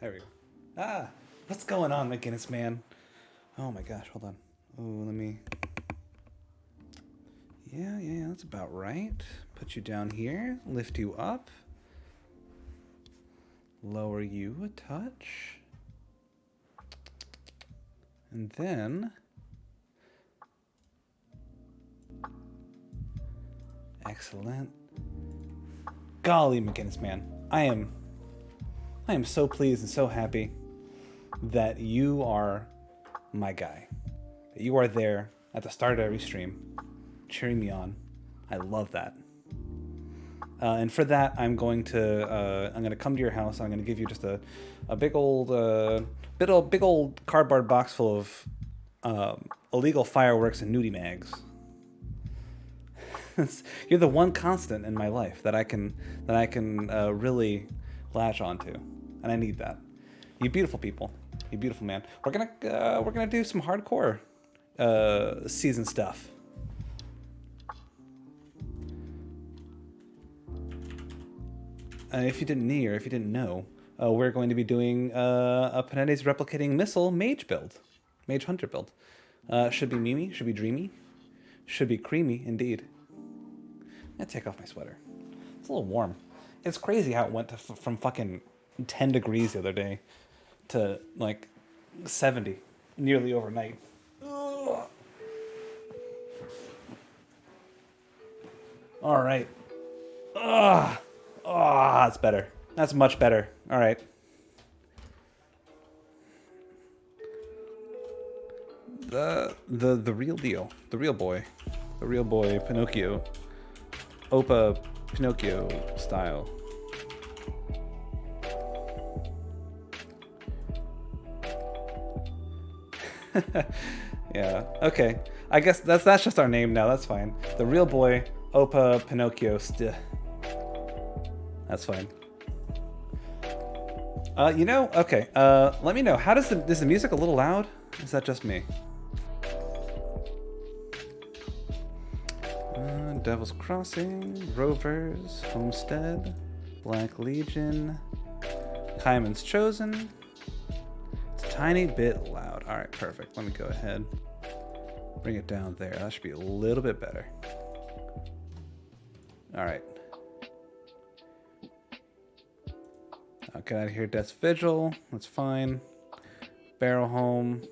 There we go. What's going on, McGinnis man? Oh my gosh, hold on. Oh, let me. Yeah, that's about right. Put you down here, lift you up, lower you a touch, and then. Excellent. Golly, McGinnis man, I am so pleased and so happy that you are my guy. That you are there at the start of every stream, cheering me on. I love that. And for that, I'm going to come to your house. I'm going to give you just a big old big old cardboard box full of illegal fireworks and nudie mags. You're the one constant in my life that I can really latch onto, and I need that. You beautiful people, you beautiful man. We're gonna do some hardcore season stuff. If you didn't know, we're going to be doing a Panettes replicating missile mage build, MageHunter build. Should be memey, should be dreamy, should be creamy indeed. I'm gonna take off my sweater. It's a little warm. It's crazy how it went from fucking 10 degrees the other day to like 70 nearly overnight. Ugh. All right. Ugh. Oh, that's better. That's much better. All right. The real deal. The real boy. The real boy, Pinocchio. Opa Pinocchio style. Yeah. Okay. I guess that's just our name now. That's fine. The real boy, Opa Pinocchio. That's fine. Okay. Let me know. How is the music a little loud? Is that just me? Devil's Crossing, Rovers, Homestead, Black Legion, Kaiman's Chosen. It's a tiny bit loud. All right, perfect. Let me go ahead. Bring it down there. That should be a little bit better. All right. I'll get out of here. Death's Vigil. That's fine. Barrel Home.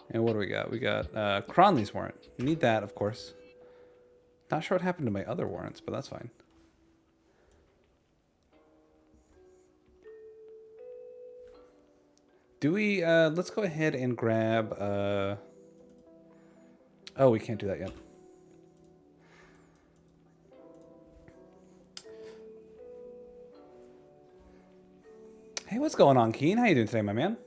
And what do we got? We got Cronley's warrant. Need that, of course. Not sure what happened to my other warrants, but that's fine. Do we, let's go ahead and grab, oh, we can't do that yet. Hey, what's going on, Keen? How you doing today, my man?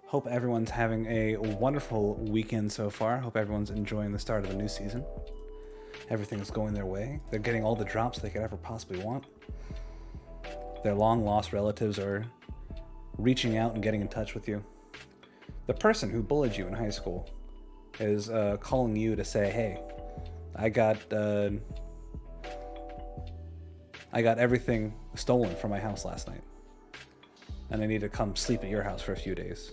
Hope everyone's having a wonderful weekend so far. Hope everyone's enjoying the start of the new season. Everything's going their way. They're getting all the drops they could ever possibly want. Their long-lost relatives are reaching out and getting in touch with you. The person who bullied you in high school is calling you to say, hey, I got everything stolen from my house last night, and I need to come sleep at your house for a few days.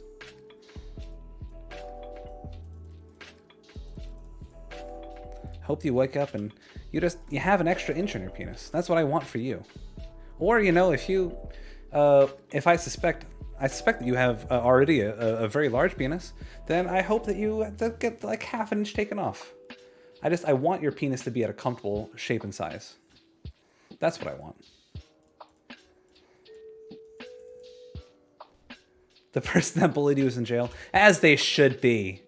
Hope you wake up and you have an extra inch on your penis. That's what I want for you. Or, if I suspect that you have already a very large penis, then I hope that you get like half an inch taken off. I want your penis to be at a comfortable shape and size. That's what I want. The person that bullied you is in jail, as they should be.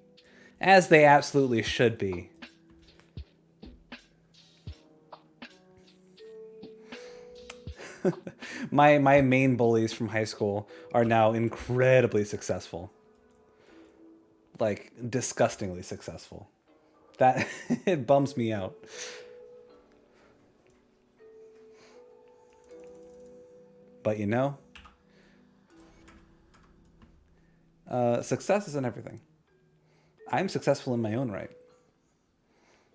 As they absolutely should be. My main bullies from high school are now incredibly successful. Like, disgustingly successful. That it bums me out. But you know, success isn't everything. I'm successful in my own right.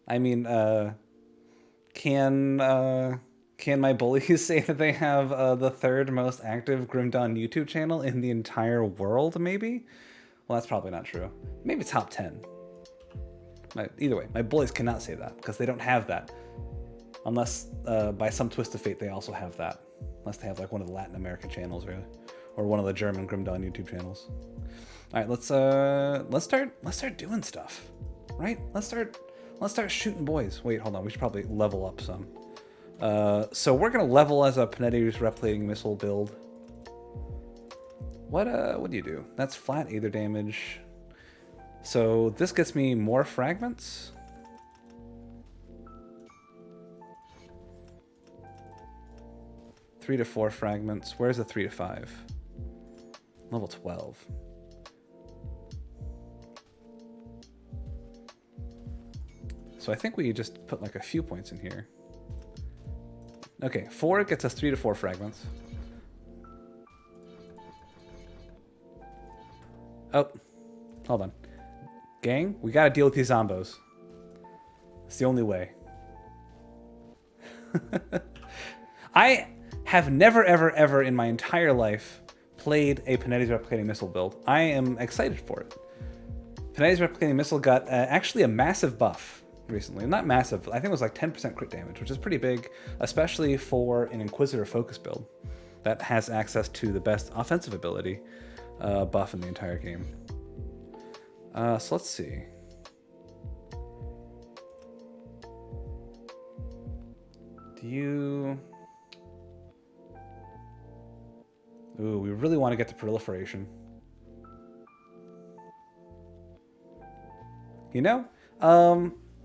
I mean, can my bullies say that they have the third most active Grim Dawn YouTube channel in the entire world, maybe? Well, that's probably not true. Maybe top 10. Either way, my bullies cannot say that, because they don't have that. Unless, by some twist of fate, they also have that. Unless they have, like, one of the Latin American channels, or one of the German Grim Dawn YouTube channels. All right, let's start doing stuff, right? Let's start shooting boys. Wait, hold on. We should probably level up some. So we're gonna level as a Panetti's replicating missile build. What do you do? That's flat Aether damage. So this gets me more fragments. Three to 4 fragments. Where's the 3 to 5? Level 12. So I think we just put like a few points in here. Okay, 4 gets us 3 to 4 fragments. Oh, hold on. Gang, we gotta deal with these zombos. It's the only way. I have never, ever, ever in my entire life played a Panetti's replicating missile build. I am excited for it. Panetti's replicating missile got actually a massive buff recently. Not massive, I think it was like 10% crit damage, which is pretty big, especially for an Inquisitor focus build that has access to the best offensive ability buff in the entire game. So let's see. Do you... Ooh, we really want to get to proliferation. You know,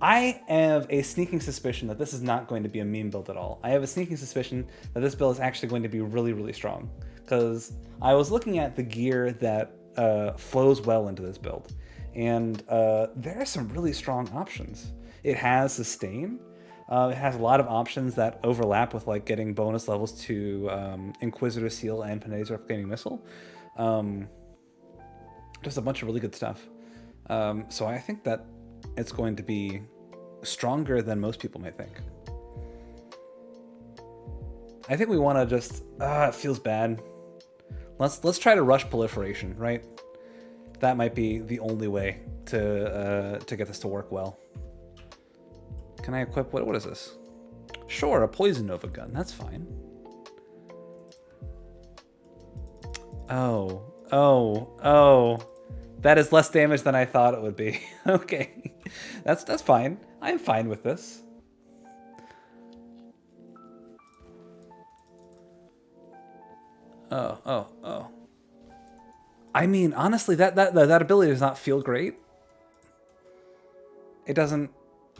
I have a sneaking suspicion that this is not going to be a meme build at all. I have a sneaking suspicion that this build is actually going to be really, really strong. Because I was looking at the gear that flows well into this build. And there are some really strong options. It has sustain. It has a lot of options that overlap with like getting bonus levels to Inquisitor Seal and Panetti's replicating missile. Just a bunch of really good stuff. So I think that it's going to be stronger than most people may think. I think we want to just it feels bad. Let's try to rush proliferation, right? That might be the only way to get this to work well. Can I equip what is this? Sure, a Poison Nova gun. That's fine. Oh. That is less damage than I thought it would be. Okay. That's fine. I'm fine with this. Oh. I mean, honestly, that ability does not feel great. It doesn't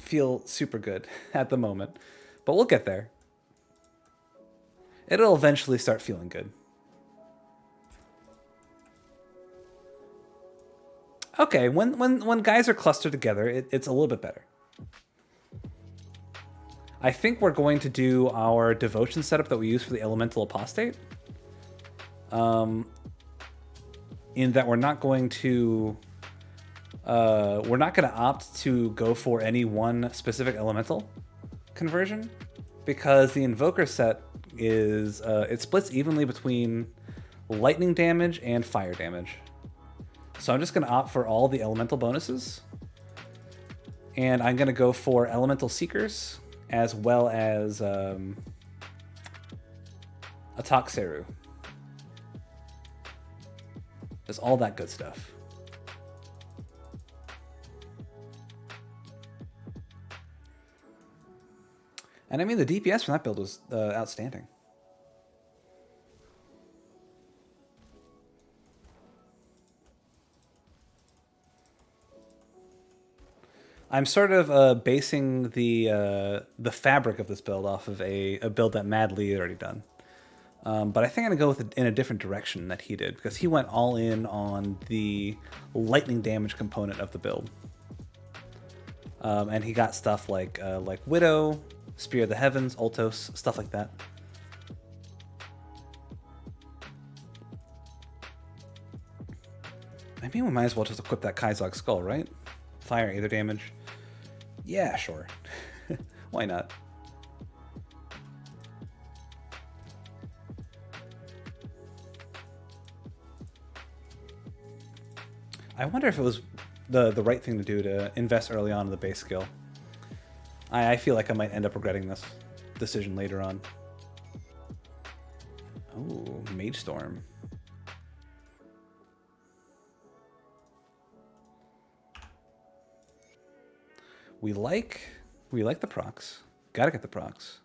feel super good at the moment, but we'll get there. It'll eventually start feeling good. Okay, when guys are clustered together, it's a little bit better. I think we're going to do our devotion setup that we use for the elemental apostate. In that we're not going to opt to go for any one specific elemental conversion, because the invoker set is it splits evenly between lightning damage and fire damage. So I'm just going to opt for all the elemental bonuses, and I'm going to go for elemental seekers as well as Ataxeru. There's all that good stuff. And I mean, the DPS from that build was outstanding. I'm sort of basing the fabric of this build off of a build that Mad Lee had already done. But I think I'm going to go with it in a different direction that he did, because he went all in on the lightning damage component of the build. And he got stuff like Widow, Spear of the Heavens, Ultos, stuff like that. I mean, we might as well just equip that Kaizog Skull, right? Fire, Aether damage. Yeah, sure. Why not? I wonder if it was the right thing to do to invest early on in the base skill. I feel like I might end up regretting this decision later on. Oh, Mage Storm. We like the procs. Gotta get the procs.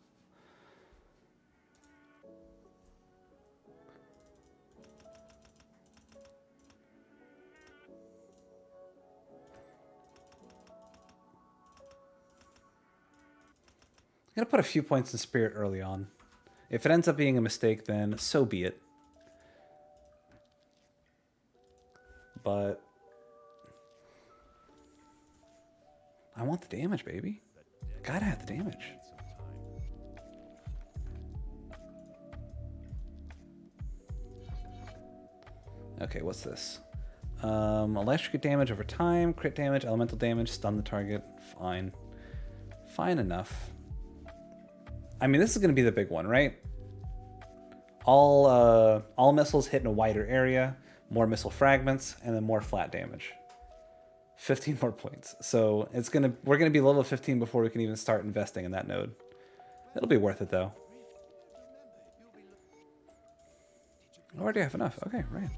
I'm gonna put a few points in Spirit early on. If it ends up being a mistake, then so be it. But I want the damage, baby. Gotta have the damage. Okay, what's this? Electric damage over time, crit damage, elemental damage, stun the target. Fine. Fine enough. I mean, this is going to be the big one, right? All missiles hit in a wider area, more missile fragments, and then more flat damage. 15 more points. So we're gonna be level 15 before we can even start investing in that node. It'll be worth it though. I already have enough. Okay, right.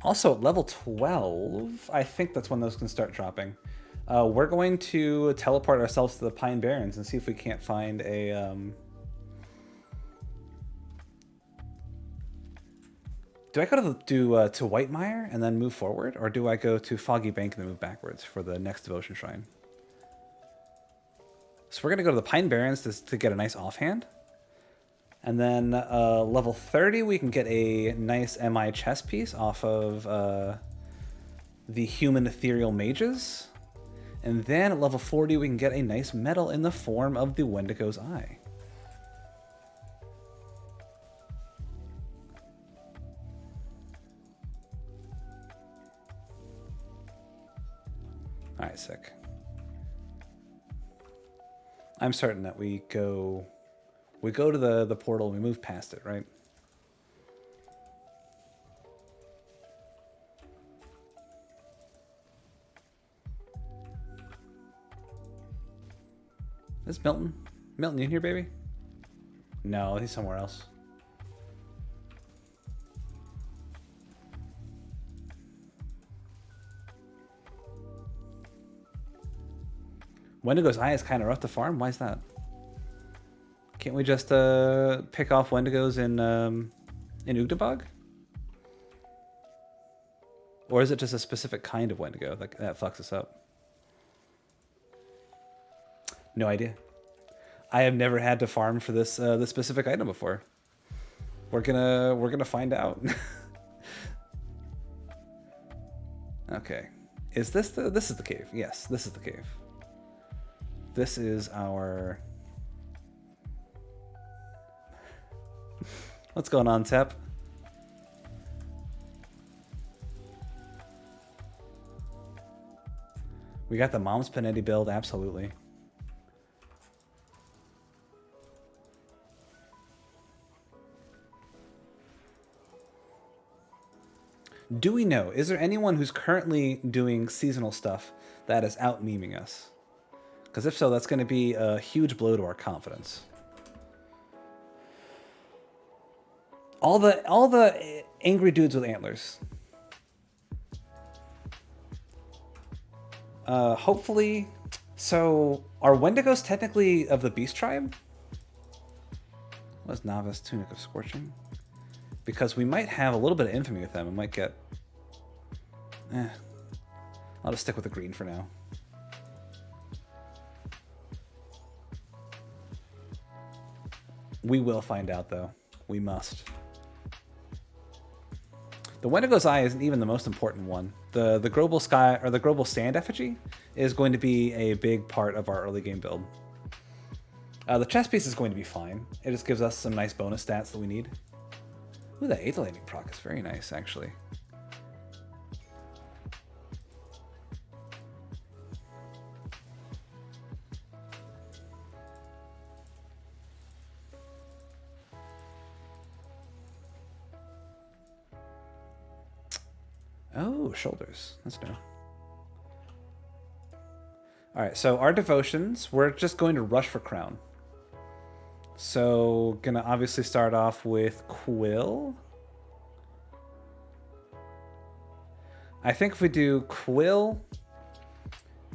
Also, at level 12, I think that's when those can start dropping. We're going to teleport ourselves to the Pine Barrens and see if we can't find a... Do I go to Whitemire and then move forward? Or do I go to Foggy Bank and then move backwards for the next Devotion Shrine? So we're going to go to the Pine Barrens to get a nice offhand. And then level 30, we can get a nice MI chess piece off of the Human Ethereal Mages. And then at level 40, we can get a nice medal in the form of the Wendigo's Eye. Alright, sick. I'm certain that we go to the portal and we move past it, right? Is Milton? Milton, you in here, baby? No, he's somewhere else. Wendigo's Eye is kind of rough to farm. Why is that? Can't we just pick off Wendigos in Ugdabog? Or is it just a specific kind of Wendigo that fucks us up? No idea. I have never had to farm for this specific item before. We're gonna find out. Okay, is this this is the cave? Yes, this is the cave. This is our... What's going on, Tep? We got the Mom's Panetti build, absolutely. Do we know, is there anyone who's currently doing seasonal stuff that is out memeing us? Because if so, that's going to be a huge blow to our confidence. All the angry dudes with antlers. Hopefully, so are Wendigos technically of the Beast tribe? Was Novice Tunic of Scorching? Because we might have a little bit of infamy with them. We might get... I'll just stick with the green for now. We will find out, though. We must. The Wendigo's Eye isn't even the most important one. The global sky or the global sand effigy is going to be a big part of our early game build. The chest piece is going to be fine. It just gives us some nice bonus stats that we need. Ooh, that 8th lightning proc is very nice, actually. Oh, shoulders. That's new. Alright, so our devotions, we're just going to rush for crown. So, gonna obviously start off with Quill. I think if we do Quill,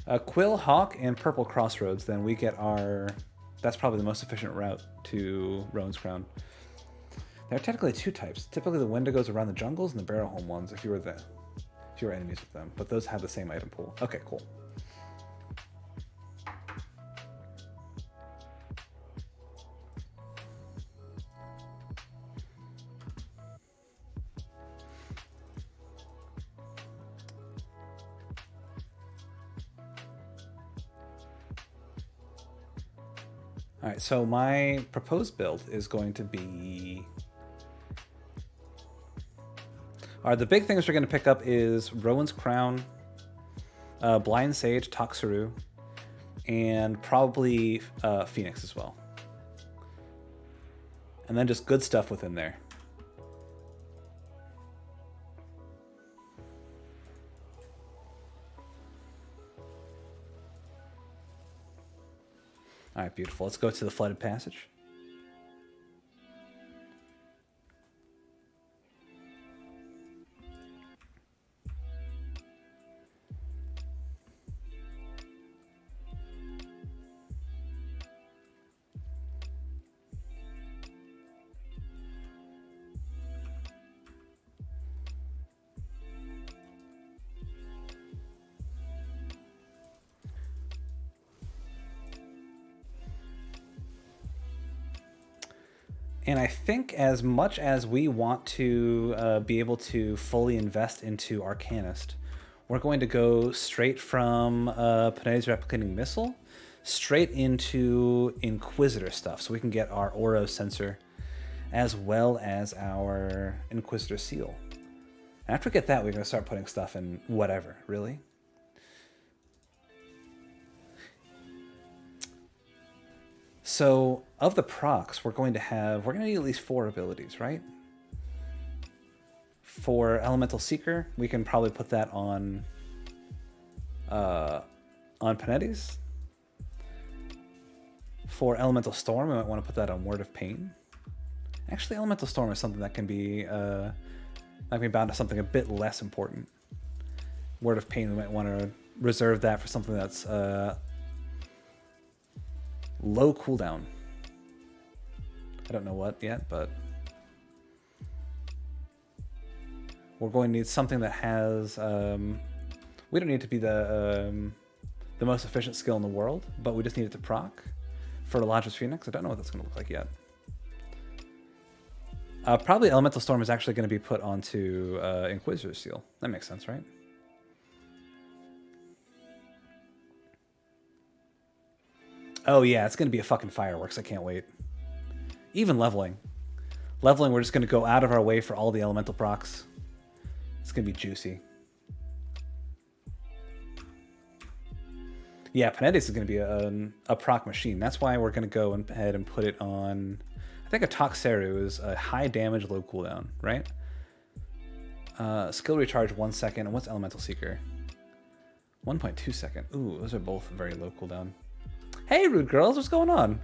Hawk, and Purple Crossroads, then we get our... That's probably the most efficient route to Rowan's Crown. There are technically 2 types. Typically the Wendigos around the jungles and the Barrowholm ones if you were enemies with them. But those have the same item pool. Okay, cool. All right, so my proposed build is going to be... All right, the big things we're going to pick up is Rowan's Crown, Blind Sage, Toxaru, and probably Phoenix as well. And then just good stuff within there. All right, beautiful. Let's go to the Flooded Passage. And I think as much as we want to be able to fully invest into Arcanist, we're going to go straight from Panetti's Replicating Missile straight into Inquisitor stuff. So we can get our Oro Sensor as well as our Inquisitor Seal. And after we get that, we're going to start putting stuff in whatever, really. So, of the procs, we're going to need at least 4 abilities, right? For Elemental Seeker, we can probably put that on Panetti's. For Elemental Storm, we might want to put that on Word of Pain. Actually, Elemental Storm is something that can be bound to something a bit less important. Word of Pain, we might want to reserve that for something that's low cooldown. I don't know what yet, but we're going to need something that has... we don't need to be the most efficient skill in the world, but we just need it to proc. For Elijah's Phoenix, I don't know what that's going to look like yet. Probably Elemental Storm is actually going to be put onto Inquisitor's Seal. That makes sense, right? Oh yeah, it's going to be a fucking fireworks. I can't wait. Even leveling. Leveling, we're just going to go out of our way for all the elemental procs. It's going to be juicy. Yeah, Panetti's is going to be a proc machine. That's why we're going to go ahead and put it on... I think a Toxaru is a high damage, low cooldown, right? Skill recharge 1 second. And what's Elemental Seeker? 1.2 second. Ooh, those are both very low cooldown. Hey, Rude Girls, what's going on?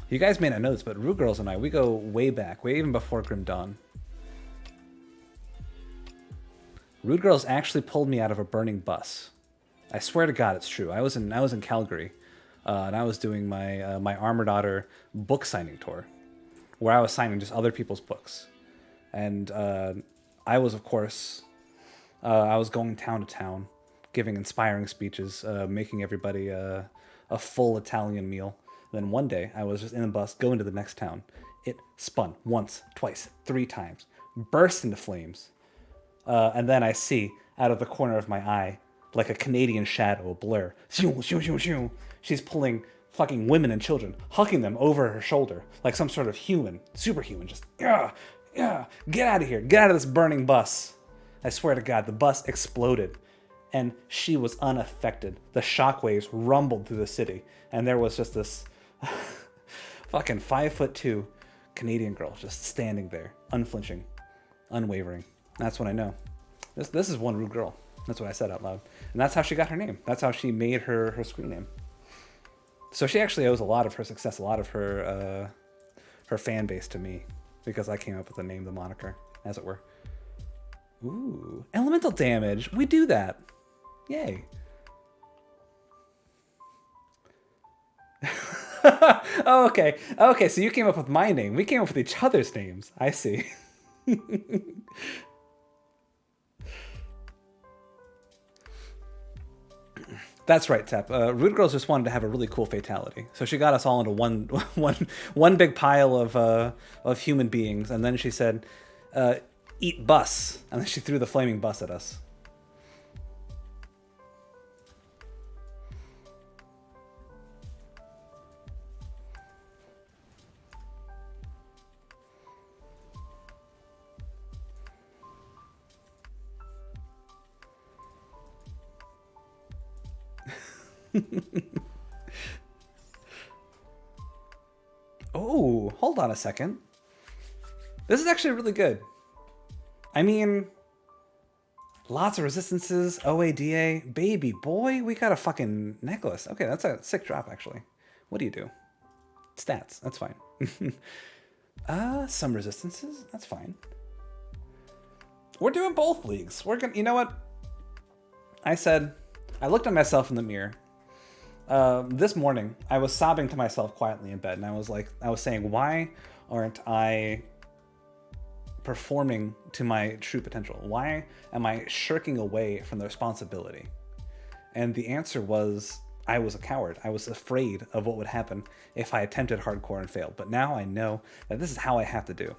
You guys may not know this, but Rude Girls and I, we go way back, way even before Grim Dawn. Rude Girls actually pulled me out of a burning bus. I swear to God, it's true. I was in Calgary, and I was doing my my Armor Daughter book signing tour, where I was signing just other people's books. And I was, of course, I was going town to town, giving inspiring speeches, making everybody a full Italian meal. Then one day, I was just in the bus going to the next town. It spun once, twice, 3 times, burst into flames. And then I see, out of the corner of my eye, like a Canadian shadow, a blur. She's pulling fucking women and children, hucking them over her shoulder, like some sort of human, superhuman, just, yeah, get out of here, get out of this burning bus. I swear to God, the bus exploded, and she was unaffected. The shockwaves rumbled through the city, and there was just this fucking 5'2" Canadian girl just standing there, unflinching, unwavering. That's when I know. This is one rude girl. That's what I said out loud. And that's how she got her name. That's how she made her screen name. So she actually owes a lot of her success, a lot of her fan base to me, because I came up with the name, the moniker, as it were. Ooh, elemental damage. We do that. Yay. Oh, okay. Okay, so you came up with my name. We came up with each other's names. I see. That's right, Tep. Rude Girls just wanted to have a really cool fatality, so she got us all into one big pile of human beings, and then she said, "Eat bus," and then she threw the flaming bus at us. Oh, hold on a second. This is actually really good. I mean, lots of resistances, OADA, baby boy, we got a fucking necklace. Okay, that's a sick drop, actually. What do you do? Stats, that's fine. Some resistances, that's fine. We're doing both leagues. We're gonna, you know what? I looked at myself in the mirror. This morning, I was sobbing to myself quietly in bed, and I was saying, why aren't I performing to my true potential? Why am I shirking away from the responsibility? And the answer was, I was a coward. I was afraid of what would happen if I attempted hardcore and failed. But now I know that this is how I have to do.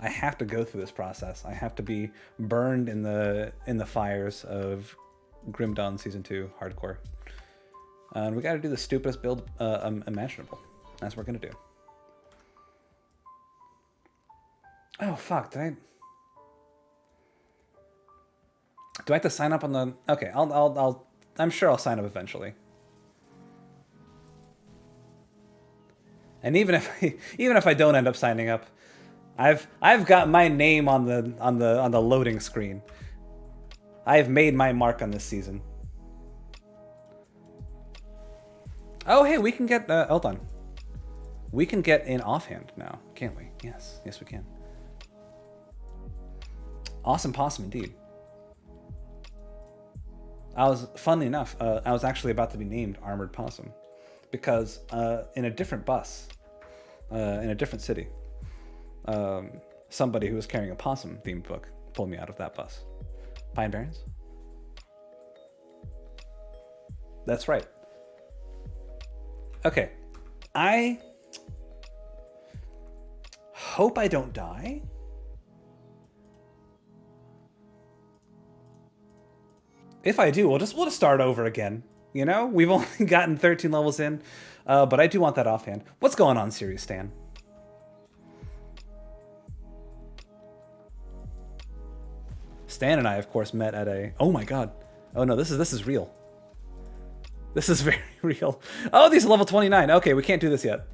I have to go through this process. I have to be burned in the fires of Grim Dawn Season 2 hardcore. And we got to do the stupidest build imaginable. That's what we're gonna do. Oh fuck! Do I have to sign up on the? Okay, I'm sure I'll sign up eventually. And even if I don't end up signing up, I've got my name on the loading screen. I've made my mark on this season. Oh, hey, we can get, hold on. We can get in offhand now, can't we? Yes, yes we can. Awesome possum indeed. Funnily enough, I was actually about to be named Armored Possum, because in a different bus, in a different city, somebody who was carrying a possum themed book pulled me out of that bus. Pine Barrens? That's right. Okay, I hope I don't die. If I do, we'll just start over again. You know, we've only gotten 13 levels in, but I do want that offhand. What's going on, Serious Stan? Stan and I, of course, met at a. Oh my God! Oh no, this is real. This is very real. Oh, these are level 29. Okay, we can't do this yet.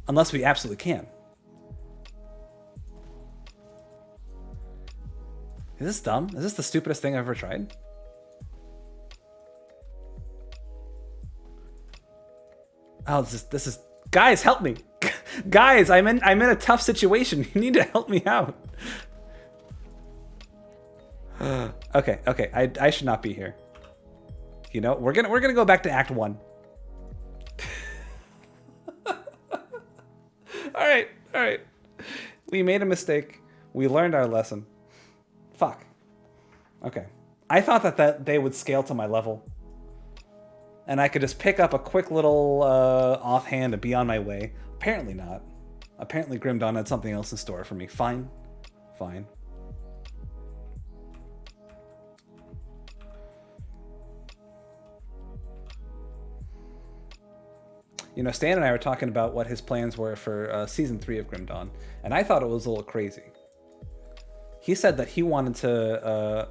Unless we absolutely can. Is this dumb? Is this the stupidest thing I've ever tried? Oh, this is guys, help me. Guys, I'm in a tough situation. You need to help me out. Okay, I should not be here. You know, we're gonna go back to Act 1. All right. We made a mistake. We learned our lesson. Fuck. Okay. I thought that they would scale to my level. And I could just pick up a quick little offhand and be on my way. Apparently not. Apparently Grim Dawn had something else in store for me. Fine. Fine. You know, Stan and I were talking about what his plans were for Season 3 of Grim Dawn, and I thought it was a little crazy. He said that he wanted to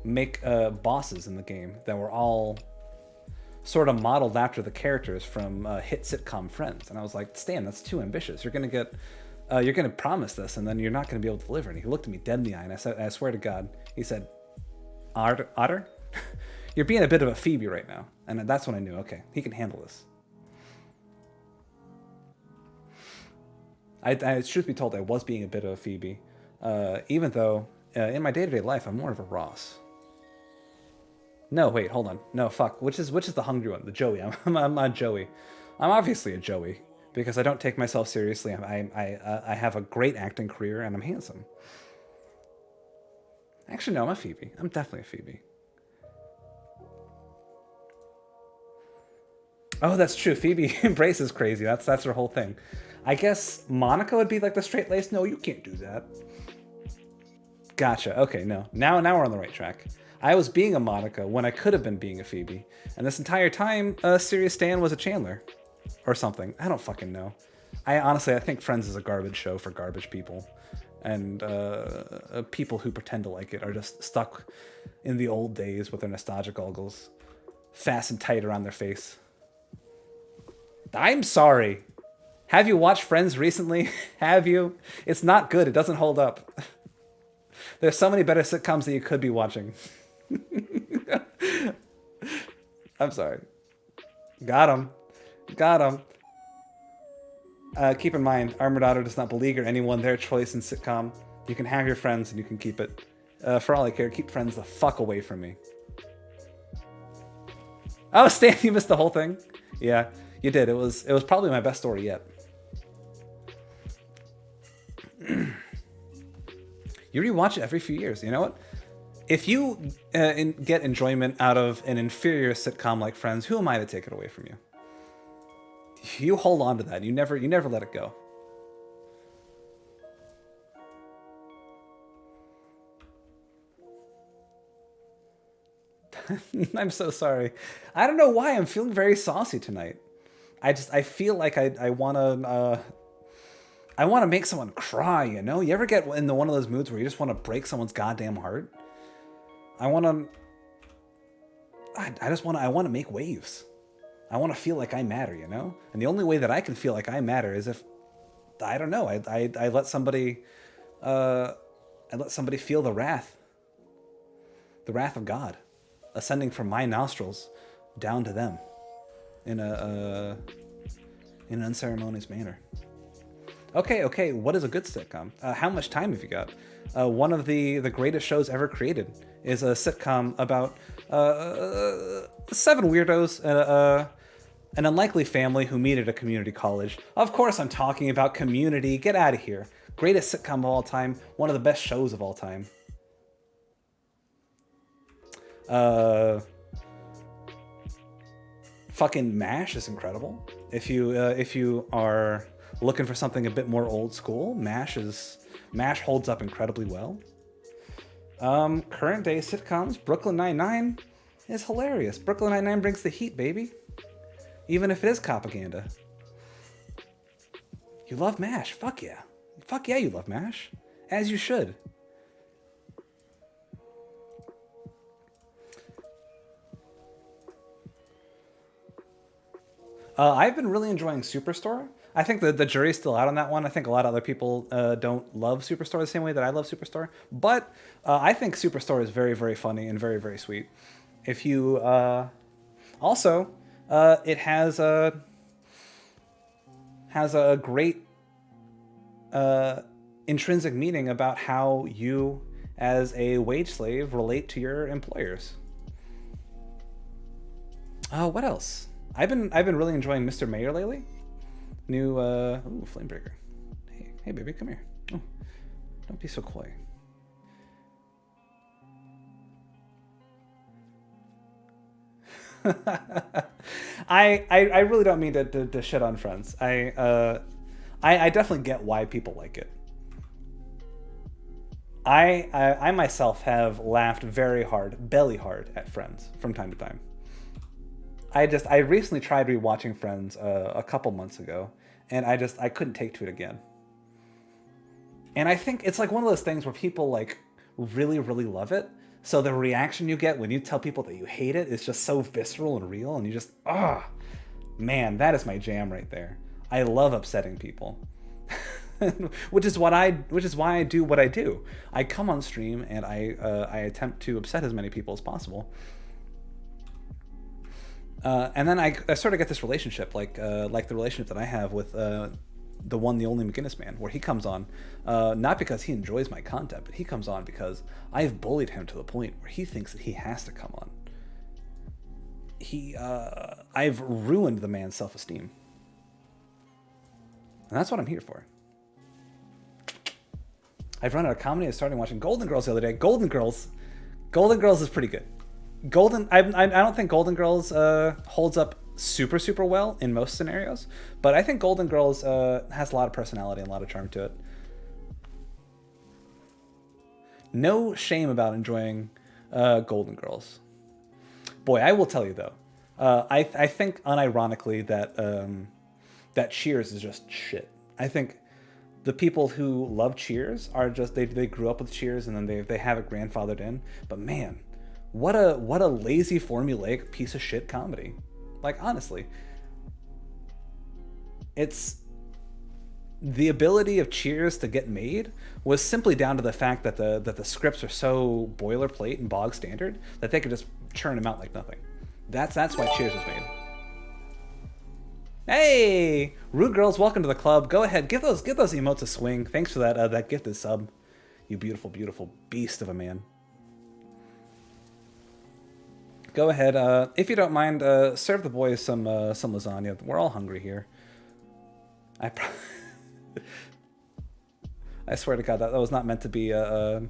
make bosses in the game that were all sort of modeled after the characters from hit sitcom Friends. And I was like, Stan, that's too ambitious. You're gonna promise this, and then you're not gonna be able to deliver. And he looked at me dead in the eye, and I swear to God, he said, Otter? You're being a bit of a Phoebe right now. And that's when I knew, okay, he can handle this. Truth be told, I was being a bit of a Phoebe, even though in my day-to-day life, I'm more of a Ross. No, wait, hold on. No, fuck. Which is the hungry one? The Joey. I'm not Joey. I'm obviously a Joey because I don't take myself seriously. I have a great acting career and I'm handsome. Actually, no, I'm a Phoebe. I'm definitely a Phoebe. Oh, that's true. Phoebe embraces crazy. That's her whole thing. I guess Monica would be like the straight-laced. No, you can't do that. Gotcha. Okay, no. Now we're on the right track. I was being a Monica when I could have been being a Phoebe. And this entire time, Serious Stan was a Chandler. Or something. I don't fucking know. I think Friends is a garbage show for garbage people. And people who pretend to like it are just stuck in the old days with their nostalgic goggles fastened tight around their face. I'm sorry. Have you watched Friends recently? Have you? It's not good. It doesn't hold up. There's so many better sitcoms that you could be watching. I'm sorry. Got him. Keep in mind, Armored Otter does not beleaguer anyone their choice in sitcom. You can have your friends and you can keep it. For all I care, keep Friends the fuck away from me. Oh, Stan, you missed the whole thing? Yeah, you did. It was probably my best story yet. You rewatch it every few years. You know what? If you get enjoyment out of an inferior sitcom like Friends, who am I to take it away from you? You hold on to that. You never let it go. I'm so sorry. I don't know why. I'm feeling very saucy tonight. I feel like I wanna make someone cry, you know? You ever get into one of those moods where you just want to break someone's goddamn heart? I want to make waves. I want to feel like I matter, you know? And the only way that I can feel like I matter is if, I don't know, I let somebody feel the wrath of God ascending from my nostrils down to them in an unceremonious manner. Okay, what is a good sitcom? How much time have you got? One of the greatest shows ever created is a sitcom about 7 weirdos and an unlikely family who meet at a community college. Of course I'm talking about Community. Get out of here. Greatest sitcom of all time. One of the best shows of all time. Fucking MASH is incredible. If you are looking for something a bit more old school, MASH holds up incredibly well. Current day sitcoms, Brooklyn Nine-Nine is hilarious. Brooklyn Nine-Nine brings the heat, baby. Even if it is propaganda. You love MASH. Fuck yeah. Fuck yeah, you love MASH. As you should. I've been really enjoying Superstore. I think the jury's still out on that one. I think a lot of other people don't love Superstore the same way that I love Superstore. But I think Superstore is very, very funny and very, very sweet. If you... also, it has a great intrinsic meaning about how you, as a wage slave, relate to your employers. What else? I've been really enjoying Mr. Mayor lately. New Flamebreaker. Hey baby, come here. Oh, don't be so coy. I really don't mean to shit on Friends. I definitely get why people like it. I myself have laughed very hard, belly hard, at Friends from time to time. I recently tried rewatching Friends a couple months ago, and I couldn't take to it again. And I think it's like one of those things where people like really really love it. So the reaction you get when you tell people that you hate it is just so visceral and real, and you just man, that is my jam right there. I love upsetting people. which is why I do what I do. I come on stream and I attempt to upset as many people as possible. And then I sort of get this relationship, like the relationship that I have with the one, the only McGinnis man, where he comes on, not because he enjoys my content, but he comes on because I've bullied him to the point where he thinks that he has to come on. I've ruined the man's self-esteem. And that's what I'm here for. I've run out of comedy. I started watching Golden Girls the other day. Golden Girls is pretty good. I don't think Golden Girls holds up super super well in most scenarios, but I think Golden Girls has a lot of personality and a lot of charm to it. No shame about enjoying Golden Girls. Boy, I will tell you though, I think unironically that that Cheers is just shit. I think the people who love Cheers are just they grew up with Cheers and then they have it grandfathered in. But man, what a lazy formulaic piece of shit comedy. Like honestly, it's the ability of Cheers to get made was simply down to the fact that the scripts are so boilerplate and bog standard that they could just churn them out like nothing. That's why Cheers was made. Hey, Rude Girls, welcome to the club. Go ahead, give those emotes a swing. Thanks for that gifted sub, you beautiful beautiful beast of a man. Go ahead, if you don't mind, serve the boys some lasagna. We're all hungry here. I swear to God, that was not meant to be a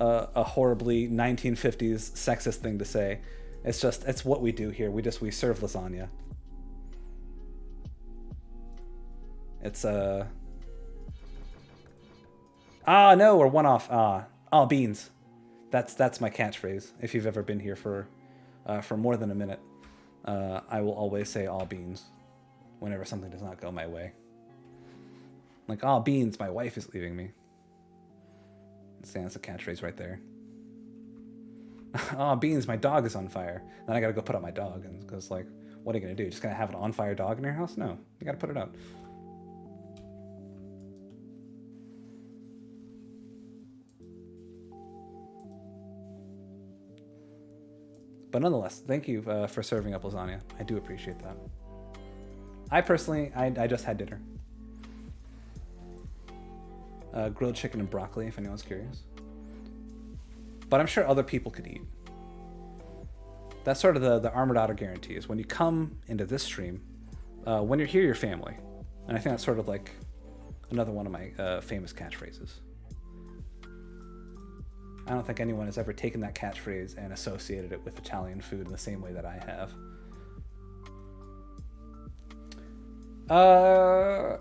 horribly 1950s sexist thing to say. It's what we do here. We serve lasagna. It's no, we're one off. Beans. That's my catchphrase. If you've ever been here for more than a minute, I will always say all beans whenever something does not go my way. Like, beans, my wife is leaving me. That's a catchphrase right there. Beans, my dog is on fire. Then I gotta go put out my dog, and because like, what are you gonna do? Just gonna have an on fire dog in your house? No, you gotta put it out. But nonetheless, thank you for serving up lasagna. I do appreciate that. I personally, I just had dinner. Grilled chicken and broccoli, if anyone's curious. But I'm sure other people could eat. That's sort of the Armored Otter guarantee, is when you come into this stream, when you're here, you're family. And I think that's sort of like another one of my famous catchphrases. I don't think anyone has ever taken that catchphrase and associated it with Italian food in the same way that I have.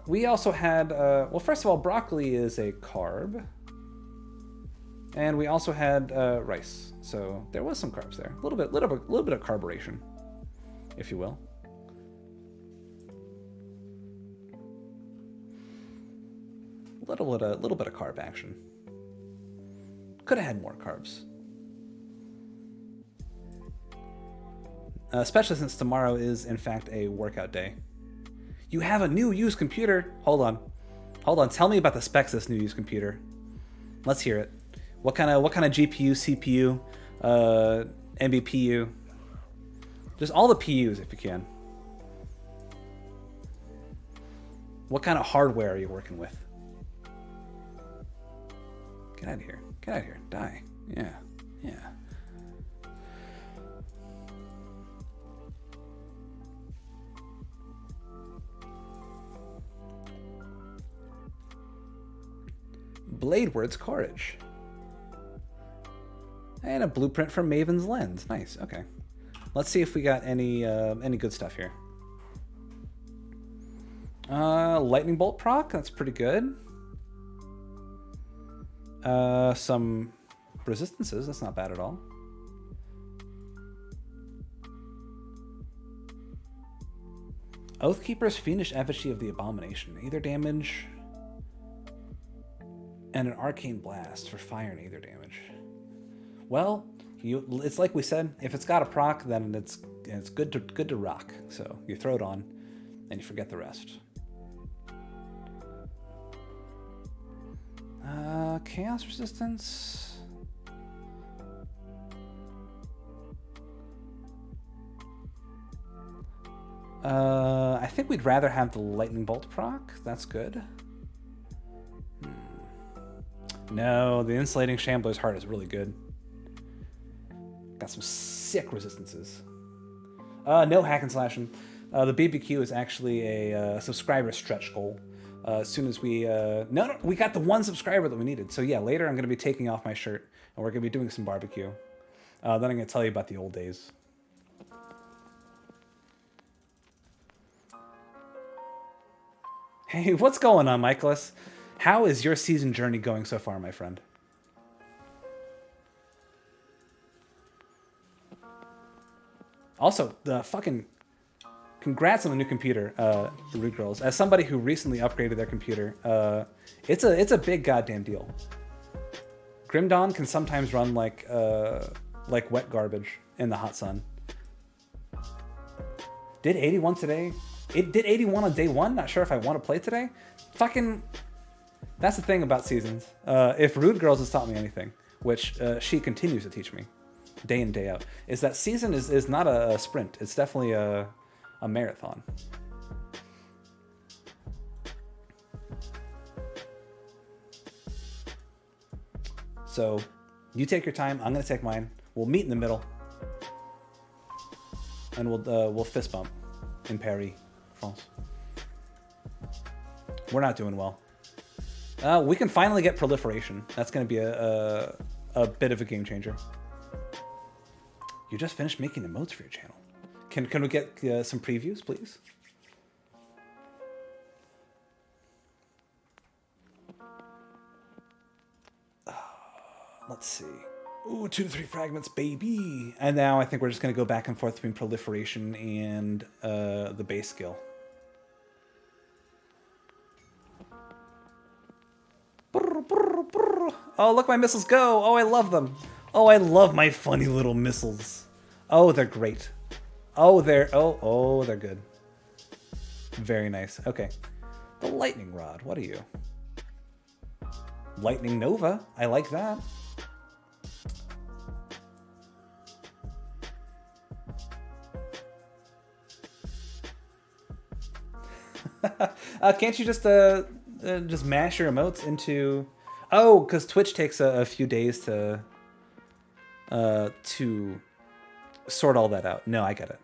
We also had, well, first of all, broccoli is a carb. And we also had rice. So there was some carbs there. A little bit of carburation, if you will. A little bit of carb action. Could have had more carbs. Especially since tomorrow is, in fact, a workout day. You have a new used computer. Hold on. Tell me about the specs of this new used computer. Let's hear it. What kind of GPU, CPU, NBPU? Just all the PUs if you can. What kind of hardware are you working with? Get out of here. Get out of here. Die. Yeah. Bladeward's Courage. And a blueprint from Maven's Lens. Nice, okay. Let's see if we got any good stuff here. Lightning bolt proc, that's pretty good. Some resistances, that's not bad at all. Oathkeeper's Fiendish Effigy of the Abomination. Either damage and an Arcane Blast for fire and either damage. Well, it's like we said, if it's got a proc, then it's good to rock. So you throw it on and you forget the rest. Chaos resistance. I think we'd rather have the lightning bolt proc. That's good. No, the insulating Shambler's Heart is really good. Got some sick resistances. No hack and slashing. The BBQ is actually a subscriber stretch goal. As soon as we no, we got the one subscriber that we needed. So yeah, later I'm gonna be taking off my shirt and we're gonna be doing some barbecue. Then I'm gonna tell you about the old days. Hey, what's going on, Michaelis? How is your season journey going so far, my friend? Also, the fucking congrats on the new computer, Rude Girls. As somebody who recently upgraded their computer, it's a big goddamn deal. Grim Dawn can sometimes run like wet garbage in the hot sun. Did 81 today? It did 81 on day one. Not sure if I want to play today. Fucking, that's the thing about seasons. If Rude Girls has taught me anything, which she continues to teach me, day in day out, is that season is not a sprint. It's definitely a marathon. So, you take your time. I'm gonna take mine. We'll meet in the middle, and we'll fist bump in Paris, France. We're not doing well. We can finally get proliferation. That's gonna be a bit of a game changer. You just finished making emotes for your channel. Can we get some previews, please? Let's see. Ooh, 2 to 3 fragments, baby. And now I think we're just going to go back and forth between proliferation and the base skill. Oh, look, my missiles go. Oh, I love them. Oh, I love my funny little missiles. Oh, they're great. Oh, they're good. Very nice. Okay. The lightning rod. What are you? Lightning Nova. I like that. Can't you just mash your emotes into? Oh, because Twitch takes a few days to sort all that out. No, I get it.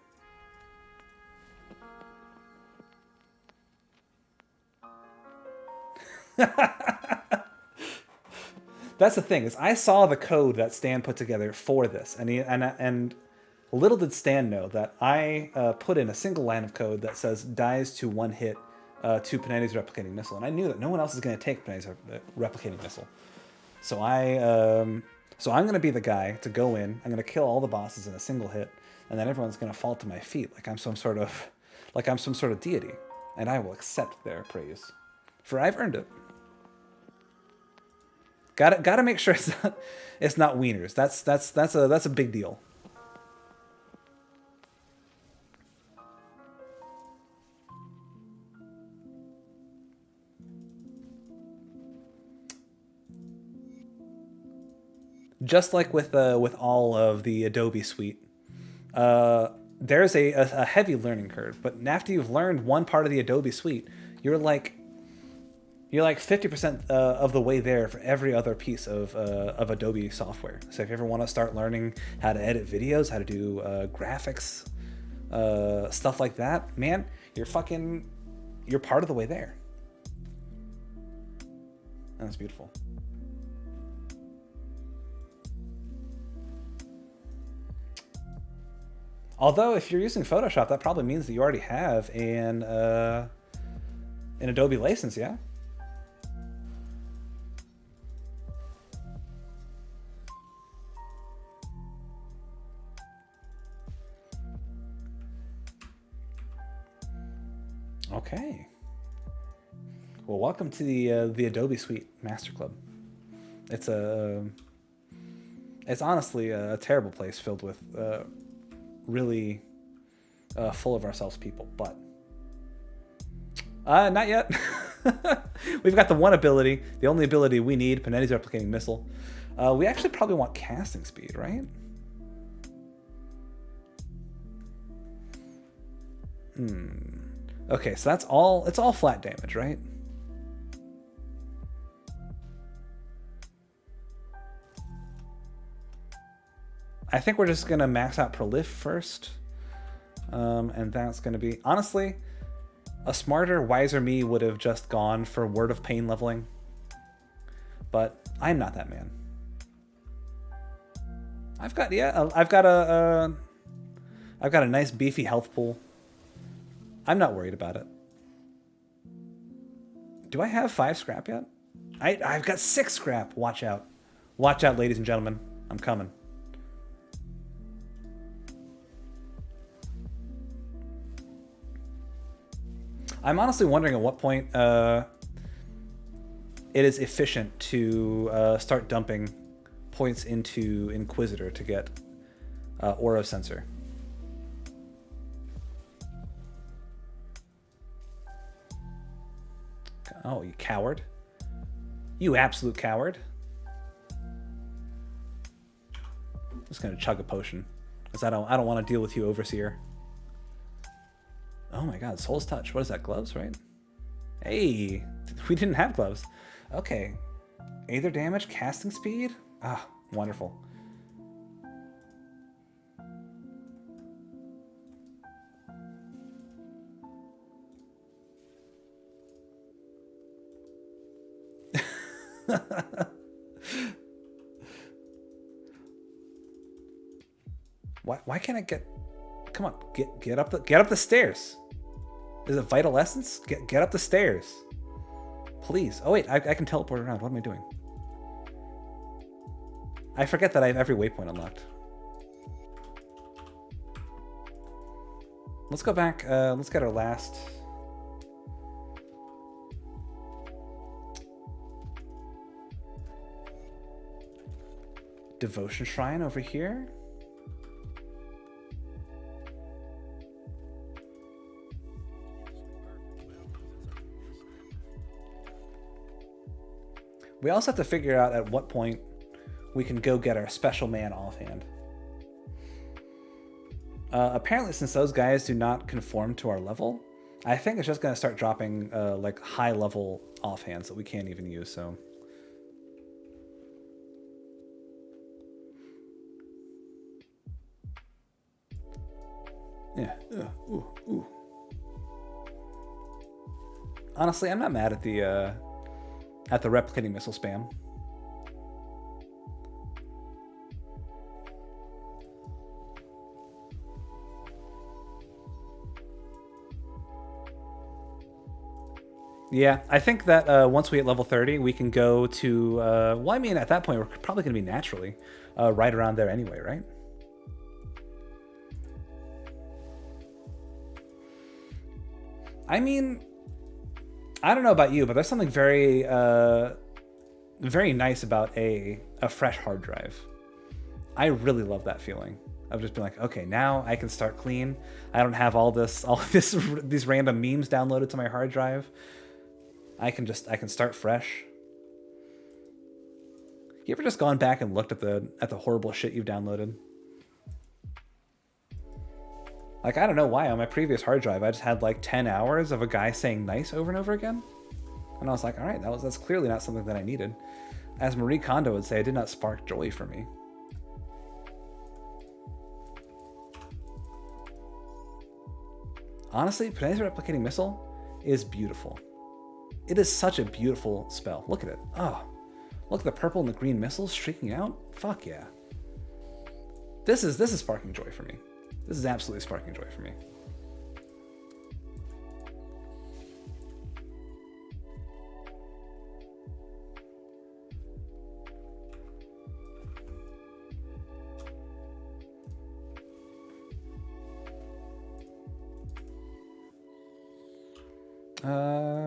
That's the thing, is I saw the code that Stan put together for this, and little did Stan know that I put in a single line of code that says dies to one hit to Panetti's replicating missile, and I knew that no one else is going to take Panetti's replicating missile. So I'm going to be the guy to go in. I'm going to kill all the bosses in a single hit, and then everyone's going to fall to my feet like I'm some sort of deity, and I will accept their praise, for I've earned it. Gotta make sure it's not wieners. That's a big deal. Just like with all of the Adobe suite, there's a heavy learning curve. But after you've learned one part of the Adobe suite, you're like 50% of the way there for every other piece of Adobe software. So if you ever want to start learning how to edit videos, how to do graphics, stuff like that, man, you're part of the way there. And that's beautiful. Although, if you're using Photoshop, that probably means that you already have an Adobe license, yeah? Okay. Well, welcome to the Adobe Suite Master Club. It's honestly a terrible place filled with really full of ourselves people, but not yet. We've got the one ability, the only ability we need, Panetti's Replicating Missile. We actually probably want casting speed, right? Okay, so that's all, it's all flat damage, right? I think we're just gonna max out Prolif first. And that's gonna be, honestly, a smarter, wiser me would have just gone for Word of Pain leveling. But I'm not that man. I've got a nice beefy health pool. I'm not worried about it. Do I have 5 scrap yet? I've got 6 scrap. Watch out. Watch out, ladies and gentlemen. I'm coming. I'm honestly wondering at what point it is efficient to start dumping points into Inquisitor to get Aura Sensor. Oh, you coward. You absolute coward. I'm just gonna chug a potion, because I don't want to deal with you, Overseer. Oh my god, Soul's Touch. What is that? Gloves, right? Hey, we didn't have gloves. Okay. Aether damage, casting speed? Ah, wonderful. Why can't I get... Come on, get up the stairs. Is it Vital Essence? Get up the stairs. Please. Oh wait, I can teleport around. What am I doing? I forget that I have every waypoint unlocked. Let's go back. Let's get our last... Devotion Shrine over here. We also have to figure out at what point we can go get our special man offhand. Apparently, since those guys do not conform to our level, I think it's just going to start dropping like high level offhands that we can't even use. So yeah. Ooh. Honestly, I'm not mad at the replicating missile spam. Yeah, I think that once we hit level 30, we can go to... well, I mean, at that point, we're probably going to be naturally right around there anyway, right? I mean, I don't know about you, but there's something very, very nice about a fresh hard drive. I really love that feeling of just being like, okay, now I can start clean. I don't have these random memes downloaded to my hard drive. I can start fresh. You ever just gone back and looked at the horrible shit you've downloaded? Like, I don't know why on my previous hard drive I just had like 10 hours of a guy saying nice over and over again. And I was like, all right, that's clearly not something that I needed. As Marie Kondo would say, it did not spark joy for me. Honestly, Panetti's Replicating Missile is beautiful. It is such a beautiful spell. Look at it. Oh, look at the purple and the green missiles streaking out. Fuck yeah. This is sparking joy for me. This is absolutely sparking joy for me.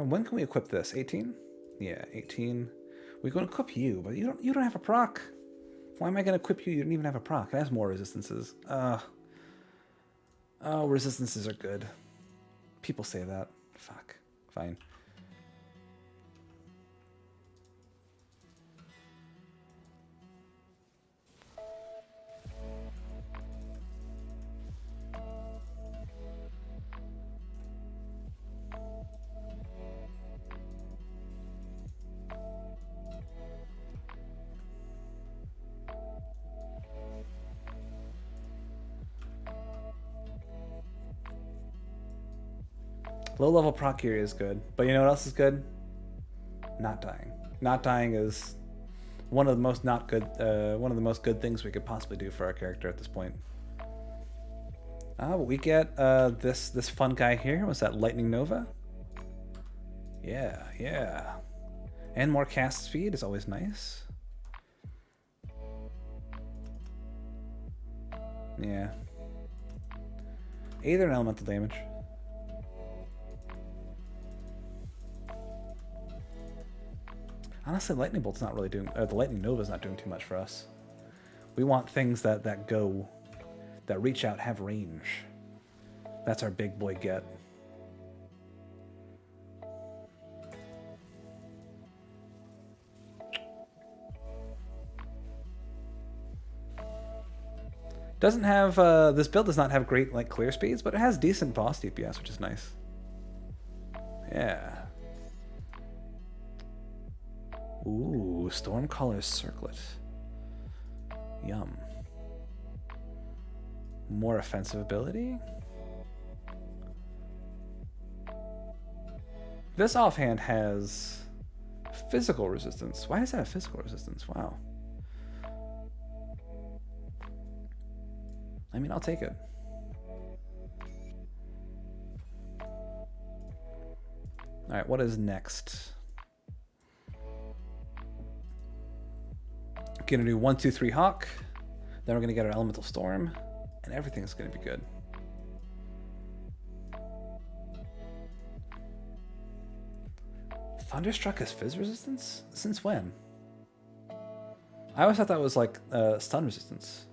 When can we equip this? 18? Yeah, 18. We're going to equip you, but you don't have a proc. Why am I going to equip you? You don't even have a proc. It has more resistances. Oh, resistances are good. People say that. Fuck. Fine. Low level proc here is good, but you know what else is good? Not dying. Not dying is one of the most good things we could possibly do for our character at this point. But we get this fun guy here. Was that Lightning Nova? Yeah. And more cast speed is always nice. Yeah. Either an elemental damage. Honestly, Lightning Bolt's not really doing... the Lightning Nova's not doing too much for us. We want things that go... that reach out, have range. That's our big boy get. Doesn't have... this build does not have great like clear speeds, but it has decent boss DPS, which is nice. Yeah. Ooh, Stormcaller's Circlet. Yum. More offensive ability? This offhand has physical resistance. Why does that have physical resistance? Wow. I mean, I'll take it. Alright, what is next? Gonna do 1, 2, 3 Hawk. Then we're gonna get our Elemental Storm, and everything's gonna be good. Thunderstruck has Fizz resistance? Since when? I always thought that was like stun resistance.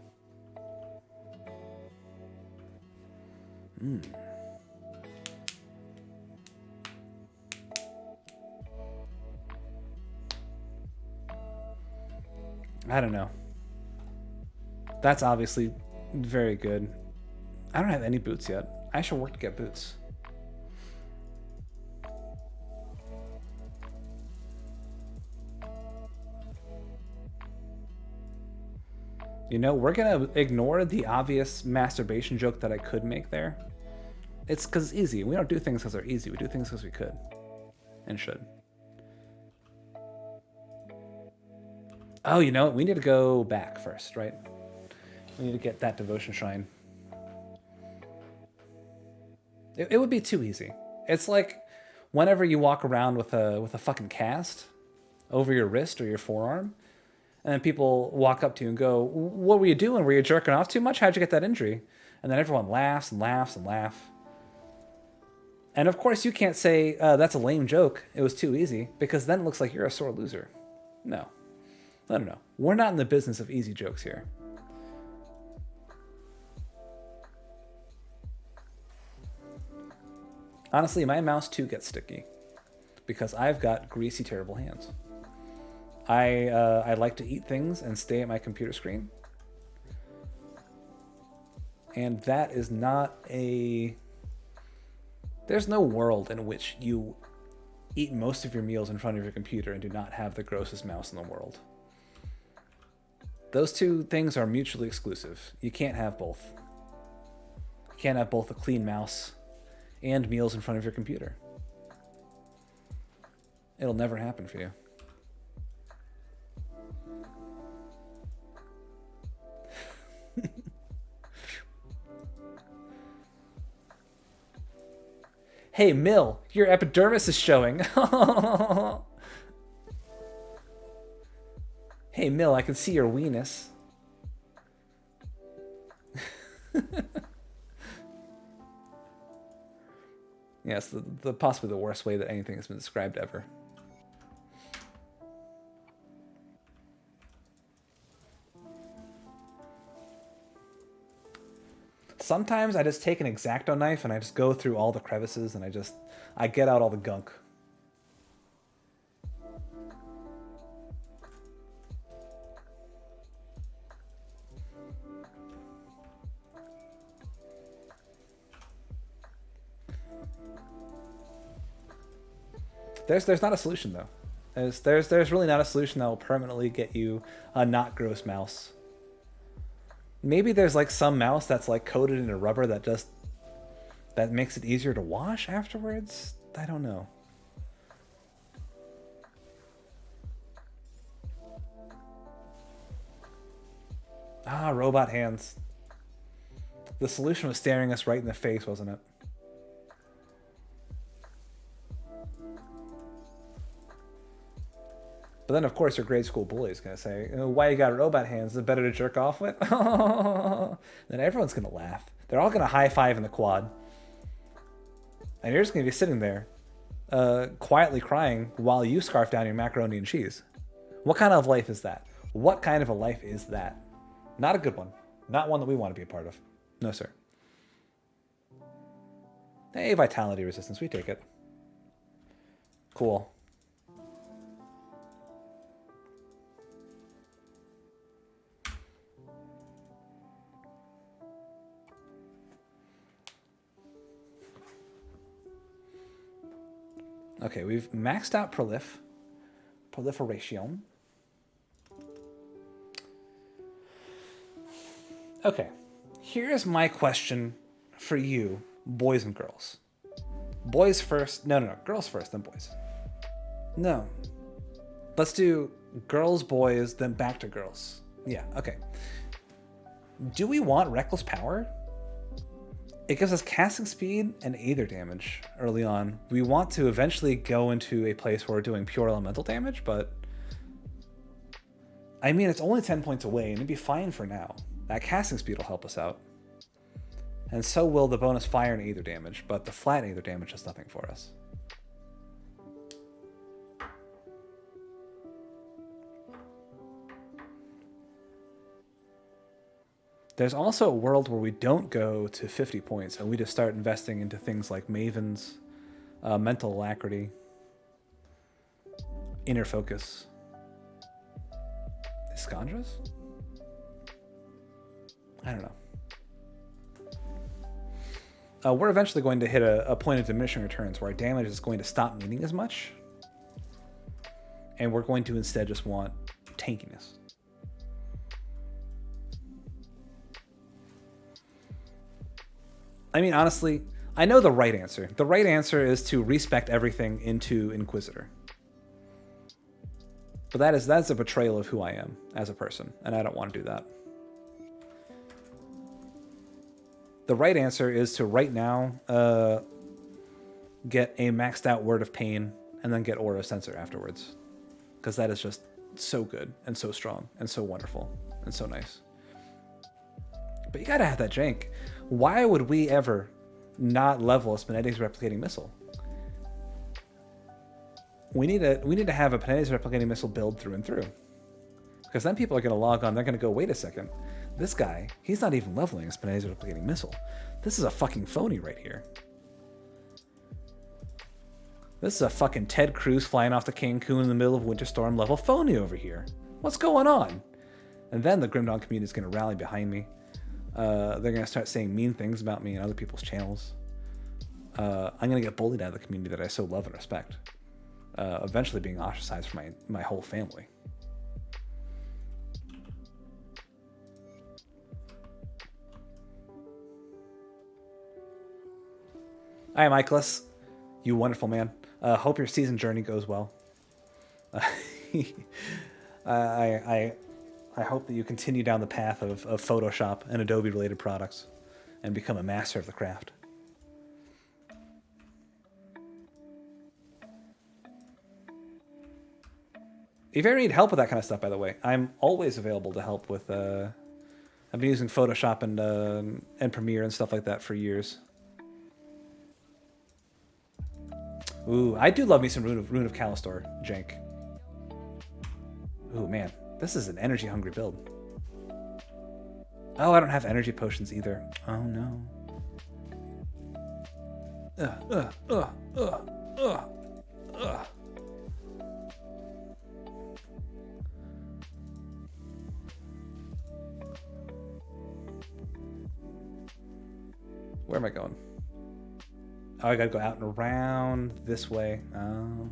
I don't know. That's obviously very good. I don't have any boots yet. I should work to get boots. You know, we're gonna ignore the obvious masturbation joke that I could make there. It's because it's easy. We don't do things because they're easy. We do things because we could and should. Oh, you know what? We need to go back first, right? We need to get that devotion shrine. It would be too easy. It's like whenever you walk around with a fucking cast over your wrist or your forearm, and then people walk up to you and go, "What were you doing? Were you jerking off too much? How'd you get that injury?" And then everyone laughs and laughs and laughs. And of course, you can't say that's a lame joke. It was too easy, because then it looks like you're a sore loser. No. No. We're not in the business of easy jokes here. Honestly, my mouse too gets sticky because I've got greasy, terrible hands. I like to eat things and stay at my computer screen. And that is not a... There's no world in which you eat most of your meals in front of your computer and do not have the grossest mouse in the world. Those two things are mutually exclusive. You can't have both. You can't have both a clean mouse and meals in front of your computer. It'll never happen for you. Hey, Mill, your epidermis is showing. Hey, Mill, I can see your weenus. Yes, the possibly the worst way that anything has been described ever. Sometimes I just take an X-Acto knife and I just go through all the crevices and I get out all the gunk. There's not a solution though. There's really not a solution that will permanently get you a not gross mouse. Maybe there's like some mouse that's like coated in a rubber that makes it easier to wash afterwards. I don't know. Ah, robot hands. The solution was staring us right in the face, wasn't it? But then, of course, your grade school bully is going to say, why you got robot hands? Is it better to jerk off with? Then everyone's going to laugh. They're all going to high-five in the quad. And you're just going to be sitting there, quietly crying while you scarf down your macaroni and cheese. What kind of life is that? What kind of a life is that? Not a good one. Not one that we want to be a part of. No, sir. Hey, vitality resistance. We take it. Cool. Okay, we've maxed out proliferation. Okay, here's my question for you, boys and girls. Boys first. No. Girls first, then boys. No. Let's do girls, boys, then back to girls. Yeah, okay. Do we want reckless power? It gives us casting speed and aether damage early on. We want to eventually go into a place where we're doing pure elemental damage, but I mean, it's only 10 points away and it'd be fine for now. That casting speed will help us out. And so will the bonus fire and aether damage, but the flat aether damage does nothing for us. There's also a world where we don't go to 50 points and we just start investing into things like Mavens, Mental Alacrity, Inner Focus. Iskandras? I don't know. We're eventually going to hit a point of diminishing returns where our damage is going to stop meaning as much. And we're going to instead just want tankiness. I mean, honestly, I know the right answer. The right answer is to respect everything into Inquisitor. But that's a betrayal of who I am as a person, and I don't want to do that. The right answer is to right now get a maxed out Word of Pain and then get Aura Sensor afterwards. Because that is just so good and so strong and so wonderful and so nice. But you gotta have that jank. Why would we ever not level a Spinetics Replicating Missile? We need to have a Spinetics Replicating Missile build through and through. Because then people are going to log on, they're going to go, wait a second. This guy, he's not even leveling a Spinetics Replicating Missile. This is a fucking phony right here. This is a fucking Ted Cruz flying off to Cancun in the middle of Winter Storm level phony over here. What's going on? And then the Grim Dawn community is going to rally behind me. They're going to start saying mean things about me and other people's channels. I'm going to get bullied out of the community that I so love and respect. Eventually being ostracized from my whole family. Hi, Michaelis. You wonderful man. Hope your season journey goes well. I hope that you continue down the path of Photoshop and Adobe related products and become a master of the craft. If you ever need help with that kind of stuff, by the way, I'm always available to help with. I've been using Photoshop and Premiere and stuff like that for years. Ooh, I do love me some Rune of Callistor, jank. Ooh, man, this is an energy-hungry build. Oh, I don't have energy potions either. Oh no. Where am I going? Oh, I gotta go out and around this way. Oh.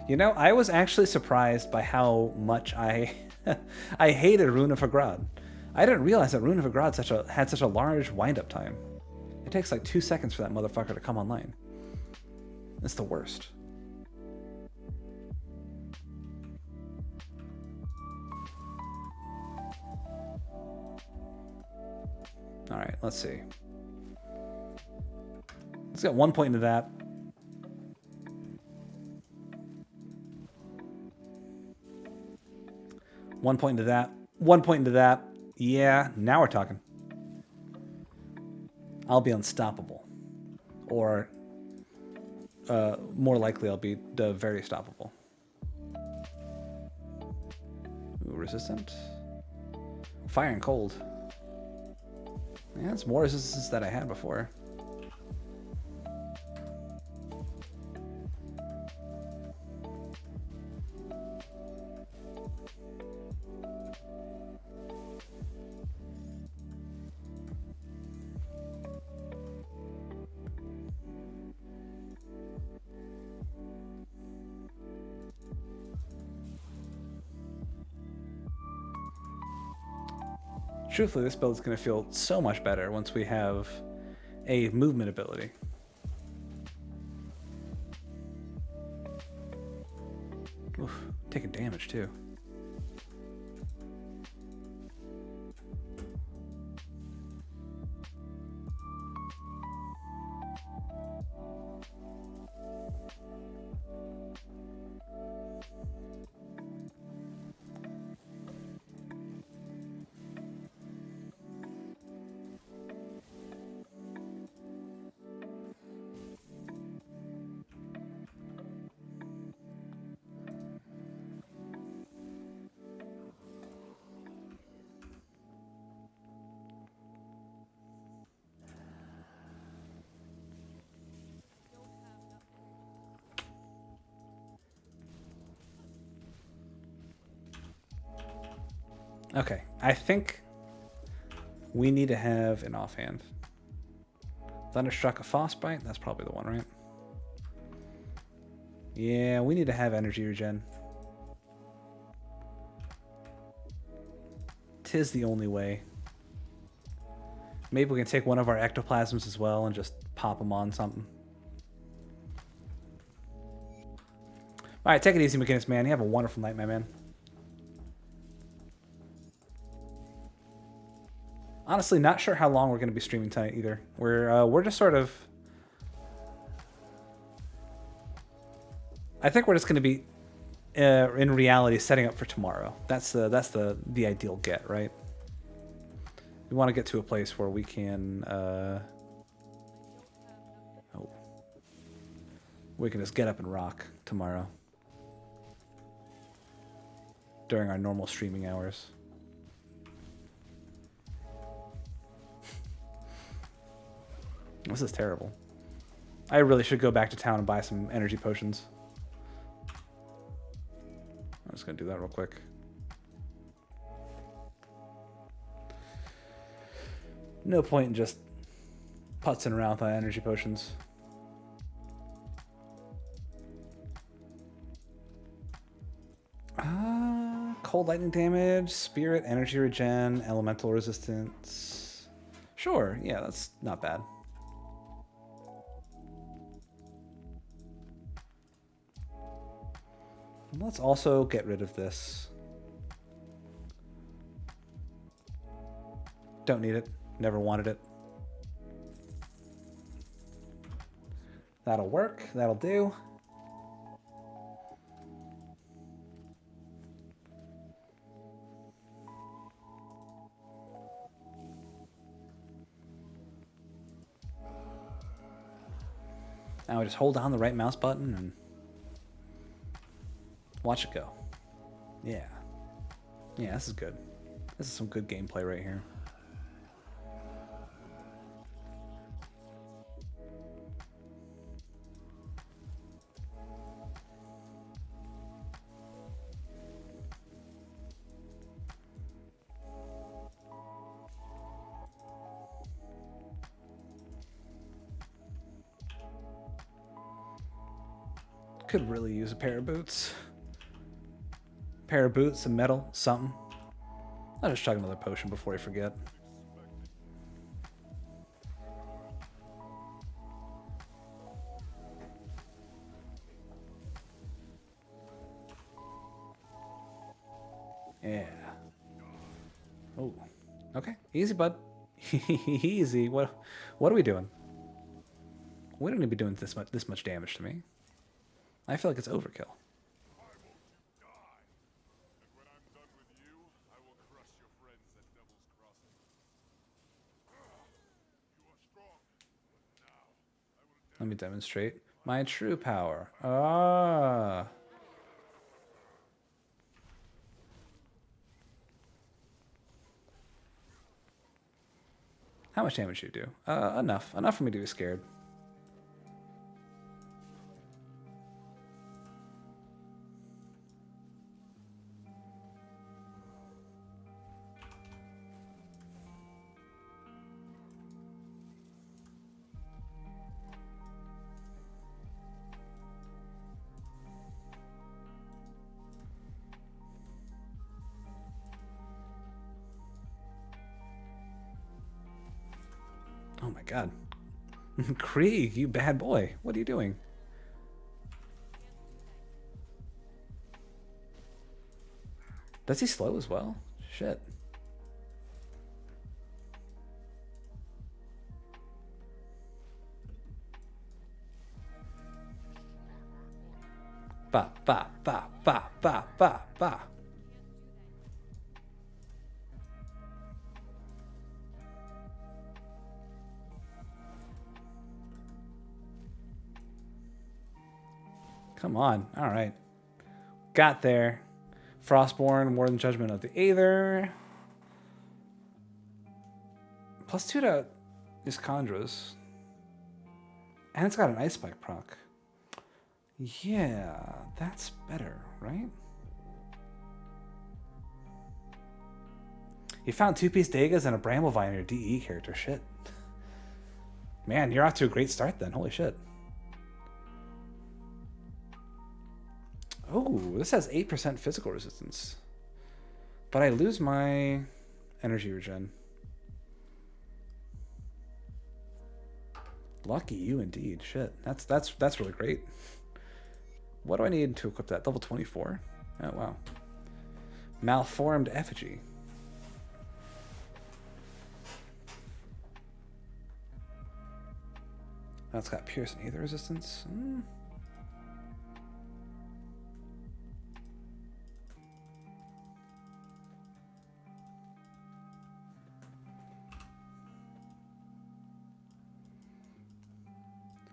You know, I was actually surprised by how much I I hated Rune of Agrad. I didn't realize that Rune of Agrad had such a large wind-up time. It takes like 2 seconds for that motherfucker to come online. It's the worst. All right, let's see. Let's get 1 point into that. One point into that. 1 point into that. Yeah, now we're talking. I'll be unstoppable. Or more likely I'll be very stoppable. Ooh, resistant. Fire and cold. Yeah, it's more resistance than I had before. Truthfully, this build is going to feel so much better once we have a movement ability. Oof, taking damage too. Okay, I think we need to have an offhand. Thunderstruck, a Frostbite, that's probably the one, right? Yeah, we need to have energy regen. Tis the only way. Maybe we can take one of our ectoplasms as well and just pop them on something. Alright, take it easy, McGinnis, man. You have a wonderful night, my man. Honestly, not sure how long we're going to be streaming tonight either. We're just sort of... I think we're just going to be, in reality, setting up for tomorrow. That's the ideal get, right? We want to get to a place where we can... we can just get up and rock tomorrow. During our normal streaming hours. This is terrible. I really should go back to town and buy some energy potions. I'm just gonna do that real quick. No point in just putzing around with my energy potions. Cold lightning damage, spirit, energy regen, elemental resistance. Sure, yeah, that's not bad. Let's also get rid of this. Don't need it. Never wanted it. That'll work. That'll do. Now we just hold down the right mouse button and watch it go. Yeah. Yeah, this is good. This is some good gameplay right here. Could really use a pair of boots. Pair of boots, some metal, something. I'll just chug another potion before I forget. Yeah. Oh. Okay. Easy, bud. Easy. What are we doing? We don't need to be doing this much damage to me. I feel like it's overkill. Let me demonstrate my true power. Ah. How much damage do you do? Enough. Enough for me to be scared. Oh my god. Krieg, you bad boy. What are you doing? Does he slow as well? Shit. Ba, ba, ba, ba, ba, ba, ba. Come on. All right. Got there. Frostborn, more than Judgment of the Aether. +2 to Iskandras. And it's got an Ice Spike proc. Yeah, that's better, right? You found 2-piece Dagas and a Bramblevine in your DE character. Shit. Man, you're off to a great start then. Holy shit. Oh, this has 8% physical resistance. But I lose my energy regen. Lucky you indeed. Shit. That's really great. What do I need to equip that? Level 24? Oh, wow. Malformed Effigy. That's got Pierce and Aether resistance.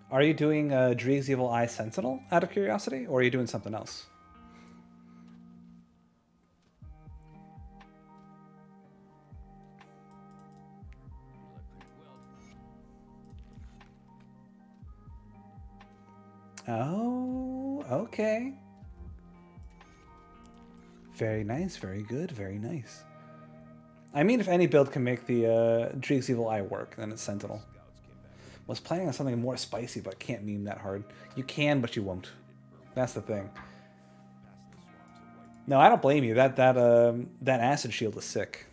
Are you doing Dreeg's Evil Eye Sentinel out of curiosity, or are you doing something else? Oh, okay. Very nice, very good, very nice. I mean, if any build can make the Dreeg's Evil Eye work, then it's Sentinel. Was planning on something more spicy, but can't meme that hard. You can, but you won't. That's the thing. No, I don't blame you. That acid shield is sick.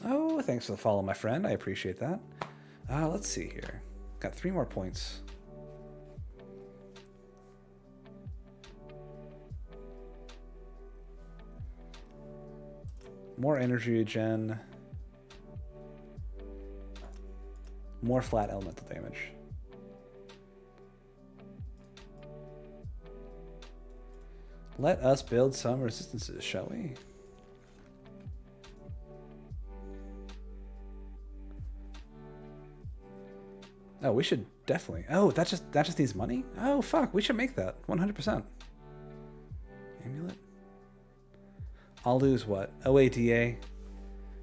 Oh, thanks for the follow, my friend. I appreciate that. Let's see here. Got 3 more points. More energy regen. More flat elemental damage. Let us build some resistances, shall we? Oh, we should definitely. Oh, that just needs money? Oh, fuck. We should make that. 100%. Amulet. I'll lose what? OADA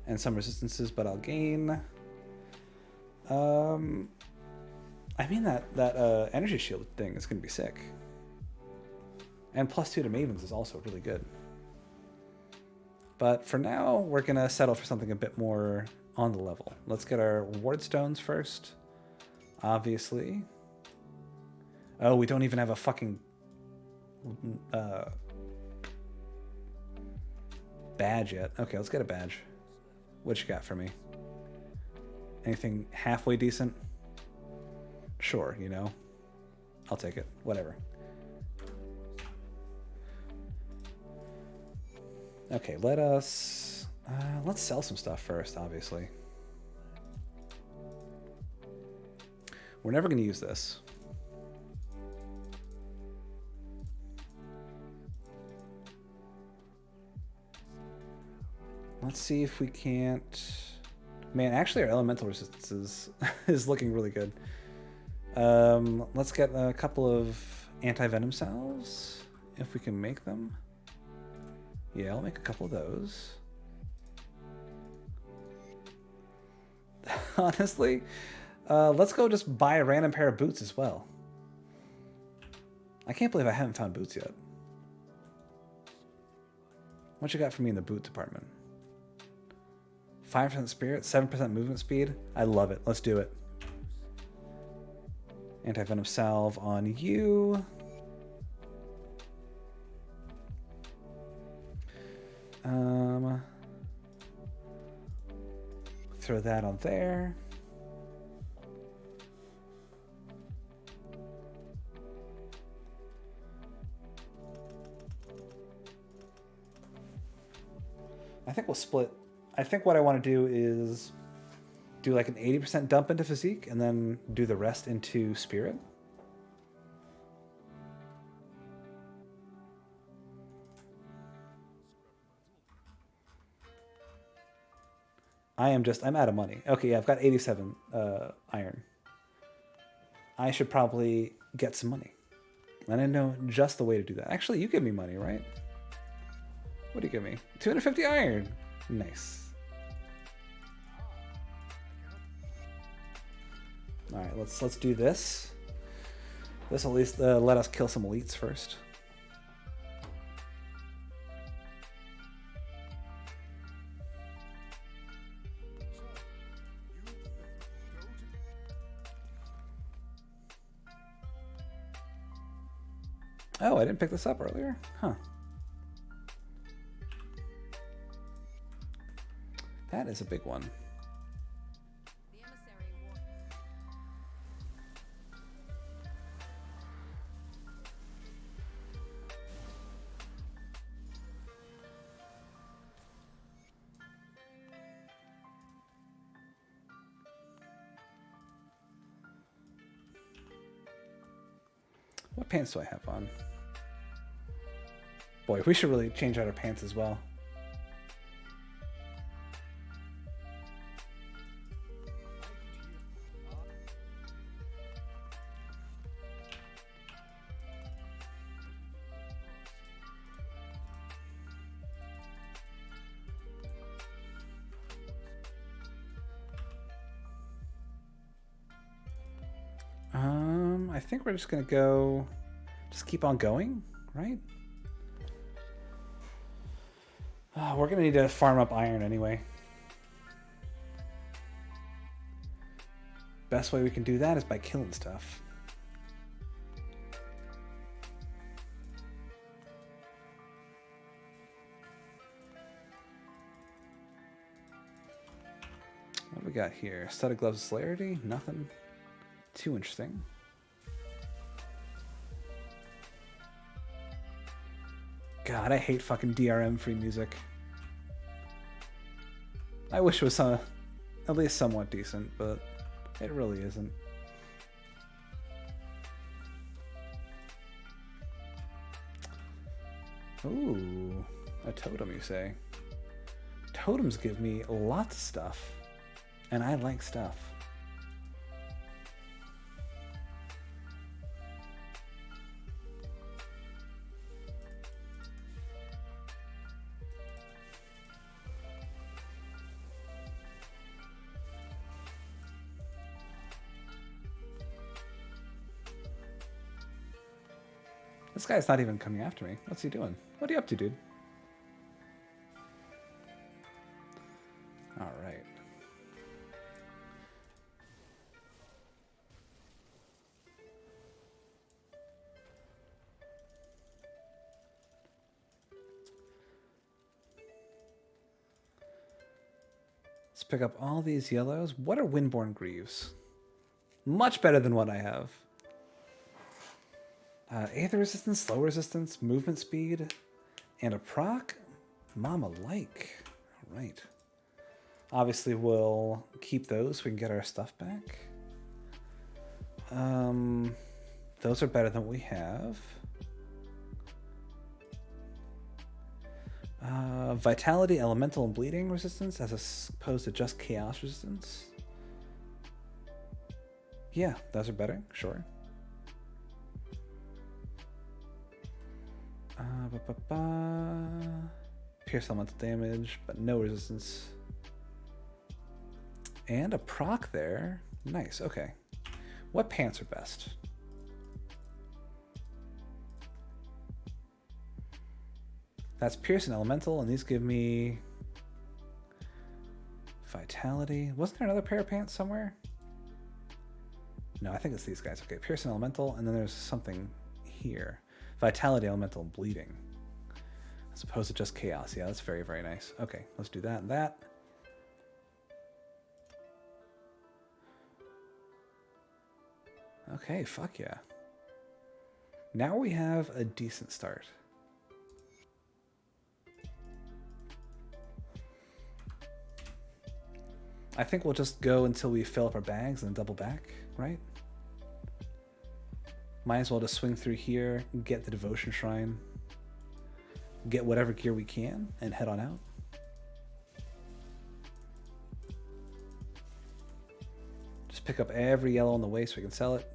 and some resistances, but I'll gain. I mean that energy shield thing is gonna be sick. And +2 to Mavens is also really good. But for now, we're gonna settle for something a bit more on the level. Let's get our ward stones first. Obviously. Oh, we don't even have a fucking badge yet. Okay, let's get a badge. What you got for me? Anything halfway decent? Sure, you know. I'll take it. Whatever. Okay, let's sell some stuff first, obviously. We're never going to use this. Let's see if we can't... Man, actually our elemental resistance is looking really good. Let's get a couple of anti-venom cells, if we can make them. Yeah, I'll make a couple of those. Honestly, let's go just buy a random pair of boots as well. I can't believe I haven't found boots yet. What you got for me in the boot department? 5% spirit, 7% movement speed. I love it. Let's do it. Anti-venom salve on you. Throw that on there. I think we'll split. I think what I want to do is do like an 80% dump into physique and then do the rest into spirit. I'm out of money. Okay, yeah, I've got 87 iron. I should probably get some money. And I know just the way to do that. Actually, you give me money, right? What do you give me? 250 iron. Nice. All right, let's do this. This will at least let us kill some elites first. Oh, I didn't pick this up earlier. Huh. That is a big one. What pants do I have on? Boy, we should really change out our pants as well. I think we're just gonna go, just keep on going, right? We're gonna need to farm up iron anyway. Best way we can do that is by killing stuff. What do we got here? Studded gloves of celerity? Nothing too interesting. God, I hate fucking DRM free music. I wish it was at least somewhat decent, but it really isn't. Ooh, a totem, you say? Totems give me lots of stuff, and I like stuff. This guy's not even coming after me. What's he doing? What are you up to, dude? All right. Let's pick up all these yellows. What are Windborn Greaves? Much better than what I have. Aether resistance, slow resistance, movement speed, and a proc. Mama like. All right. Obviously, we'll keep those so we can get our stuff back. Those are better than what we have. Vitality, elemental, and bleeding resistance as opposed to just chaos resistance. Yeah, those are better, sure. Pierce elemental damage, but no resistance. And a proc there. Nice, okay. What pants are best? That's Pierce and Elemental, and these give me Vitality. Wasn't there another pair of pants somewhere? No, I think it's these guys. Okay, Pierce and Elemental, and then there's something here. Vitality, Elemental, and Bleeding. As opposed to just Chaos. Yeah, that's very, very nice. Okay, let's do that and that. Okay, fuck yeah. Now we have a decent start. I think we'll just go until we fill up our bags and then double back, right? Might as well just swing through here, get the Devotion Shrine, get whatever gear we can, and head on out. Just pick up every yellow on the way so we can sell it.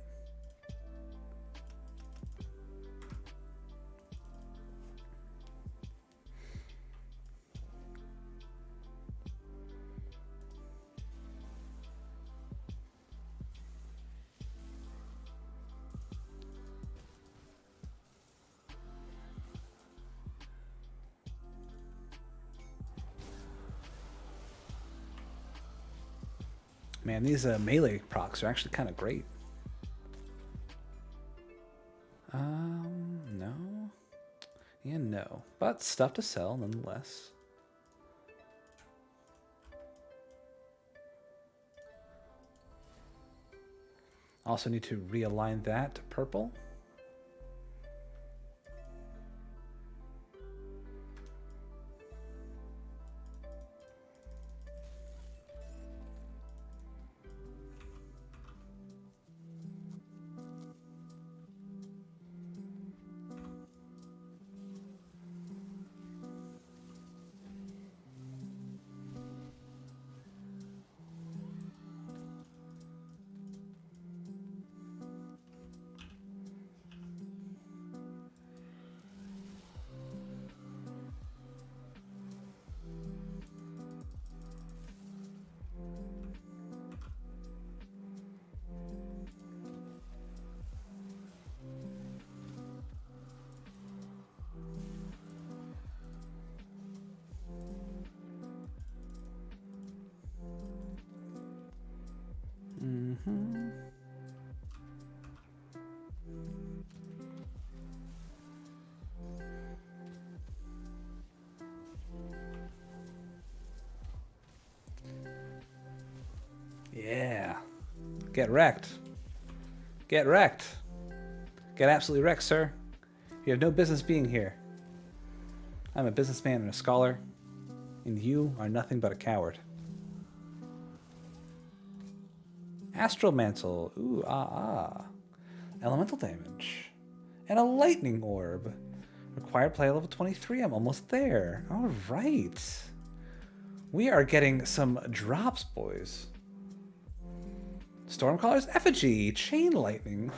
Man, these melee procs are actually kind of great. No. And no. But stuff to sell, nonetheless. Also need to realign that to purple. Yeah. Get wrecked. Get wrecked. Get absolutely wrecked, sir. You have no business being here. I'm a businessman and a scholar, and you are nothing but a coward. Astral Mantle. Ooh, Elemental damage. And a Lightning Orb. Required play level 23. I'm almost there. All right. We are getting some drops, boys. Stormcaller's Effigy. Chain Lightning.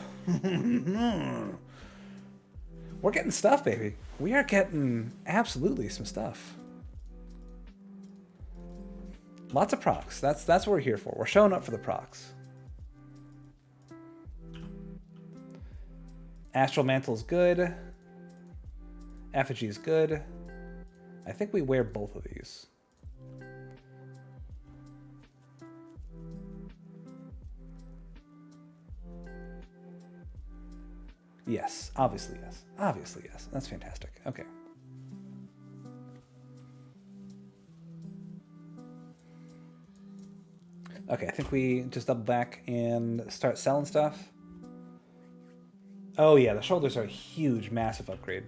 We're getting stuff, baby. We are getting absolutely some stuff. Lots of procs. That's what we're here for. We're showing up for the procs. Astral Mantle is good. Effigy is good. I think we wear both of these. Yes, obviously yes. Obviously yes. That's fantastic. Okay. Okay, I think we just double back and start selling stuff. Oh yeah, the shoulders are a huge, massive upgrade.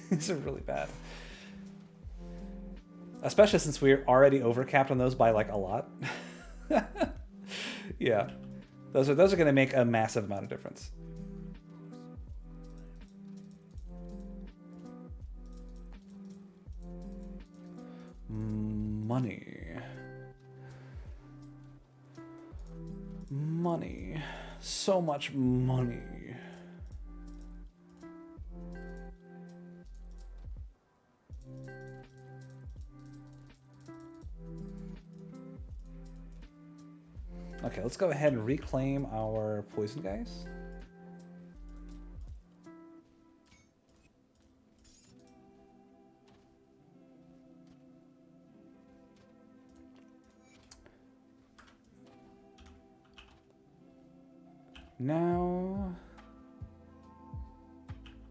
These are really bad. Especially since we're already overcapped on those by like a lot. Yeah. Those are going to make a massive amount of difference. Money. Money. So much money. Okay, let's go ahead and reclaim our poison guys. Now,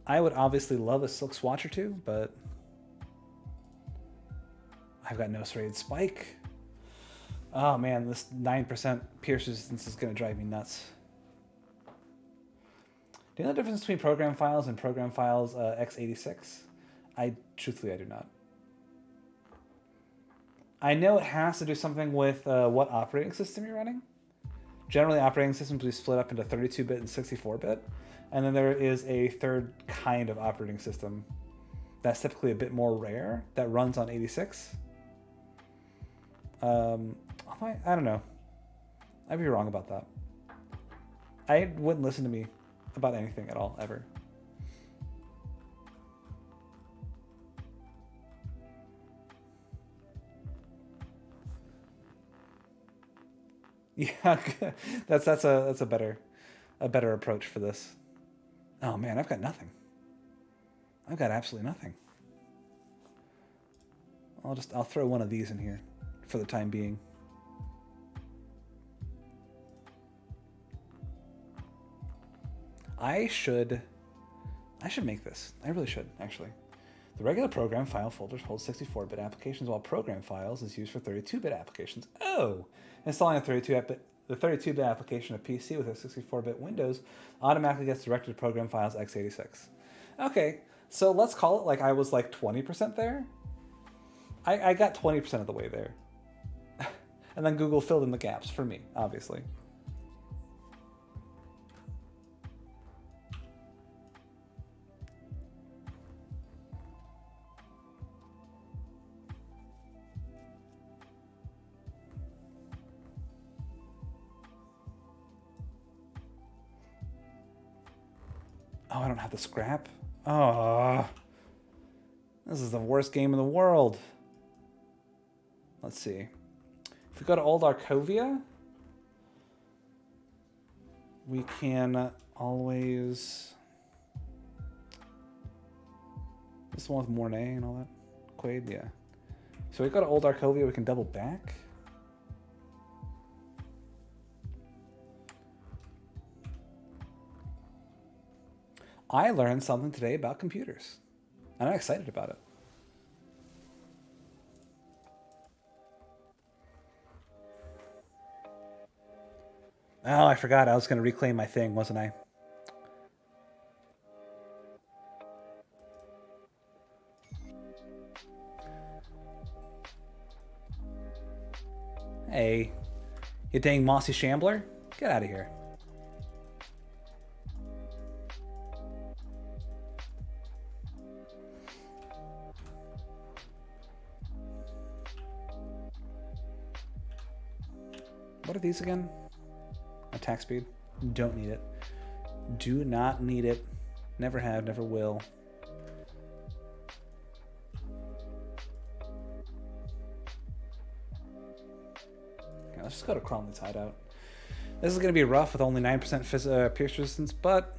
I would obviously love a Silk Swatch or two, but I've got no serrated spike. Oh man, this 9% pierce resistance is going to drive me nuts. Do you know the difference between program files and program files x86? Truthfully, I do not. I know it has to do something with what operating system you're running. Generally, operating systems will be split up into 32-bit and 64-bit. And then there is a third kind of operating system that's typically a bit more rare that runs on 86. I don't know. I'd be wrong about that. I wouldn't listen to me about anything at all, ever. Yeah, that's a better approach for this. Oh man, I've got nothing. I've got absolutely nothing. I'll throw one of these in here for the time being. I should make this. I really should, actually. The regular program file folders hold 64-bit applications, while program files is used for 32-bit applications. Oh! Installing a 32-bit application of PC with a 64-bit Windows automatically gets directed to program files x86. Okay, so let's call it like I was like 20% there. I got 20% of the way there. And then Google filled in the gaps for me, obviously. Oh, I don't have the scrap? Oh, this is the worst game in the world. Let's see. If we go to Old Arcovia, we can always... This one with Mornay and all that? Quaid, yeah. So we go to Old Arcovia, we can double back. I learned something today about computers, and I'm excited about it. Oh, I forgot I was going to reclaim my thing, wasn't I? Hey, you dang mossy shambler, get out of here. What are these again? Attack speed. Don't need it. Do not need it. Never have, never will. Okay, let's just go to Cromley's hideout. This is going to be rough with only 9% pierce resistance, but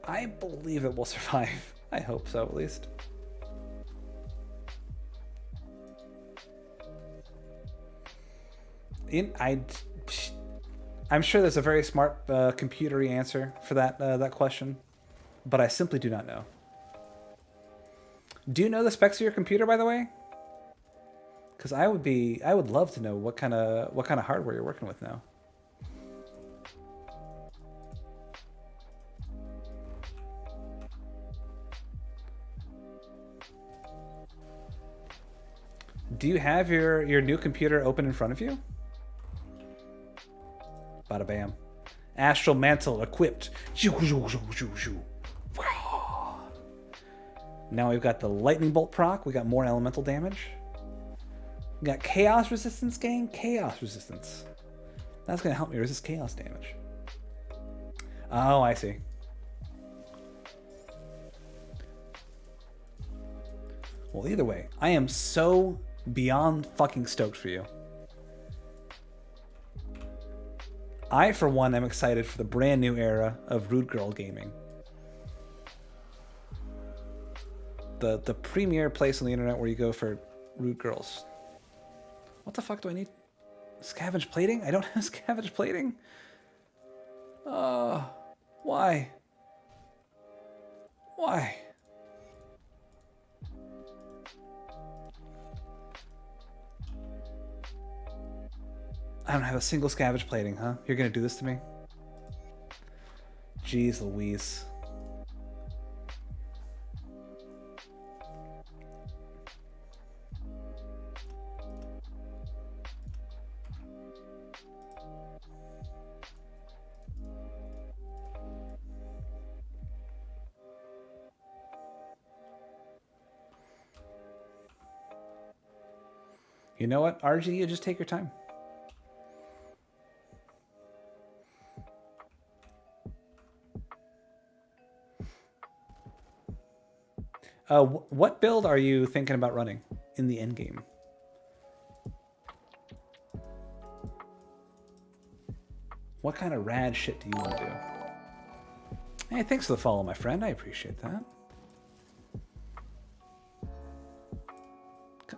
I believe it will survive. I hope so, at least. I'm sure there's a very smart computery answer for that question, but I simply do not know. Do you know the specs of your computer, by the way? Because I would love to know what kind of hardware you're working with now. Do you have your new computer open in front of you? Bada bam. Astral Mantle equipped. Now we've got the Lightning Bolt proc. We got more elemental damage. We got Chaos Resistance, gang. Chaos Resistance. That's going to help me resist Chaos damage. Oh, I see. Well, either way, I am so beyond fucking stoked for you. I, for one, am excited for the brand new era of Rude Girl gaming. The premier place on the internet where you go for Rude Girls. What the fuck do I need? Scavenge plating? I don't have scavenge plating? Why? Why? I don't have a single scavenge plating, huh? You're gonna do this to me? Jeez Louise. You know what, RG, you just take your time. What build are you thinking about running in the end game? What kind of rad shit do you want to do? Hey, thanks for the follow, my friend. I appreciate that.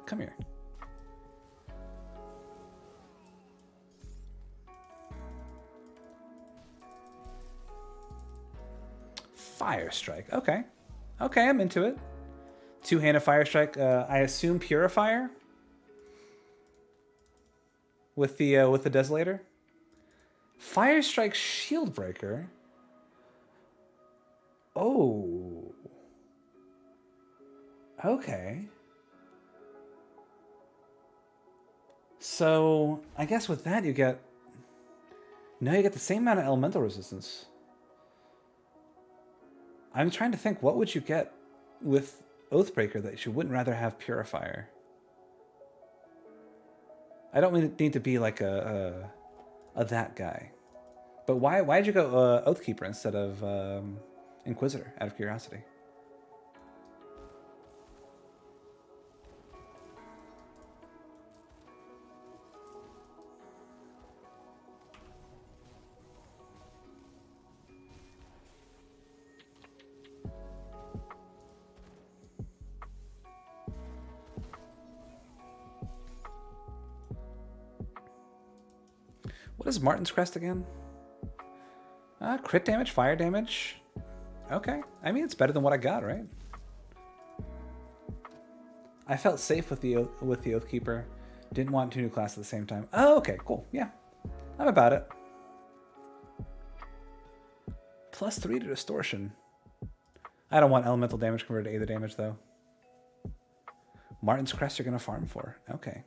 Come here. Fire Strike. Okay. Okay, I'm into it. Two-handed Fire Strike. I assume Purifier with the Desolator. Fire Strike Shield Breaker. Oh. Okay. So I guess with that you get. No, you get the same amount of elemental resistance. I'm trying to think, what would you get with Oathbreaker that you wouldn't rather have Purifier? I don't need to be like a that guy. But why'd you go Oathkeeper instead of Inquisitor, out of curiosity? What is Martin's Crest again? Crit damage, fire damage. Okay. I mean, it's better than what I got, right? I felt safe with the Oathkeeper. Didn't want two new classes at the same time. Oh, okay, cool. Yeah. I'm about it. +3 to Distortion. I don't want elemental damage converted to Aether damage, though. Martin's Crest you're going to farm for. Okay.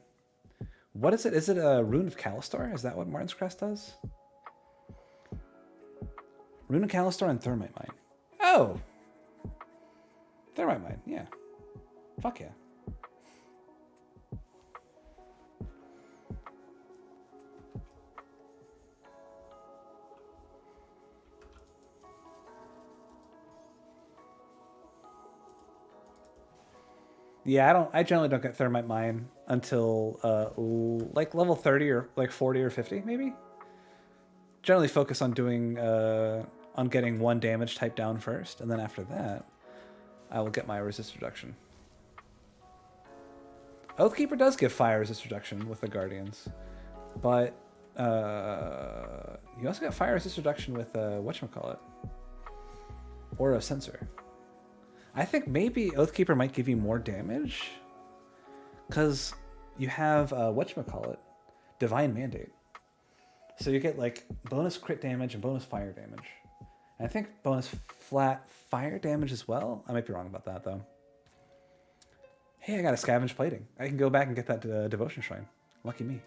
What is it? Is it a Rune of Calistar? Is that what Martin's Crest does? Rune of Calistar and Thermite Mine. Oh! Thermite Mine, yeah. Fuck yeah. Yeah, I generally don't get Thermite Mine until like level 30 or like 40 or 50 maybe. Generally focus on doing on getting 1 damage type down first, and then after that, I will get my resist reduction. Oathkeeper does give fire resist reduction with the Guardians, but you also get fire resist reduction with whatchamacallit, Aura Sensor. I think maybe Oathkeeper might give you more damage, because you have whatchamacallit, Divine Mandate. So you get like bonus crit damage and bonus fire damage. And I think bonus flat fire damage as well. I might be wrong about that though. Hey, I got a scavenge plating. I can go back and get that devotion shrine. Lucky me.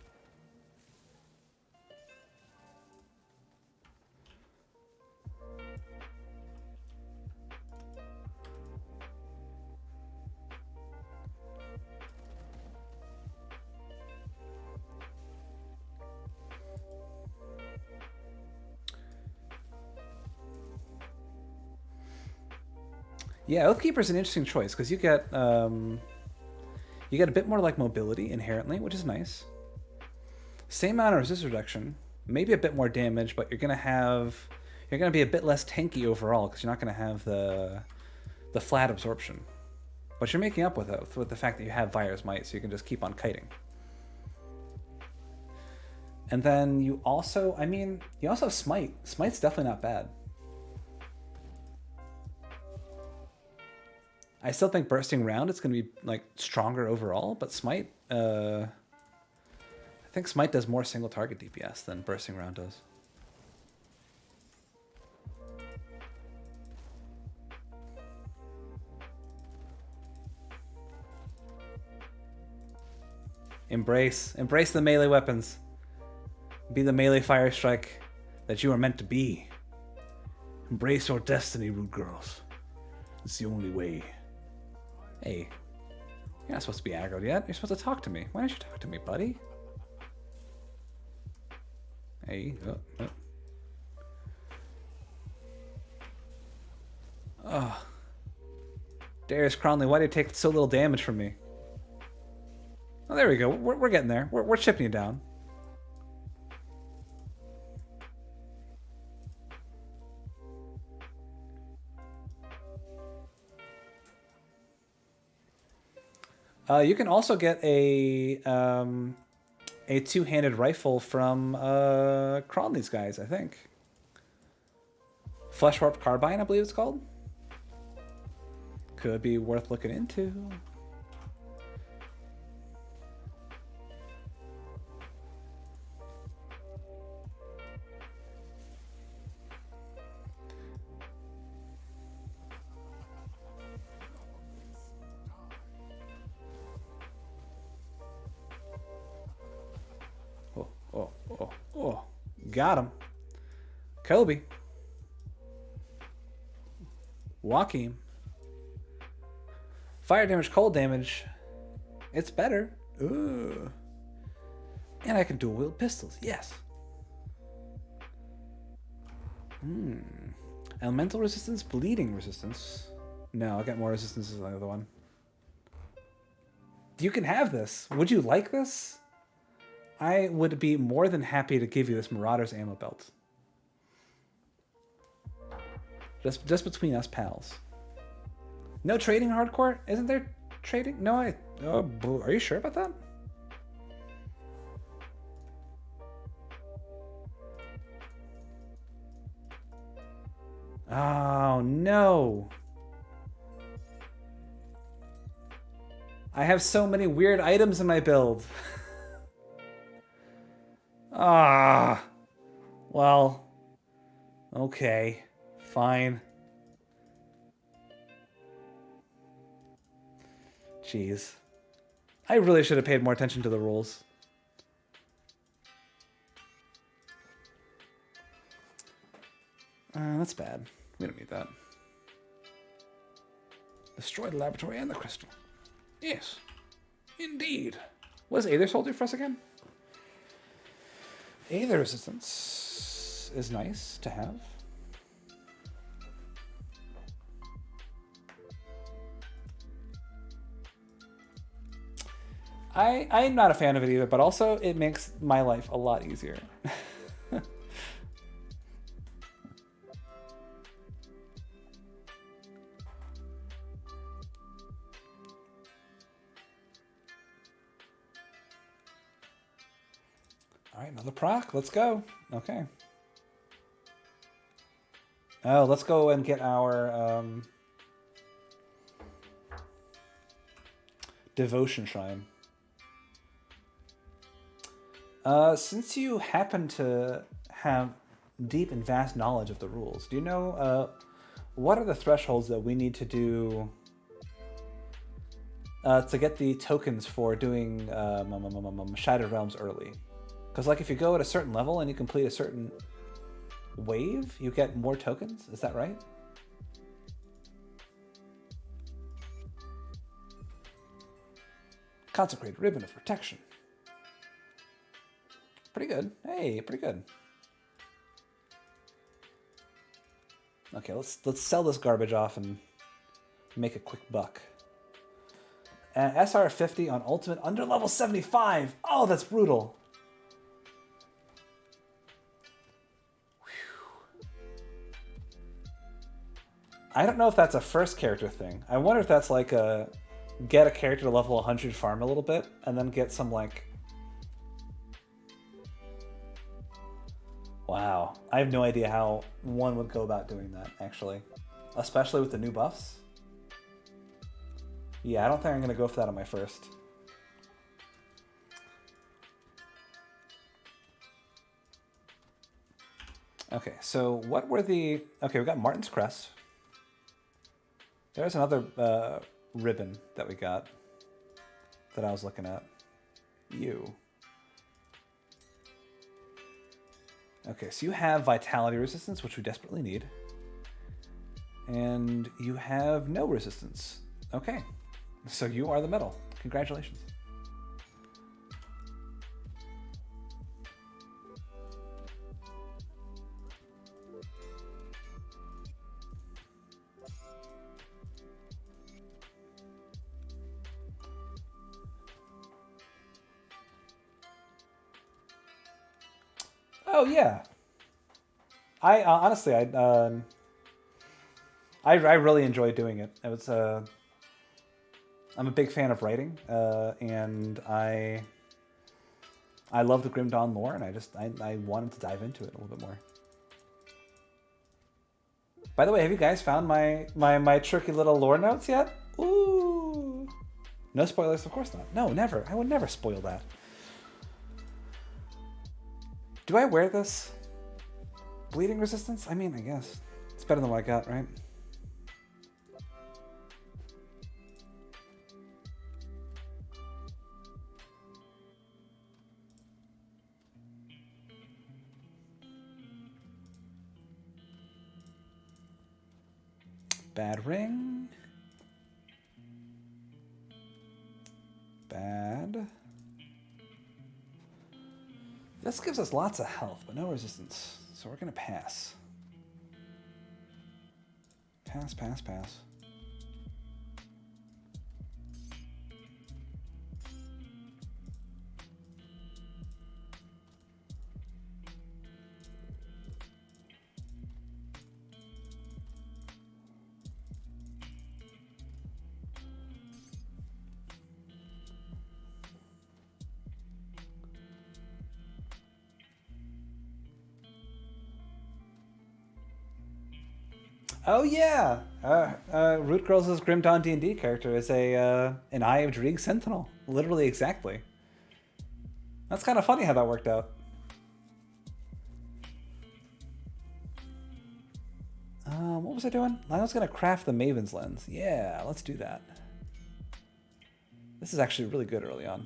Yeah, Oathkeeper is an interesting choice because you get a bit more like mobility inherently, which is nice. Same amount of resist reduction, maybe a bit more damage, but you're gonna be a bit less tanky overall because you're not gonna have the flat absorption. But you're making up with it with the fact that you have Virus Might, so you can just keep on kiting. And then you also have Smite. Smite's definitely not bad. I still think Bursting Round is going to be like stronger overall, but Smite, I think Smite does more single target DPS than Bursting Round does. Embrace the melee weapons. Be the melee fire strike that you are meant to be. Embrace your destiny, rude girls. It's the only way. Hey, you're not supposed to be aggroed yet. You're supposed to talk to me. Why don't you talk to me, buddy? Hey, Oh. Darius Cronley, why did you take so little damage from me? Oh, there we go. We're getting there. We're chipping you down. You can also get a two-handed rifle from Cronley's guys, I think. Flesh Warp Carbine, I believe it's called. Could be worth looking into. Oh, got him. Kobe. Joaquin. Fire damage, cold damage. It's better. Ooh. And I can dual wield pistols. Yes. Elemental resistance, bleeding resistance. No, I'll get more resistance as the other one. You can have this. Would you like this? I would be more than happy to give you this Marauder's ammo belt. Just between us pals. No trading hardcore? Isn't there trading? No, are you sure about that? Oh, no. I have so many weird items in my build. Ah, well, okay, fine. Jeez. I really should have paid more attention to the rules. That's bad. We don't need that. Destroy the laboratory and the crystal. Yes, indeed. What does Aether Soul do for us again? Aether resistance is nice to have. I'm not a fan of it either, but also it makes my life a lot easier. All right, another proc. Let's go. Okay. Oh, let's go and get our devotion shrine. Since you happen to have deep and vast knowledge of the rules, do you know what are the thresholds that we need to do to get the tokens for doing Shattered Realms early? Because like if you go at a certain level and you complete a certain wave, you get more tokens. Is that right? Consecrated Ribbon of Protection. Pretty good. Hey, pretty good. Okay, let's sell this garbage off and make a quick buck. SR 50 on ultimate under level 75. Oh, that's brutal. I don't know if that's a first character thing. I wonder if that's like a get a character to level 100 farm a little bit and then get some like... Wow. I have no idea how one would go about doing that, actually. Especially with the new buffs. Yeah, I don't think I'm going to go for that on my first. Okay, so what were the... Okay, we got Martin's Crest. There's another ribbon that we got that I was looking at. You. Okay, so you have Vitality Resistance, which we desperately need. And you have no resistance. Okay, so you are the metal. Congratulations. Oh yeah, I honestly I really enjoy doing it. It was I'm a big fan of writing, and I love the Grim Dawn lore, and I wanted to dive into it a little bit more. By the way, have you guys found my tricky little lore notes yet? Ooh, no spoilers, of course not. No, never. I would never spoil that. Do I wear this? Bleeding resistance? I mean, I guess. It's better than what I got, right? Bad ring. Bad. This gives us lots of health, but no resistance. So we're going to pass. Pass, pass, pass. Oh yeah, Root Girls' Grim Dawn D&D character is an Eye of Dreeg Sentinel. Literally, exactly. That's kind of funny how that worked out. What was I doing? I was gonna craft the Maven's Lens. Yeah, let's do that. This is actually really good early on.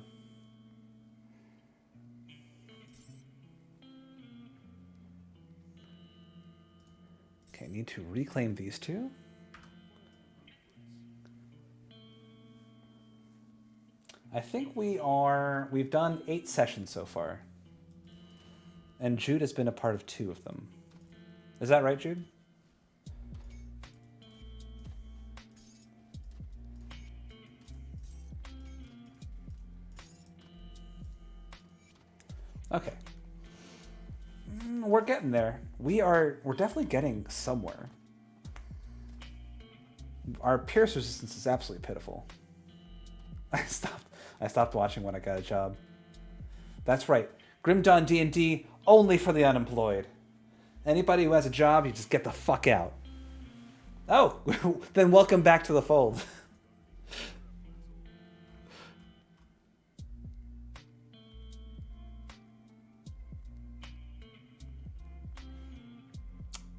Okay, need to reclaim these two. I think we've done 8 sessions so far. And Jude has been a part of 2 of them. Is that right, Jude? Okay. We're getting there. We're definitely getting somewhere. Our pierce resistance is absolutely pitiful. I stopped watching when I got a job. That's right. Grim Dawn D&D only for the unemployed. Anybody who has a job, you just get the fuck out. Oh, then welcome back to the fold.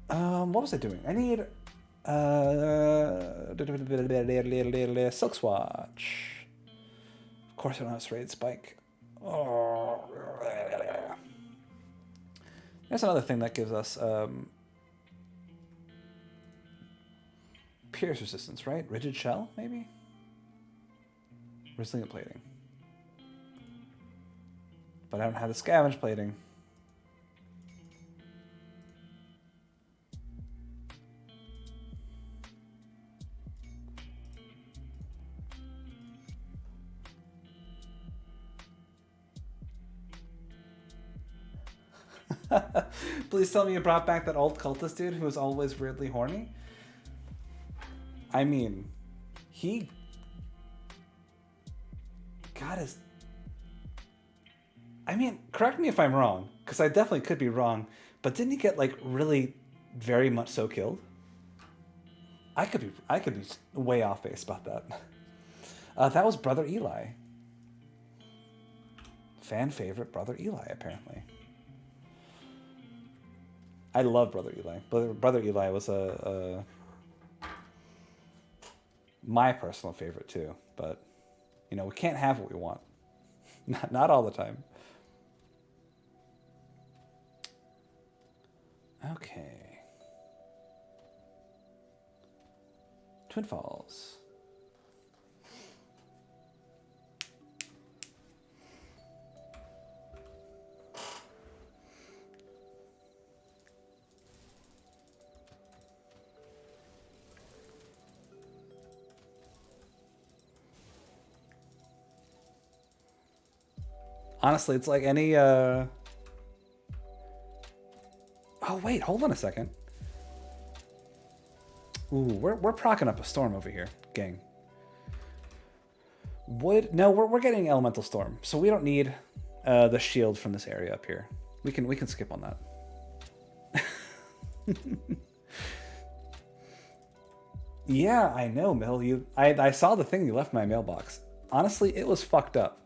What was I doing? I need Silk Swatch. Of course I don't have Serrated Spike. Oh. There's another thing that gives us pierce resistance, right? Rigid shell, maybe? Resilient plating. But I don't have the scavenge plating. Please tell me you brought back that old cultist dude who was always weirdly horny. I mean, he got his... I mean, correct me if I'm wrong, because I definitely could be wrong, but didn't he get, like, really very much so killed? I could be way off base about that. That was Brother Eli. Fan favorite Brother Eli, apparently. I love Brother Eli. Brother Eli was my personal favorite too. But, you know, we can't have what we want. Not all the time. Okay. Twin Falls. Honestly, it's like any, Oh, wait, hold on a second. Ooh, we're procking up a storm over here, gang. No, we're getting elemental storm, so we don't need the shield from this area up here. We can skip on that. Yeah, I know, Mill. I saw the thing you left in my mailbox. Honestly, it was fucked up.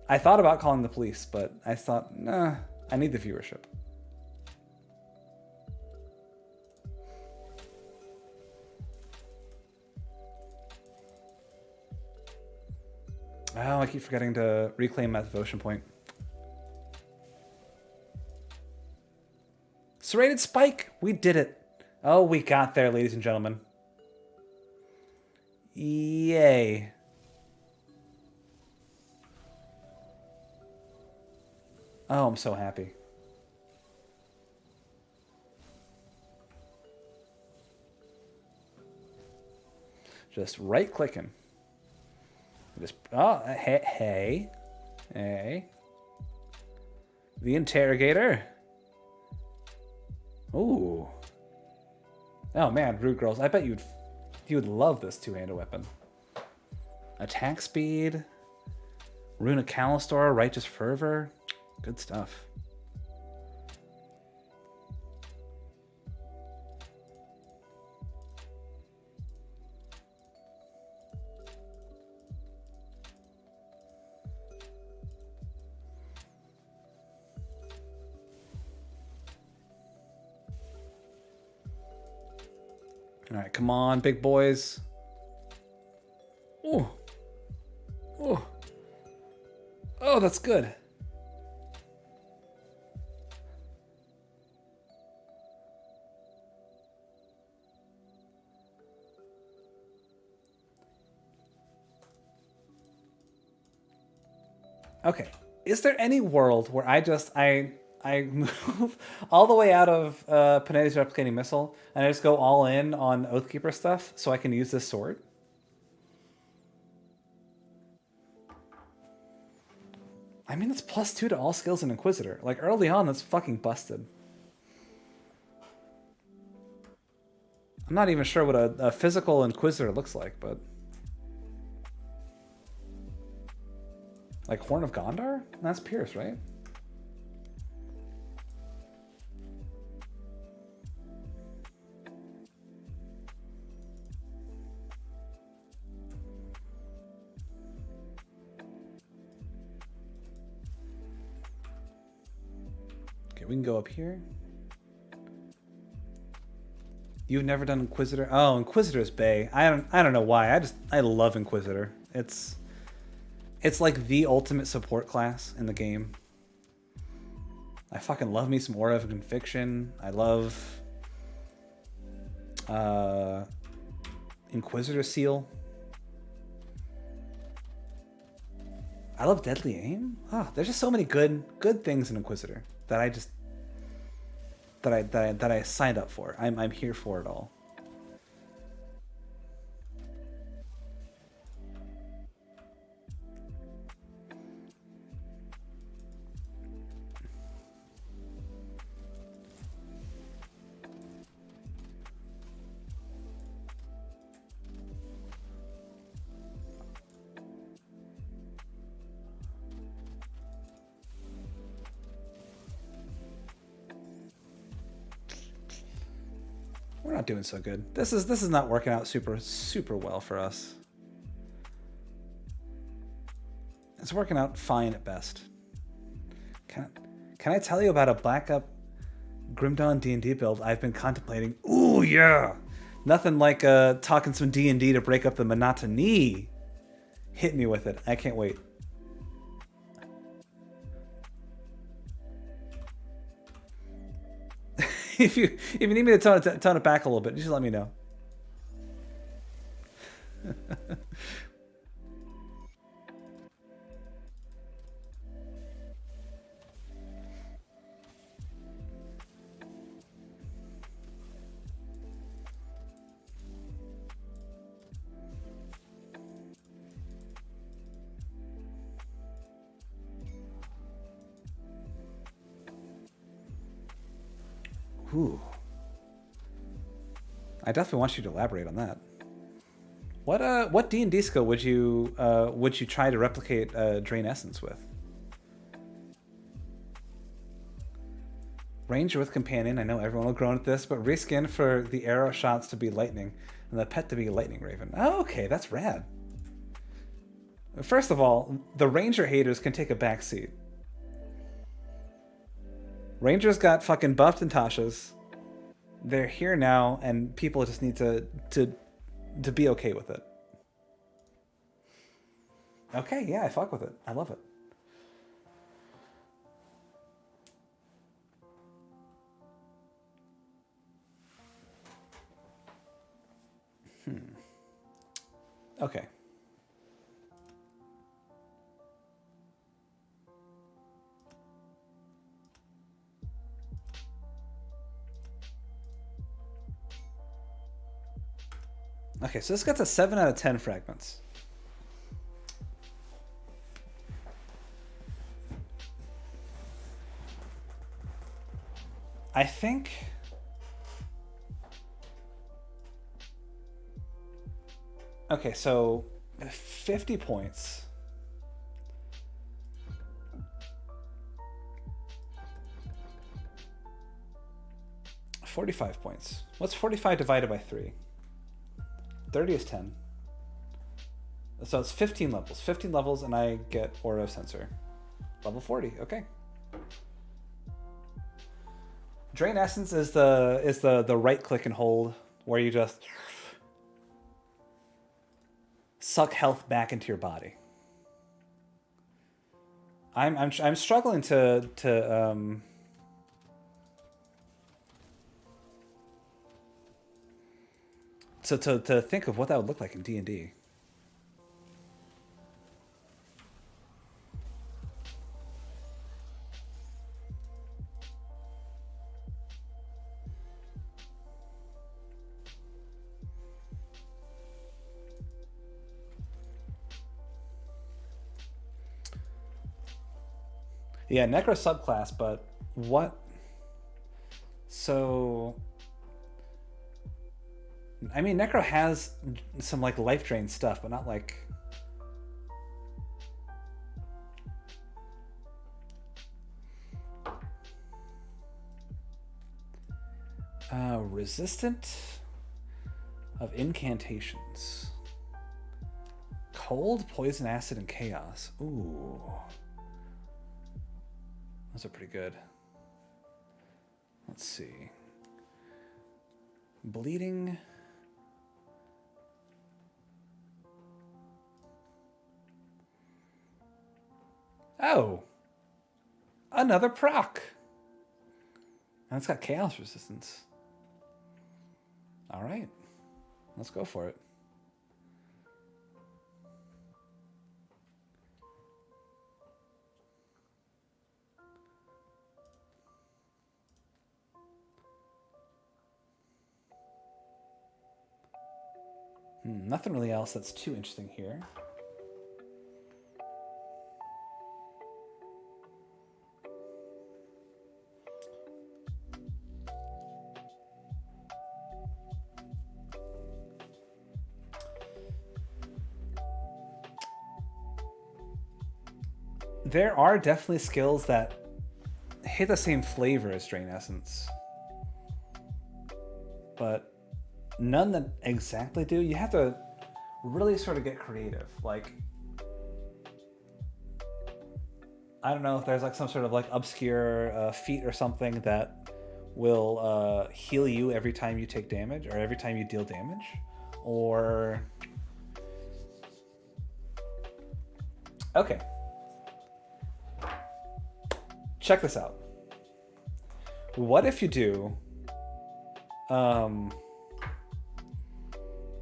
I thought about calling the police, but I thought, nah, I need the viewership. Oh, I keep forgetting to reclaim that devotion point. Serrated Spike! We did it! Oh, we got there, ladies and gentlemen. Yay. Oh, I'm so happy. Just right-clicking. Just, oh, hey. The interrogator. Ooh. Oh man, Rude Girls. I bet you would love this two-handed weapon. Attack speed. Rune of Callistor, Righteous Fervor. Good stuff. All right, come on, big boys. Oh. Oh. Oh, that's good. Okay. Is there any world where I move all the way out of Panetti's Replicating Missile and I just go all in on Oathkeeper stuff so I can use this sword? I mean, it's +2 to all skills in Inquisitor. Like, early on, that's fucking busted. I'm not even sure what a physical Inquisitor looks like, but... Like Horn of Gondar? That's Pierce, right? Okay, we can go up here. You've never done Inquisitor? Oh, Inquisitor's Bay. I don't know why. I love Inquisitor. It's like the ultimate support class in the game. I fucking love me some Aura of Conviction. I love Inquisitor Seal. I love Deadly Aim. Ah, there's just so many good things in Inquisitor that I signed up for. I'm here for it all. We're not doing so good. This is not working out super well for us. It's working out fine at best. Can I tell you about a Black Up Grim Dawn D&D build I've been contemplating? Ooh yeah, nothing like talking some D&D to break up the monotony. Hit me with it. I can't wait. If you need me to tone it back a little bit, just let me know. Ooh. I definitely want you to elaborate on that. What D&D skill would you try to replicate Drain Essence with? Ranger with Companion. I know everyone will groan at this, but reskin for the arrow shots to be lightning and the pet to be Lightning Raven. Oh, okay, that's rad. First of all, the Ranger haters can take a back seat. Rangers got fucking buffed in Tasha's. They're here now, and people just need to be okay with it. Okay, yeah, I fuck with it. I love it. Okay. Okay, so this gets a 7 out of 10 fragments. I think... Okay, so 50 points. $45 points. What's 45 divided by 3? 30 is 10. So it's 15 levels. 15 levels and I get Aura of Sensor. Level 40, okay. Drain Essence is the right click and hold where you just suck health back into your body. I'm struggling to think of what that would look like in D&D. Yeah, Necro subclass, but what? So, I mean, Necro has some like life drain stuff, but not like. Resistant of incantations. Cold, poison, acid, and chaos. Ooh. Those are pretty good. Let's see. Bleeding. Oh. Another proc. And it's got chaos resistance. All right. Let's go for it. Nothing really else that's too interesting here. There are definitely skills that hit the same flavor as Drain Essence, but none that exactly do. You have to really sort of get creative. Like, I don't know if there's like some sort of like obscure feat or something that will heal you every time you take damage or every time you deal damage, or okay. Check this out. What if you do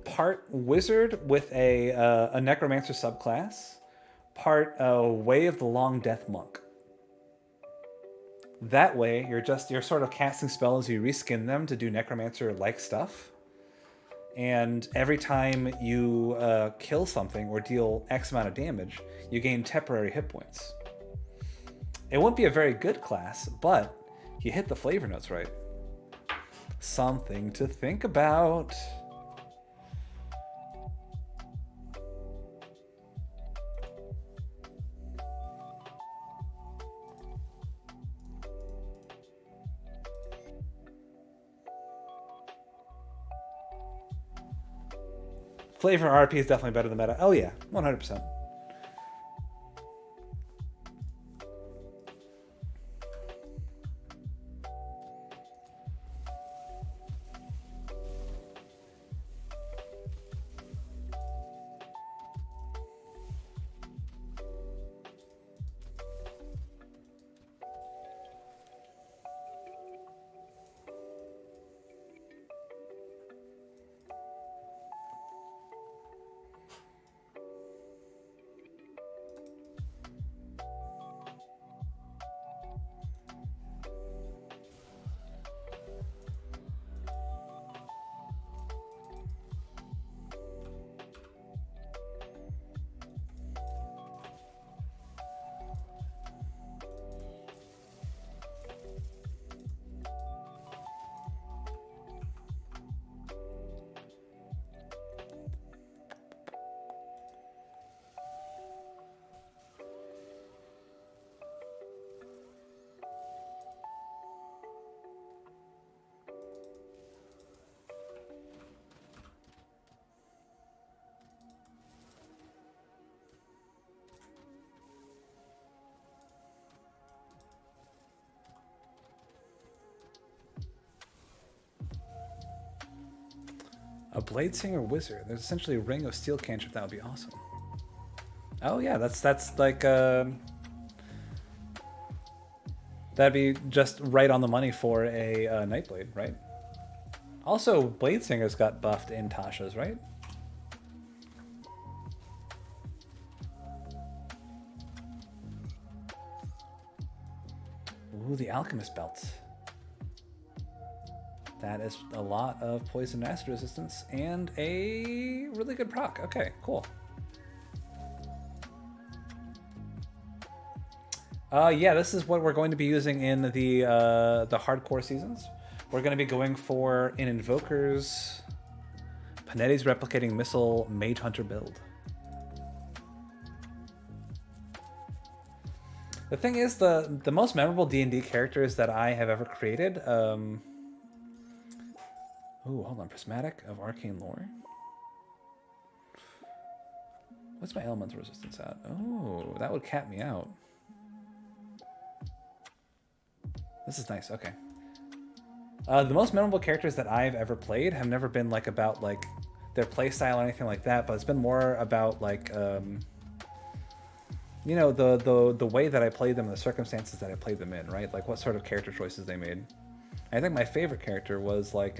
part wizard with a necromancer subclass, part Way of the Long Death monk? That way, you're sort of casting spells. You reskin them to do necromancer-like stuff, and every time you kill something or deal X amount of damage, you gain temporary hit points. It wouldn't be a very good class, but you hit the flavor notes right. Something to think about. Flavor RP is definitely better than meta. Oh yeah, 100%. A Bladesinger Wizard. There's essentially a Ring of Steel cantrip. That would be awesome. Oh yeah, that's like that'd be just right on the money for a Nightblade, right? Also, Bladesinger's got buffed in Tasha's, right? Ooh, the Alchemist belt. That is a lot of poison and acid resistance and a really good proc. Okay, cool. Yeah, this is what we're going to be using in the hardcore seasons. We're going to be going for an Invoker's Panetti's Replicating Missile MageHunter build. The thing is, the most memorable D&D characters that I have ever created, Ooh, hold on. Prismatic of arcane lore. What's my elemental resistance at? Oh, that would cap me out. This is nice. Okay. The most memorable characters that I've ever played have never been like about like their playstyle or anything like that, but it's been more about like you know, the way that I played them, the circumstances that I played them in, right? Like what sort of character choices they made. I think my favorite character was like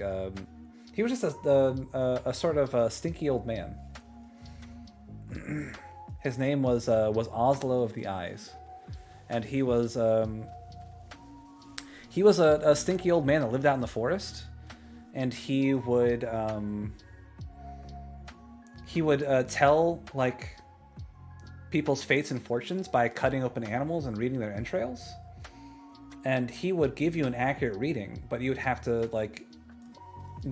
he was just a sort of a stinky old man. His name was Oslo of the Eyes, and he was a stinky old man that lived out in the forest, and he would tell like people's fates and fortunes by cutting open animals and reading their entrails. And he would give you an accurate reading, but you would have to like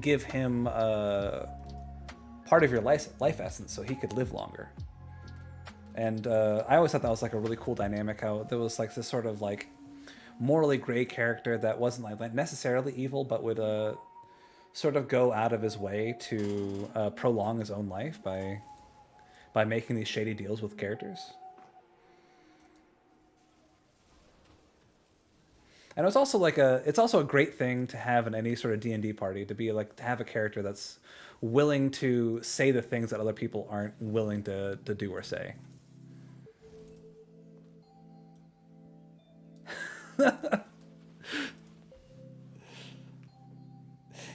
give him part of your life essence so he could live longer. And I always thought that was like a really cool dynamic, how there was like this sort of like morally gray character that wasn't like necessarily evil, but would sort of go out of his way to prolong his own life by making these shady deals with characters. And it's also like it's also a great thing to have in any sort of D&D party, to be like to have a character that's willing to say the things that other people aren't willing to do or say.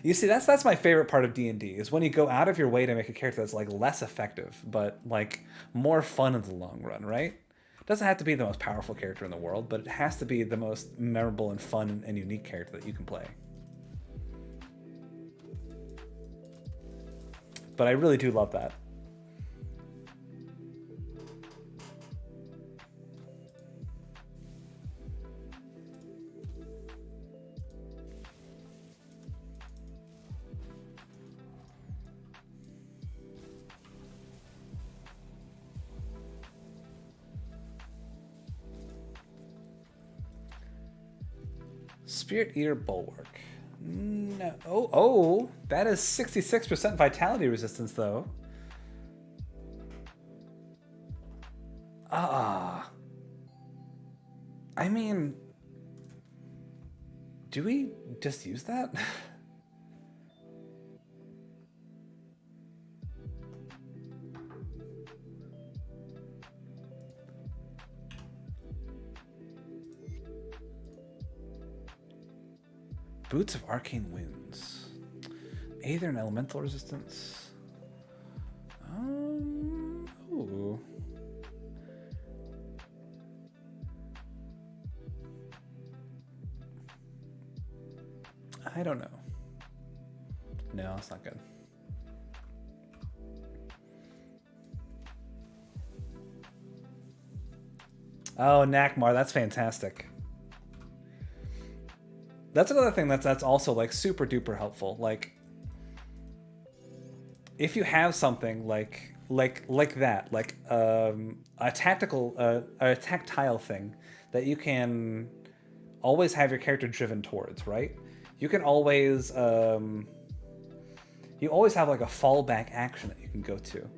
You see, that's my favorite part of D&D, is when you go out of your way to make a character that's like less effective, but like more fun in the long run, right? It doesn't have to be the most powerful character in the world, but it has to be the most memorable and fun and unique character that you can play. But I really do love that. Spirit Eater Bulwark. No. Oh, that is 66% vitality resistance, though. I mean, do we just use that? Boots of Arcane Winds. Aether and Elemental Resistance. Ooh. I don't know. No, it's not good. Oh, Nakmar, that's fantastic. That's another thing that's also like super duper helpful. Like, if you have something like that, like a tactile thing that you can always have your character driven towards, right? You can always you always have like a fallback action that you can go to.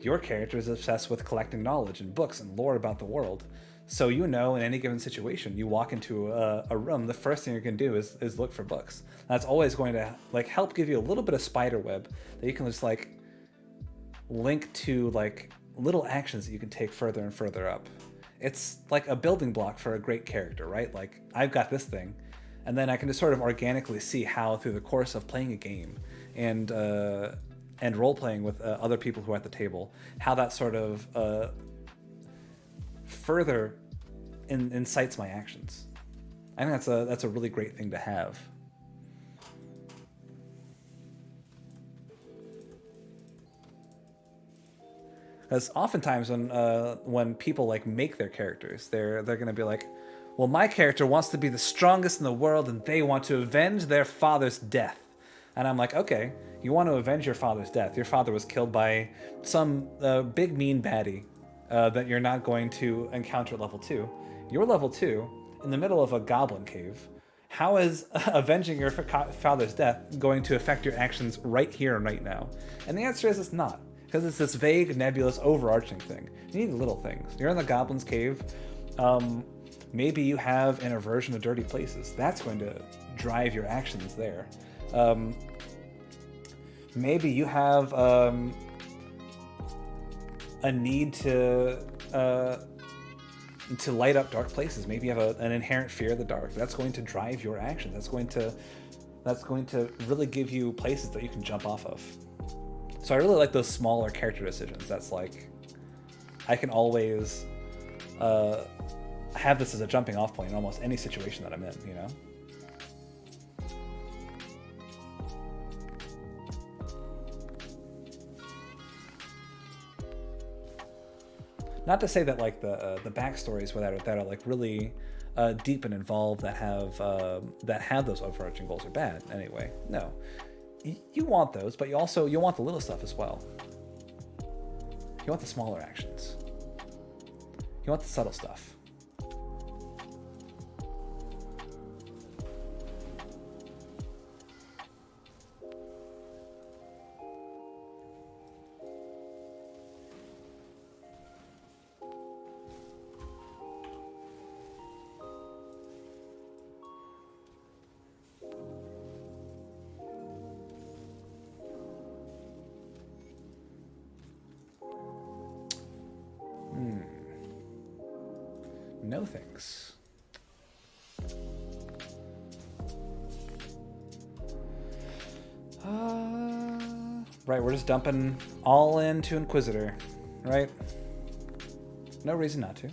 Your character is obsessed with collecting knowledge and books and lore about the world. So you know, in any given situation, you walk into a room, the first thing you're going to do is look for books. That's always going to like help give you a little bit of spider web that you can just like link to like little actions that you can take further and further up. It's like a building block for a great character, right? Like, I've got this thing, and then I can just sort of organically see how through the course of playing a game and role playing with other people who are at the table, how that sort of further incites my actions. I think that's a really great thing to have. Because oftentimes when people like make their characters, they're gonna be like, well, my character wants to be the strongest in the world, and they want to avenge their father's death. And I'm like, okay, you want to avenge your father's death. Your father was killed by some big mean baddie that you're not going to encounter at level 2. You're level 2 in the middle of a goblin cave. how is avenging your father's death going to affect your actions right here and right now? And the answer is it's not, because it's this vague, nebulous, overarching thing. You need little things. You're in the Goblin's Cave. Maybe you have an aversion to dirty places. That's going to drive your actions there. Maybe you have a need to light up dark places. Maybe you have an inherent fear of the dark. That's going to drive your actions. That's going to really give you places that you can jump off of. So I really like those smaller character decisions. That's like, I can always have this as a jumping off point in almost any situation that I'm in, you know? Not to say that like the backstories that are like really deep and involved, that have those overarching goals are bad anyway. No, you want those, but you want the little stuff as well. You want the smaller actions. You want the subtle stuff. No thanks. Right, we're just dumping all into Inquisitor, right? No reason not to.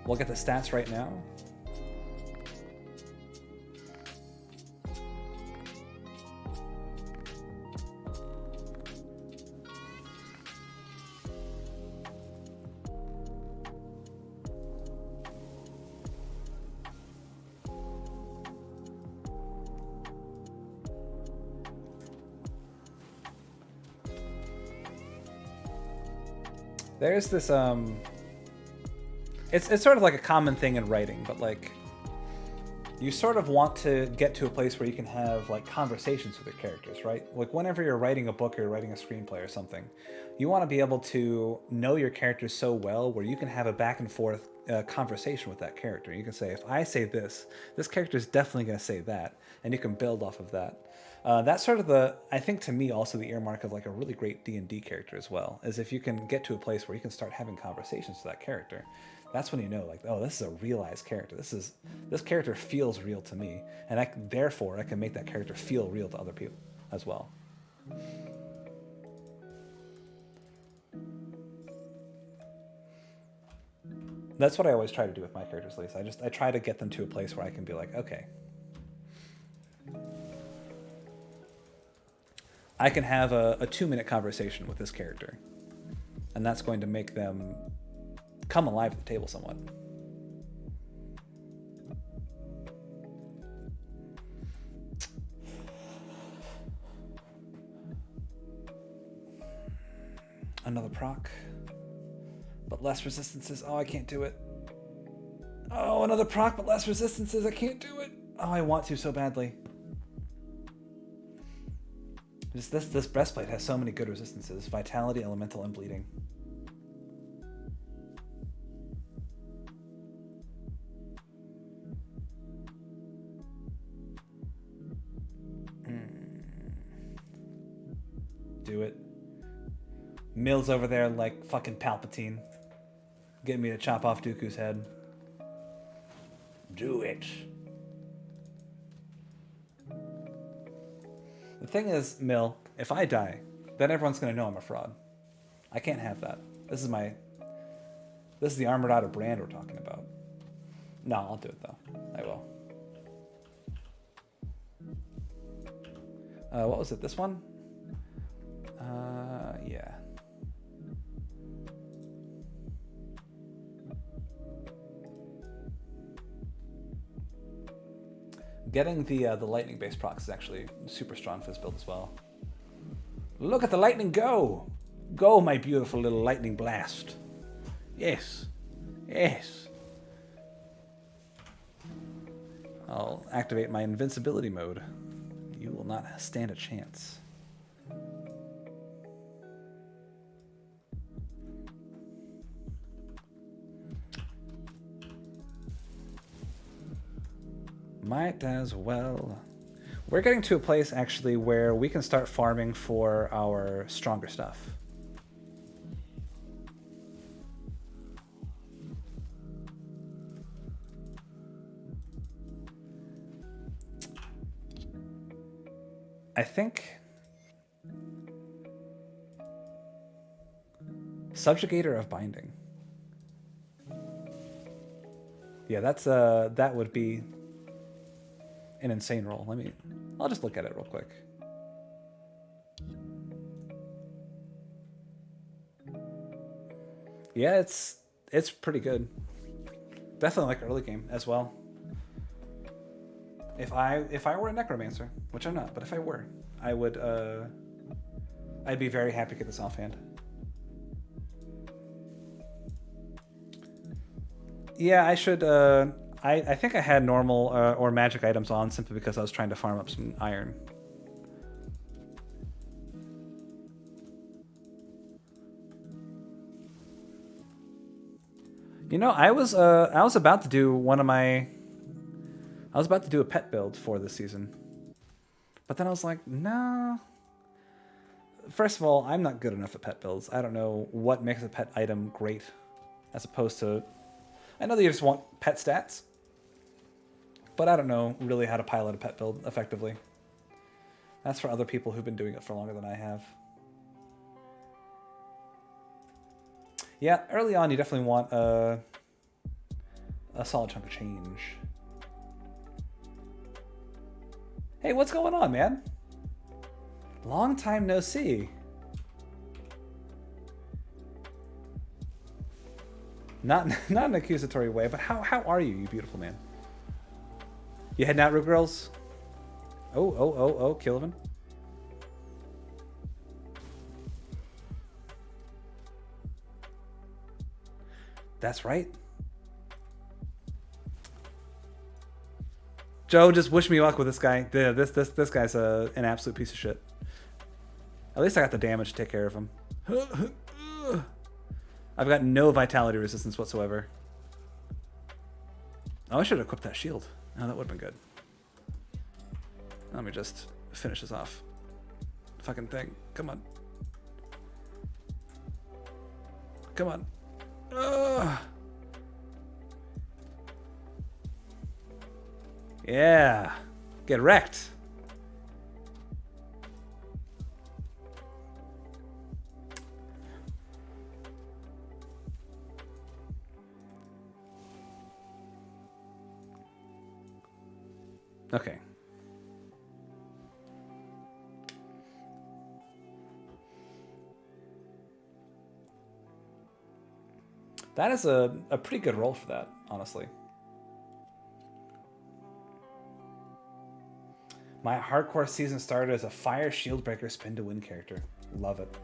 We'll get the stats right now. There's this it's sort of like a common thing in writing, but like you sort of want to get to a place where you can have like conversations with your characters, right? Like whenever you're writing a book or you're writing a screenplay or something, you want to be able to know your characters so well where you can have a back and forth conversation with that character. You can say, if I say this character is definitely going to say that, and you can build off of that. That's sort of I think to me also the earmark of like a really great D&D character as well, is if you can get to a place where you can start having conversations with that character. That's when you know, like, oh, this is a realized character. This character feels real to me, and therefore I can make that character feel real to other people as well. That's what I always try to do with my characters, at least. I try to get them to a place where I can be like, okay, I can have a 2-minute conversation with this character, and that's going to make them come alive at the table somewhat. Another proc, but less resistances. Oh, I can't do it. Oh, another proc, but less resistances. I can't do it. Oh, I want to so badly. This breastplate has so many good resistances: vitality, elemental, and bleeding. Do it. Mill's over there like fucking Palpatine, getting me to chop off Dooku's head. Do it. The thing is, Mill, if I die, then everyone's gonna know I'm a fraud. I can't have that. This is the armored out brand we're talking about. No, I'll do it though. I will. What was it? This one? Yeah. Getting the lightning-based procs is actually super strong for this build as well. Look at the lightning go! Go, my beautiful little lightning blast. Yes. Yes. I'll activate my invincibility mode. You will not stand a chance. Might as well. We're getting to a place actually where we can start farming for our stronger stuff. I think Subjugator of Binding. Yeah, that's that would be an insane roll. I'll just look at it real quick. Yeah, it's pretty good. Definitely like early game as well. If I were a necromancer, which I'm not, but if I were, I would I'd be very happy to get this offhand. Yeah, I should I think I had normal or magic items on simply because I was trying to farm up some iron. You know, I was about to do a pet build for this season. But then I was like, no. First of all, I'm not good enough at pet builds. I don't know what makes a pet item great as opposed to... I know that you just want pet stats, but I don't know really how to pilot a pet build effectively. That's for other people who've been doing it for longer than I have. Yeah, early on you definitely want a solid chunk of change. Hey, what's going on, man? Long time no see. Not in an accusatory way, but how are you, you beautiful man? You heading out, Root Girls? Oh, Killivan. That's right. Joe, just wish me luck with this guy. This guy's an absolute piece of shit. At least I got the damage to take care of him. I've got no vitality resistance whatsoever. Oh, I should have equipped that shield. Oh, that would have been good. Let me just finish this off. Fucking thing. Come on. Come on. Yeah. Get wrecked. Okay. That is a pretty good roll for that, honestly. My hardcore season started as a fire shield breaker spin to win character. Love it.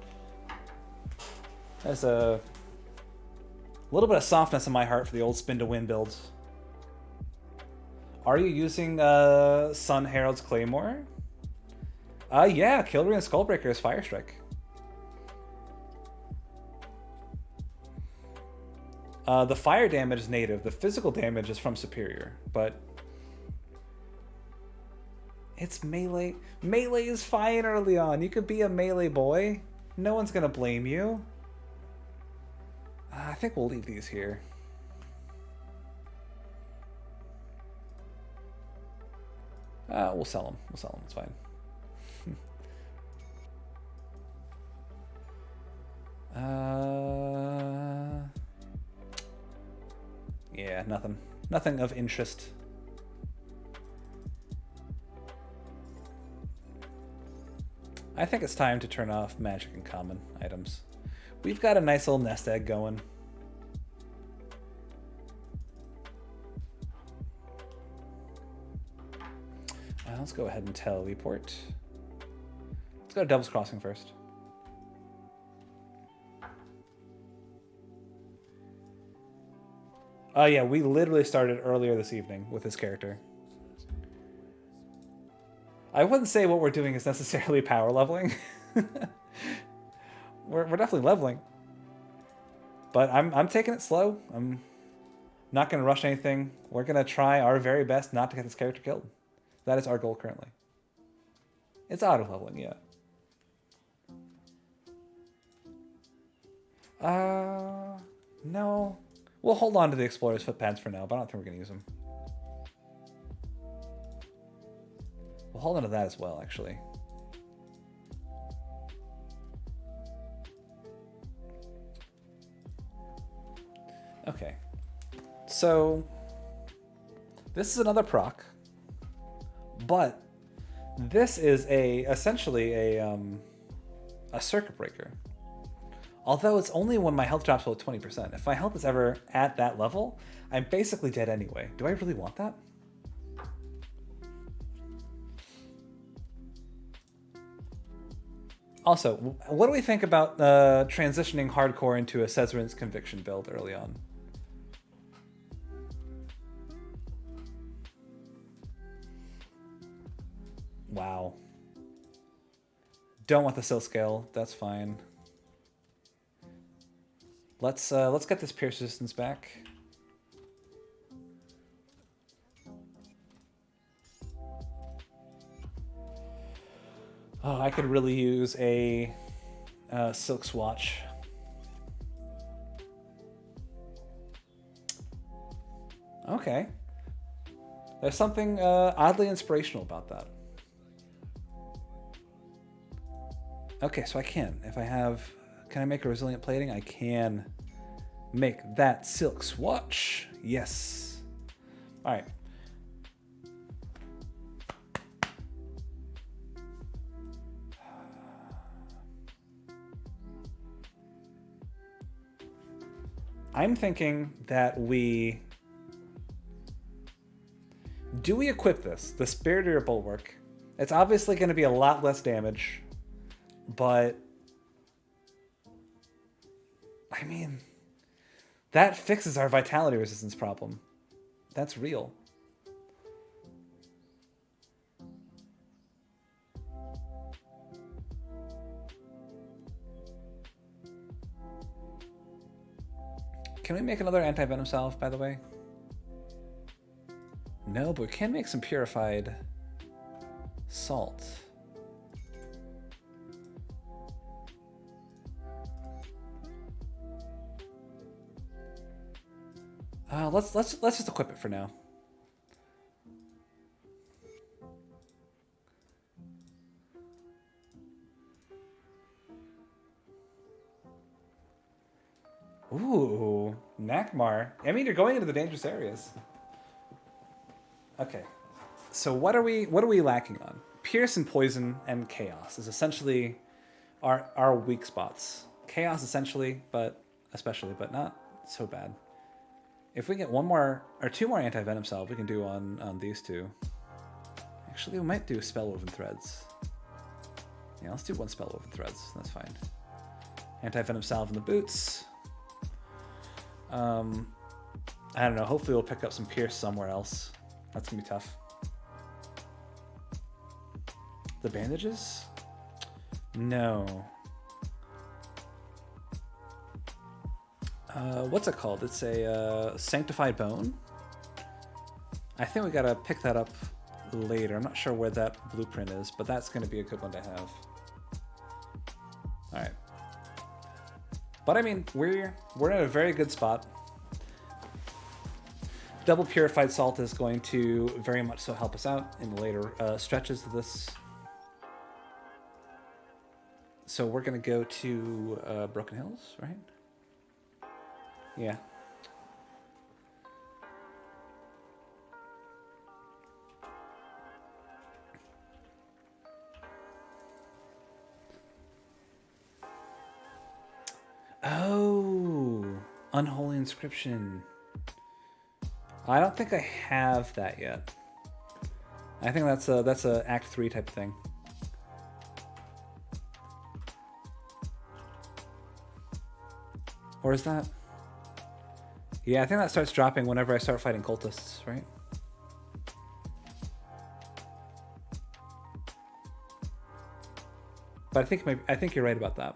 There's a little bit of softness in my heart for the old spin to win builds. Are you using Sun Herald's Claymore? Yeah, Kilry and Skullbreaker is Fire Strike. The fire damage is native. The physical damage is from Superior, but it's melee. Melee is fine early on. You could be a melee boy. No one's gonna blame you. I think we'll leave these here. We'll sell them. We'll sell them. It's fine. Yeah, nothing. Nothing of interest. I think it's time to turn off magic and common items. We've got a nice little nest egg going. Let's go ahead and teleport. Let's go to Devil's Crossing first. Oh yeah, we literally started earlier this evening with this character. I wouldn't say what we're doing is necessarily power leveling. we're definitely leveling. But I'm taking it slow. I'm not going to rush anything. We're going to try our very best not to get this character killed. That is our goal currently. It's auto-leveling, yeah. No. We'll hold on to the Explorer's Footpads for now, but I don't think we're going to use them. We'll hold on to that as well, actually. Okay. So, this is another proc, but this is essentially a circuit breaker. Although it's only when my health drops below 20%. If my health is ever at that level, I'm basically dead anyway. Do I really want that? Also, what do we think about transitioning hardcore into a Cesarin's Conviction build early on? Wow. Don't want the Sil scale. That's fine. Let's get this pierce resistance back. Oh, I could really use a silk swatch. Okay. There's something oddly inspirational about that. Okay, so I can. If I have... Can I make a resilient plating? I can make that silk swatch. Yes. All right. I'm thinking that we... Do we equip this? The Spirited Bulwark. It's obviously going to be a lot less damage, but... I mean, that fixes our vitality resistance problem. That's real. Can we make another anti-venom salve, by the way? No, but we can make some purified salt. Let's just equip it for now. Ooh, Nakmar. I mean, you're going into the dangerous areas. Okay, so what are we lacking on? Pierce and Poison and Chaos is essentially our weak spots. Chaos essentially, but especially, but not so bad. If we get one more or two more anti-venom salve, we can do on these two. Actually, we might do Spellwoven Threads. Yeah, let's do one Spellwoven Threads. That's fine. Anti-venom salve in the boots. I don't know. Hopefully, we'll pick up some Pierce somewhere else. That's gonna be tough. The bandages? No. What's it called? It's a Sanctified Bone. I think we gotta pick that up later. I'm not sure where that blueprint is, but that's gonna be a good one to have. All right. But I mean, we're in a very good spot. Double Purified Salt is going to very much so help us out in the later stretches of this. So we're gonna go to Broken Hills, right? Yeah. Oh, Unholy Inscription. I don't think I have that yet. I think that's a Act 3 type thing. Or is that? Yeah, I think that starts dropping whenever I start fighting cultists, right? But I think you're right about that.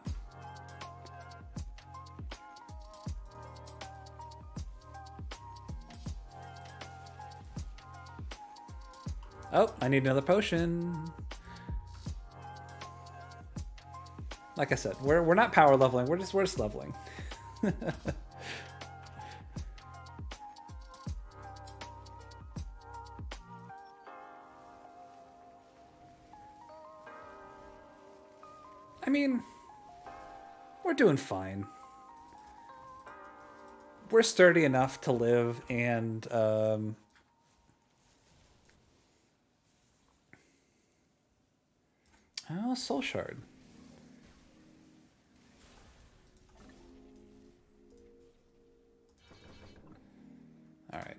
Oh, I need another potion. Like I said, we're not power leveling. We're just leveling. I mean, we're doing fine. We're sturdy enough to live, and oh, soul shard. All right.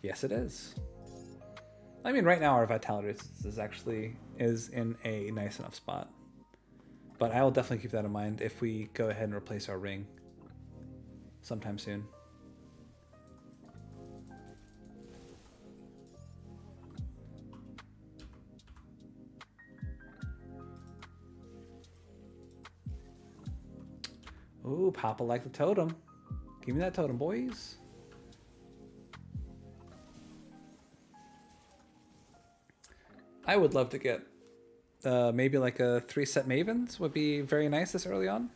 Yes, it is. I mean, right now our vitality is actually in a nice enough spot. But I will definitely keep that in mind if we go ahead and replace our ring sometime soon. Ooh, Papa like the totem. Give me that totem, boys. I would love to get maybe like a 3-set Mavens would be very nice this early on.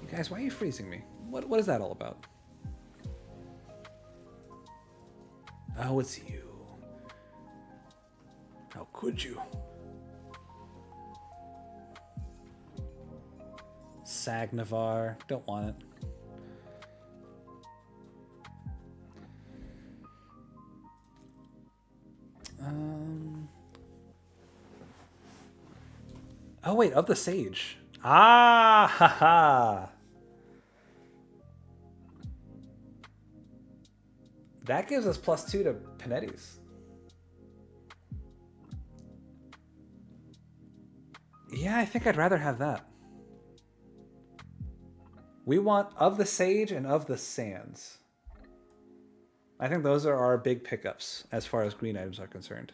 You guys, why are you freezing me? What is that all about? Oh, it's you. How could you? Sagnavar. Don't want it. Oh, wait. Of the Sage. Ah, haha. That gives us +2 to Panetti's. Yeah, I think I'd rather have that. We want of the Sage and of the Sands. I think those are our big pickups as far as green items are concerned.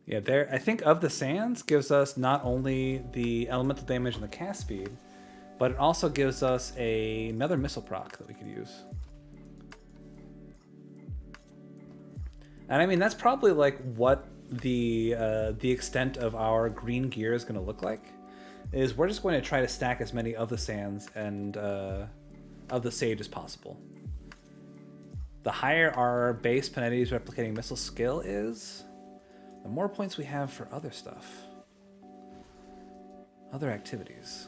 Yeah, there. I think of the Sands gives us not only the elemental damage and the cast speed, but it also gives us another missile proc that we could use. And I mean, that's probably like what the extent of our green gear is going to look like. Is we're just going to try to stack as many of the Sands and of the Sage as possible. The higher our base Panetti's replicating missile skill is, the more points we have for other stuff. Other activities.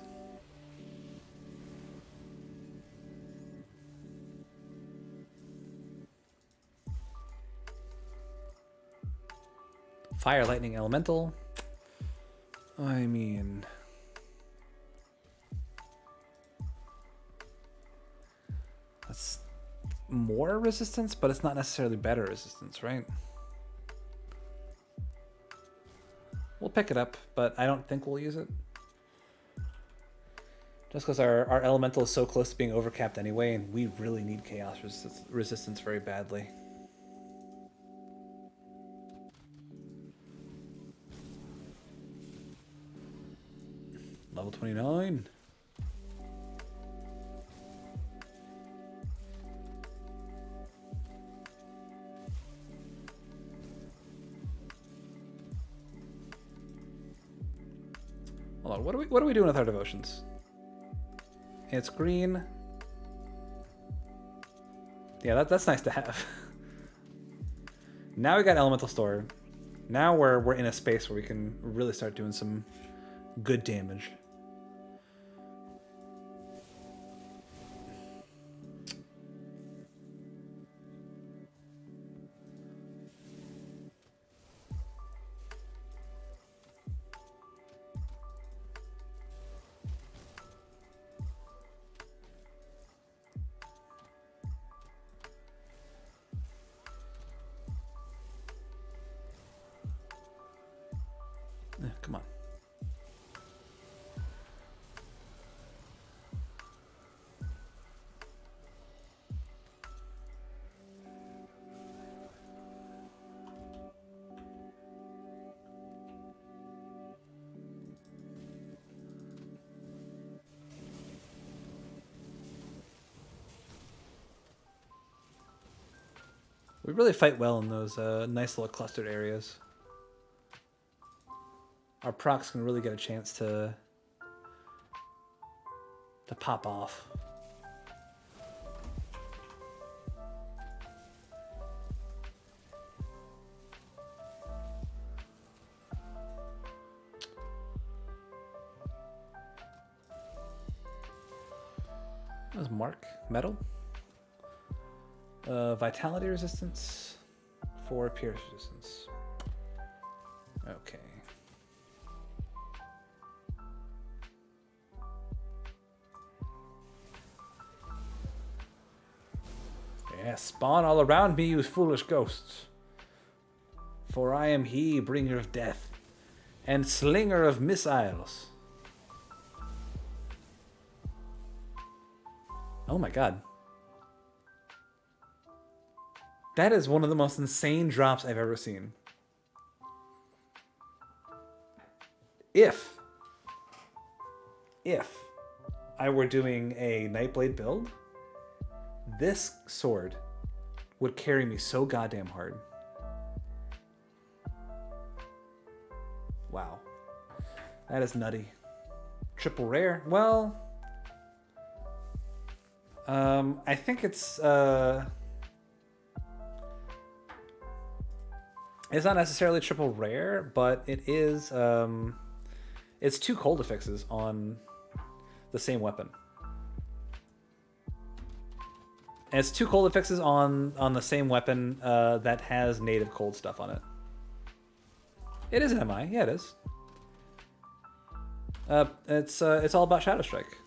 Fire, lightning, elemental. I mean... that's more resistance, but it's not necessarily better resistance, right? We'll pick it up, but I don't think we'll use it. Just because our elemental is so close to being overcapped anyway, and we really need chaos resistance very badly. Level 29. Hold on, what are we doing with our devotions? It's green. Yeah, that's nice to have. Now we got elemental store. Now we're in a space where we can really start doing some good damage. Come on. We really fight well in those nice little clustered areas. Our procs can really get a chance to pop off. That was Mark Metal. Vitality resistance, 4 pierce resistance. Okay. Yeah, spawn all around me, you foolish ghosts. For I am he, bringer of death, and slinger of missiles. Oh my god. That is one of the most insane drops I've ever seen. If I were doing a Nightblade build, this sword would carry me so goddamn hard. Wow. That is nutty. Triple rare. Well, I think it's not necessarily triple rare, but it is it's 2 cold affixes on the same weapon. And it's 2 cold affixes on the same weapon that has native cold stuff on it. It is an MI, yeah, it is. It's all about Shadow Strike.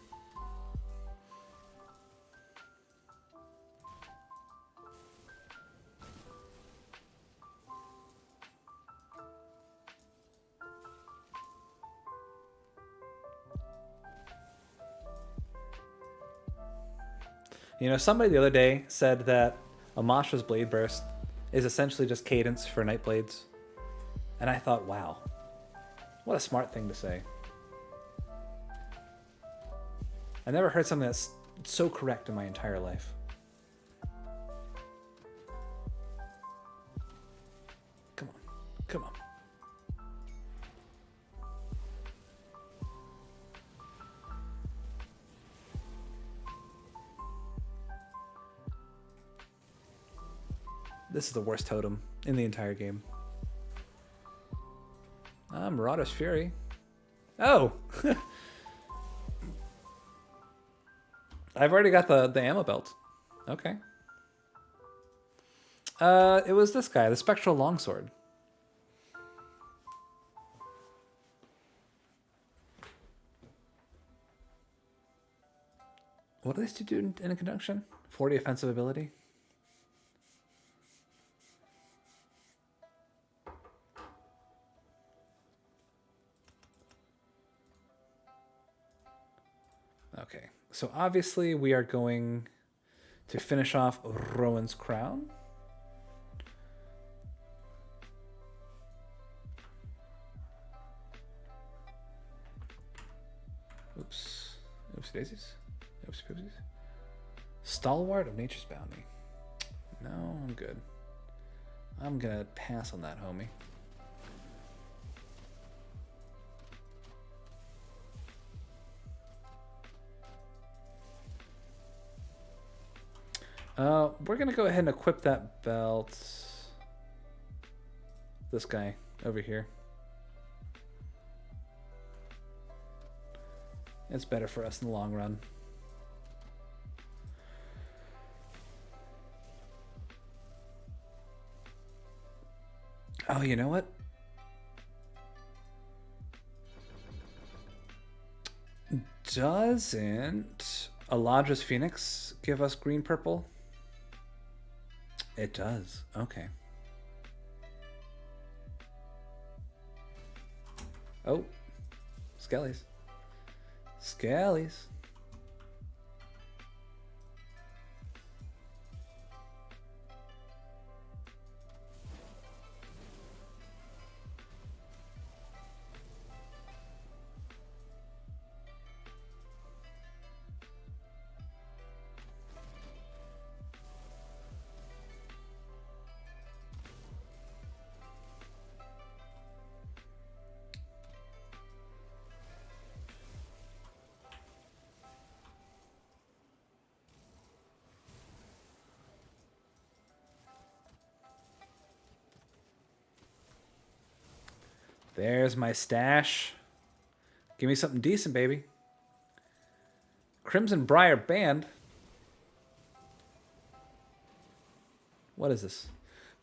You know, somebody the other day said that Amashra's Blade Burst is essentially just cadence for Nightblades. And I thought, wow, what a smart thing to say. I never heard something that's so correct in my entire life. Come on, come on. This is the worst totem in the entire game. Marauder's Fury. Oh! I've already got the ammo belt. Okay. It was this guy, the Spectral Longsword. What do these two do in a conjunction? 40 offensive ability. So obviously we are going to finish off Rowan's crown. Oops. Oopsie daisies. Oopsie poopsies. Stalwart of Nature's Bounty. No, I'm good. I'm gonna pass on that, homie. We're gonna go ahead and equip that belt. This guy over here. It's better for us in the long run. Oh, you know what? Doesn't Eladra's Phoenix give us green purple? It does. Okay. Oh. Skellies. Skellies. There's my stash. Give me something decent, baby. Crimson Briar Band. What is this?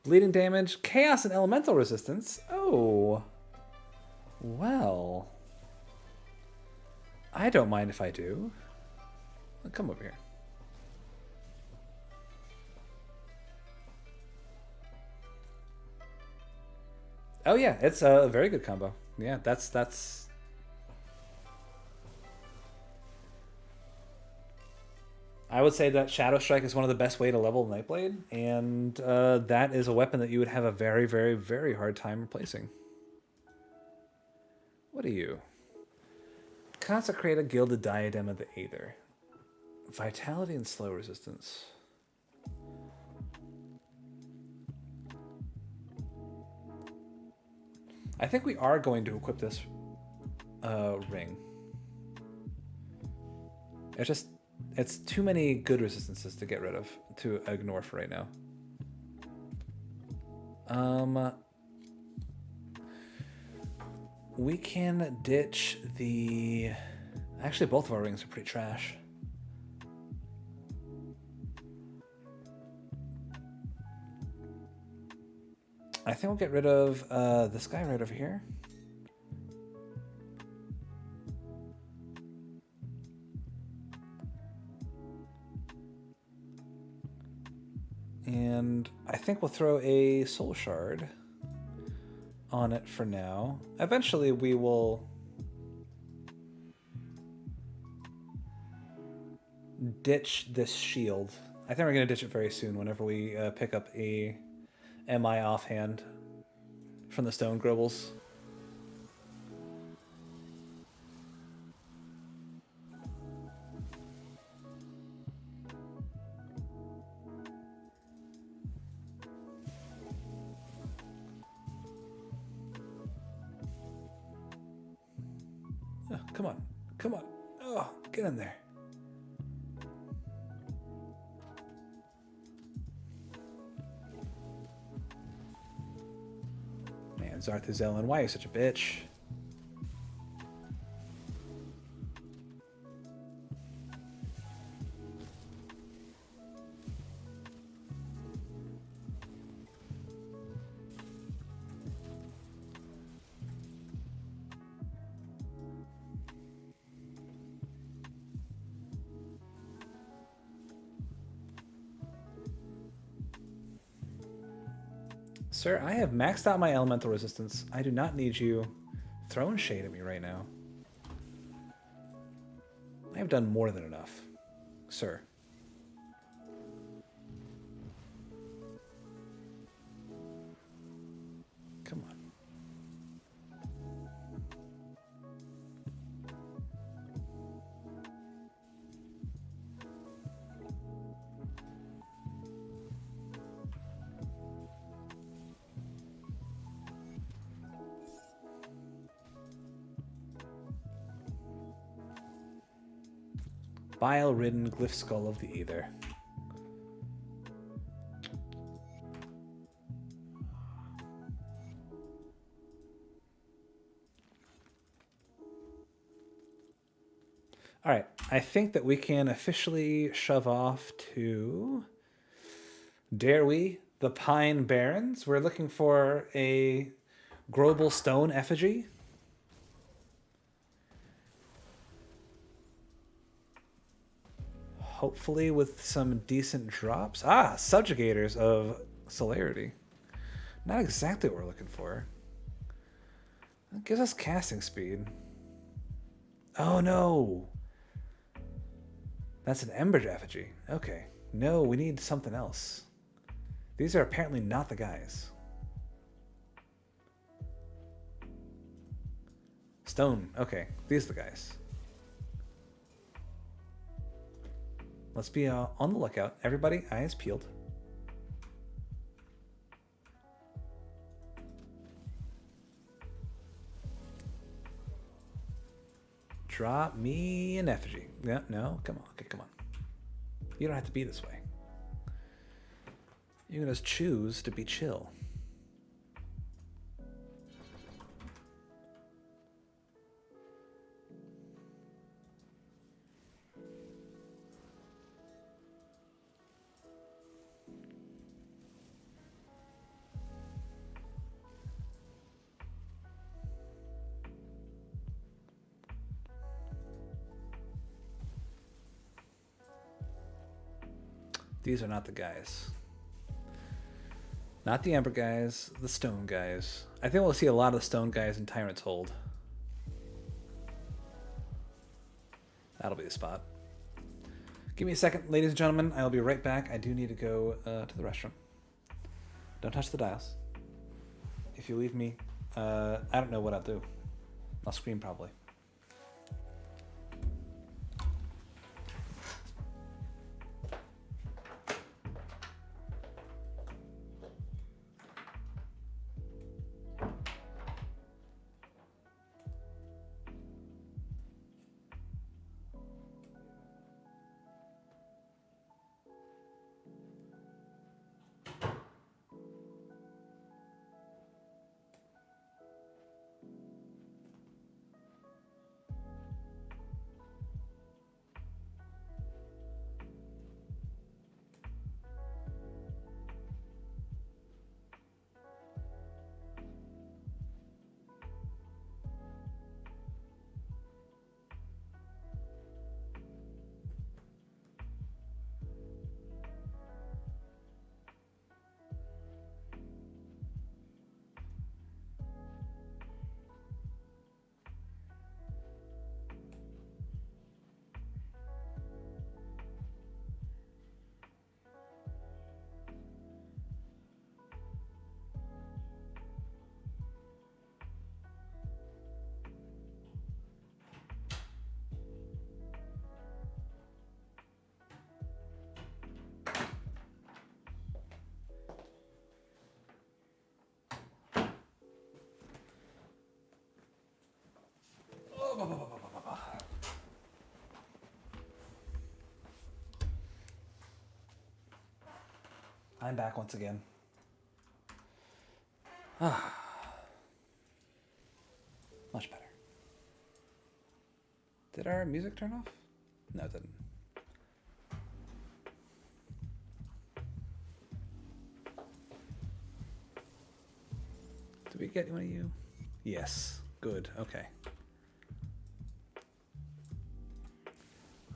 Bleeding damage, chaos and elemental resistance. Oh. Well. I don't mind if I do. Come over here. Oh yeah, it's a very good combo. Yeah, that's. I would say that Shadow Strike is one of the best way to level Nightblade, and that is a weapon that you would have a very, very, very hard time replacing. What are you? Consecrate a Gilded Diadem of the Aether. Vitality and slow resistance. I think we are going to equip this ring. It's too many good resistances to get rid of, to ignore for right now. We can ditch the... Actually, both of our rings are pretty trash. I think we'll get rid of this guy right over here. And I think we'll throw a soul shard on it for now. Eventually we will ditch this shield. I think we're going to ditch it very soon whenever we pick up a MI offhand from the Stone Gribbles. Oh, come on. Come on. Oh, get in there. Man, Zarthazellan, why are you such a bitch? Sir, I have maxed out my elemental resistance. I do not need you throwing shade at me right now. I I've done more than enough, sir. Come on. Bile-ridden glyph skull of the Aether. All right, I think that we can officially shove off to, dare we, the Pine Barrens. We're looking for a Grobal Stone effigy. Hopefully with some decent drops. Ah, Subjugators of Celerity. Not exactly what we're looking for. It gives us casting speed. Oh no! That's an Emberge effigy. Okay. No, we need something else. These are apparently not the guys. Stone. Okay, these are the guys. Let's be on the lookout. Everybody, eyes peeled. Drop me an effigy. Yeah, no, come on. Okay, come on. You don't have to be this way. You can just choose to be chill. These are not the guys. Not the Ember guys, the Stone guys. I think we'll see a lot of the Stone guys in Tyrant's Hold. That'll be the spot. Give me a second, ladies and gentlemen. I'll be right back. I do need to go to the restroom. Don't touch the dials. If you leave me, I don't know what I'll do. I'll scream probably. I'm back once again. Much better. Did our music turn off? No, it didn't. Did we get one of you? Yes. Good. Okay.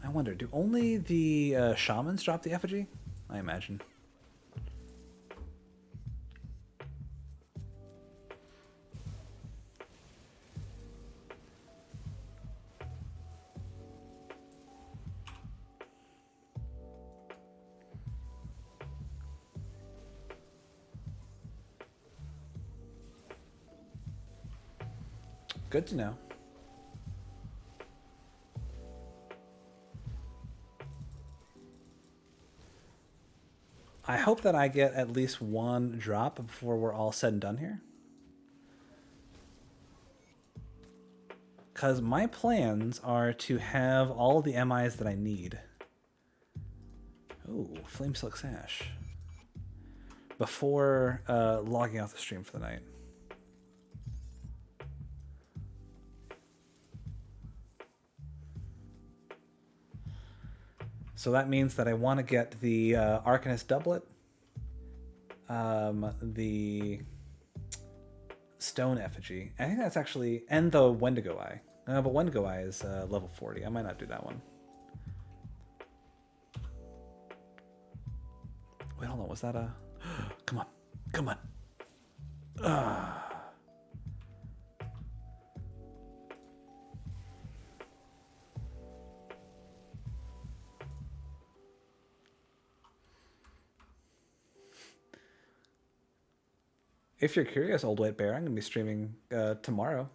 I wonder, do only the shamans drop the effigy? I imagine. Good to know. I hope that I get at least one drop before we're all said and done here. Because my plans are to have all the MIs that I need. Ooh, Flame Silk Sash. Before logging off the stream for the night. So that means that I want to get the Arcanist Doublet, the Stone Effigy. I think that's actually, and the Wendigo Eye. But Wendigo Eye is level 40. I might not do that one. Wait, hold on. Was that a... Come on. Come on. If you're curious, Old White Bear, I'm going to be streaming tomorrow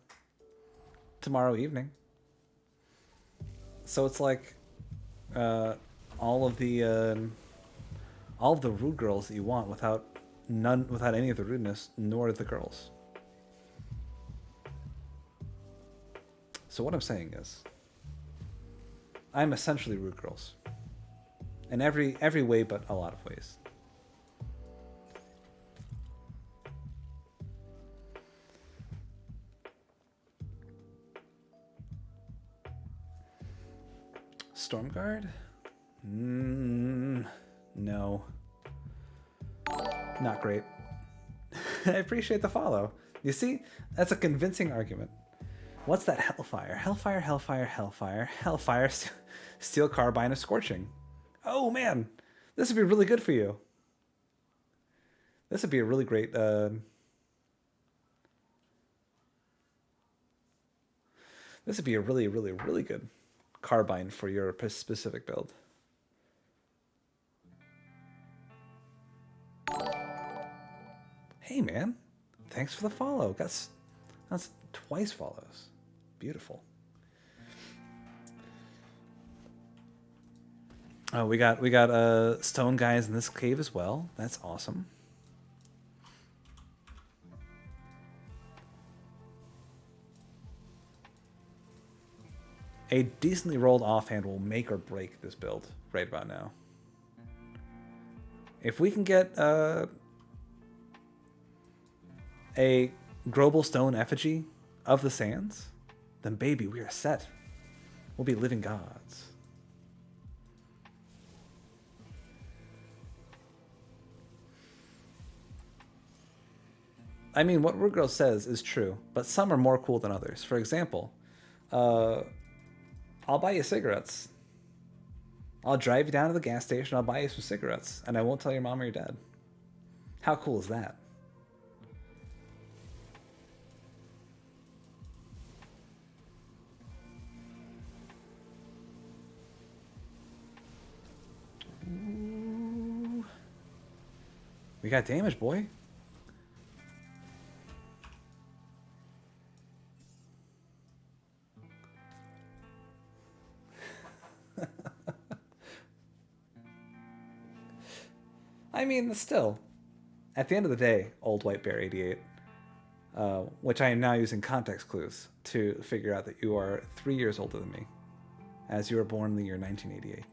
evening. So it's like all of the rude girls that you want without any of the rudeness, nor the girls. So what I'm saying is, I'm essentially rude girls, in every way but a lot of ways. Stormguard? No. Not great. I appreciate the follow. You see? That's a convincing argument. What's that Hellfire? Hellfire, Hellfire, Hellfire, Hellfire, Steel Carbine of Scorching. Oh man! This would be really good for you. This would be a really great... This would be a really, really, really good carbine for your specific build. Hey man, thanks for the follow. That's twice follows. Beautiful. Oh, we got stone guys in this cave as well. That's awesome. A decently rolled offhand will make or break this build right about now. If we can get a Grobel Stone Effigy of the Sands, then baby, we are set. We'll be living gods. I mean, what Rude Girl says is true, but some are more cool than others. For example, I'll buy you cigarettes. I'll drive you down to the gas station, I'll buy you some cigarettes, and I won't tell your mom or your dad. How cool is that? Ooh. We got damage, boy. I mean, still, at the end of the day, Old White Bear 88, which I am now using context clues to figure out that you are 3 years older than me, as you were born in the year 1988.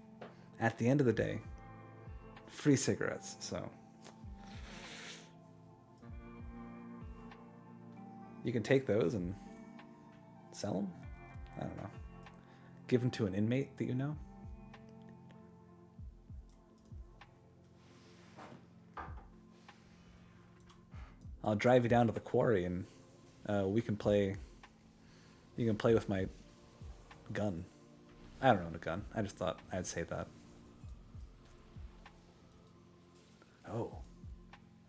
At the end of the day, free cigarettes, so. You can take those and sell them? I don't know. Give them to an inmate that you know? I'll drive you down to the quarry and we can play. You can play with my gun. I don't own a gun. I just thought I'd say that. Oh.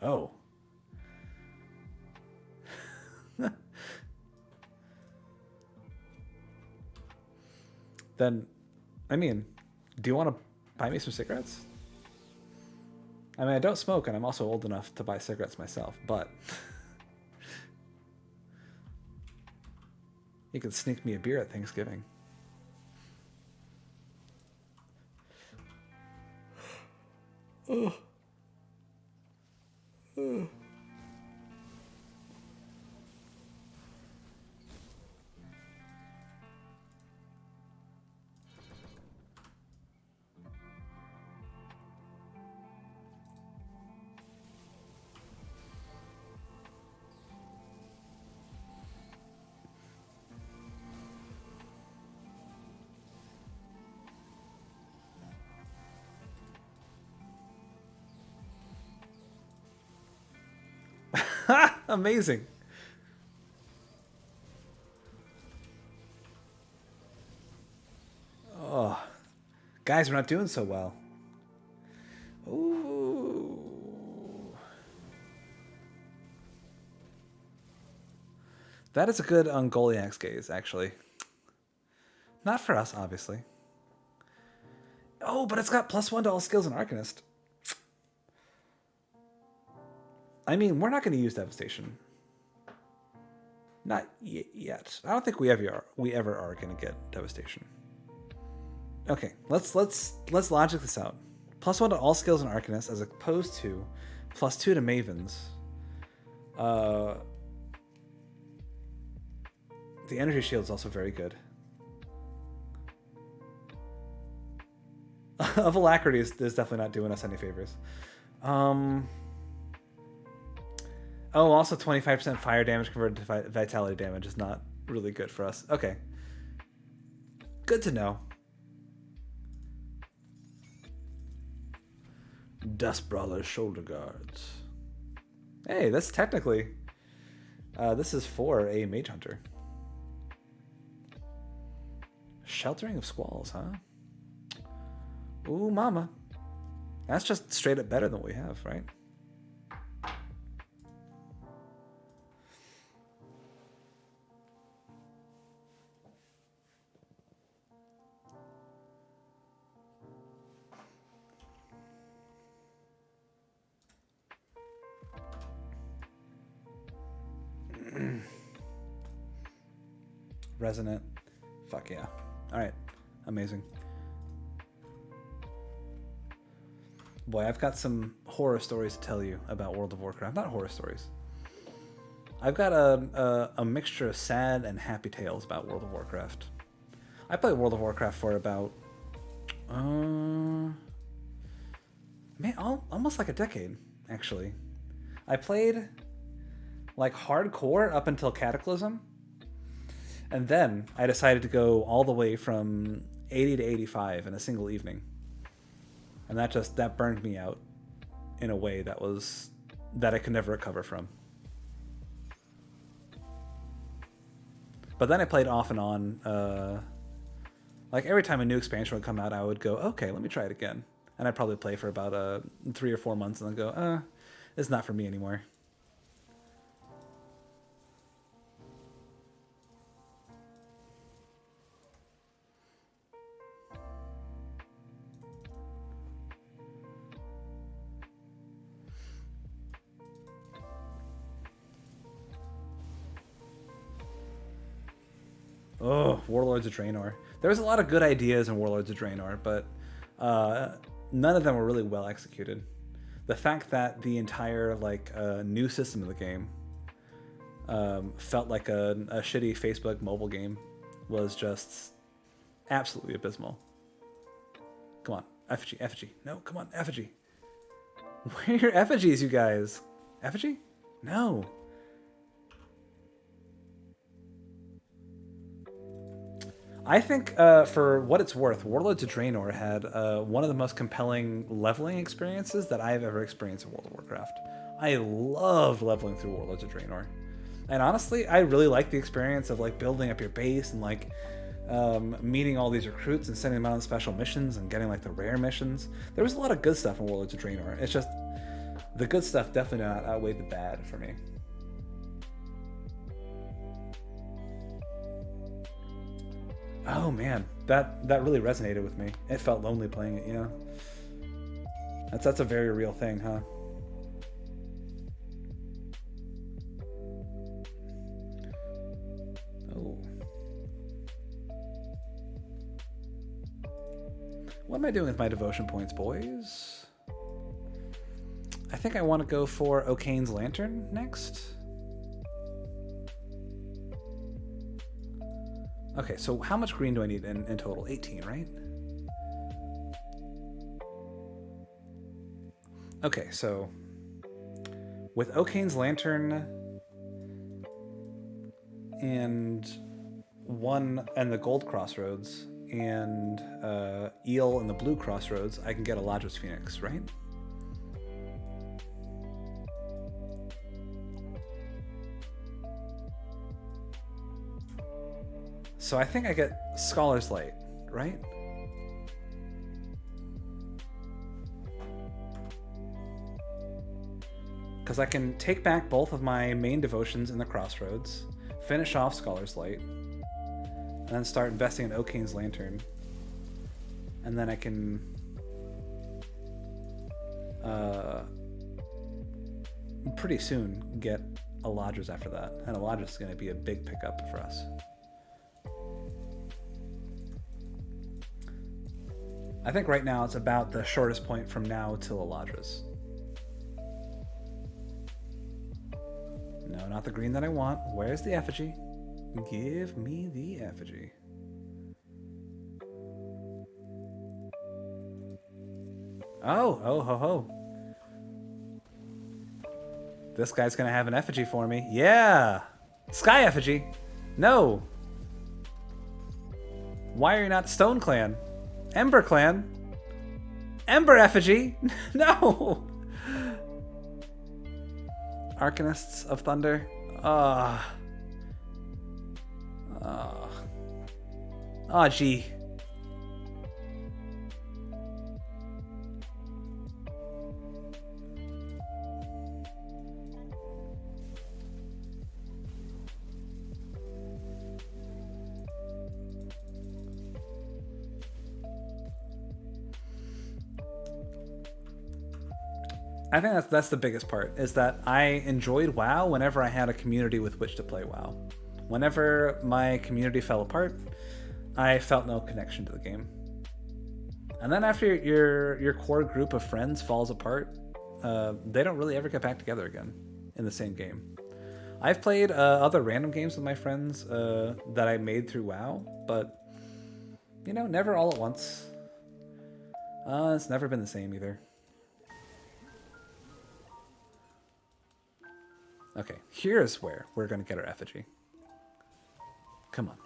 Oh. Then, I mean, do you want to buy me some cigarettes? I mean, I don't smoke, and I'm also old enough to buy cigarettes myself, but... You could sneak me a beer at Thanksgiving. Oh. Oh. Amazing. Oh, guys, we're not doing so well. Ooh. That is a good Ungoliax gaze, actually. Not for us, obviously. Oh, but it's got +1 to all skills in Arcanist. I mean, we're not going to use Devastation. Not yet. I don't think we ever are going to get Devastation. Okay, let's logic this out. +1 to all skills in Arcanist as opposed to +2 to Mavens. The energy shield is also very good. Of Alacrity is definitely not doing us any favors. Oh, also 25% fire damage converted to vitality damage is not really good for us. Okay. Good to know. Dust Brawler's Shoulder Guards. Hey, that's technically... this is for a Mage Hunter. Sheltering of Squalls, huh? Ooh, mama. That's just straight up better than what we have, right? Resonant. Fuck yeah. Alright. Amazing. Boy, I've got some horror stories to tell you about World of Warcraft. Not horror stories. I've got a mixture of sad and happy tales about World of Warcraft. I played World of Warcraft for about... man, almost like a decade, actually. I played like hardcore up until Cataclysm. And then I decided to go all the way from 80 to 85 in a single evening. And that burned me out in a way that I could never recover from. But then I played off and on. Like every time a new expansion would come out, I would go, okay, let me try it again. And I'd probably play for about 3 or 4 months and then go, it's not for me anymore. Oh, Warlords of Draenor. There was a lot of good ideas in Warlords of Draenor, but none of them were really well executed. The fact that the entire new system of the game felt like a shitty Facebook mobile game was just absolutely abysmal. Come on, effigy. No, come on, effigy. Where are your effigies, you guys? Effigy? No. I think, for what it's worth, Warlords of Draenor had one of the most compelling leveling experiences that I have ever experienced in World of Warcraft. I loved leveling through Warlords of Draenor. And honestly, I really liked the experience of building up your base and meeting all these recruits and sending them out on special missions and getting the rare missions. There was a lot of good stuff in Warlords of Draenor. It's just the good stuff definitely not outweighed the bad for me. Oh man, that really resonated with me. It felt lonely playing it, yeah. That's a very real thing, huh? Oh. What am I doing with my devotion points, boys? I think I want to go for O'Kane's Lantern next. Okay, so how much green do I need in total? 18, right? Okay, so with O'Kane's Lantern and the gold crossroads and Eel and the blue crossroads, I can get Eladra's Phoenix, right? So I think I get Scholar's Light, right? Because I can take back both of my main devotions in the crossroads, finish off Scholar's Light, and then start investing in O'Kane's Lantern. And then I can pretty soon get Eladra's after that. And Eladra's is going to be a big pickup for us. I think right now it's about the shortest point from now till Eladra's. No, not the green that I want. Where's the effigy? Give me the effigy. Oh, ho, ho. This guy's gonna have an effigy for me. Yeah! Sky effigy! No! Why are you not Stone Clan? Ember Clan? Ember effigy? No! Arcanists of Thunder? Oh, gee. I think that's the biggest part, is that I enjoyed WoW whenever I had a community with which to play WoW. Whenever my community fell apart, I felt no connection to the game. And then after your core group of friends falls apart, they don't really ever get back together again in the same game. I've played other random games with my friends that I made through WoW, but, you know, never all at once. It's never been the same either. Okay, here's where we're going to get our effigy. Come on.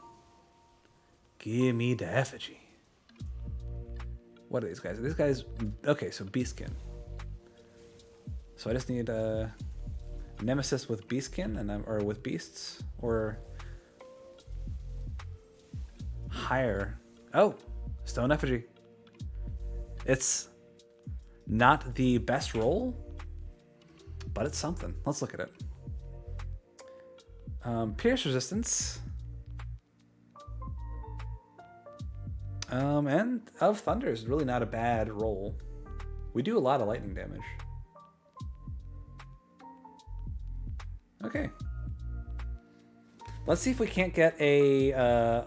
Give me the effigy. What are these guys? These guys... Okay, so Beastkin. So I just need a Nemesis with Beastkin, or with Beasts, or higher. Oh! Stone effigy. It's not the best roll, but it's something. Let's look at it. Pierce resistance. And of Thunder is really not a bad roll. We do a lot of lightning damage. Okay. Let's see if we can't get a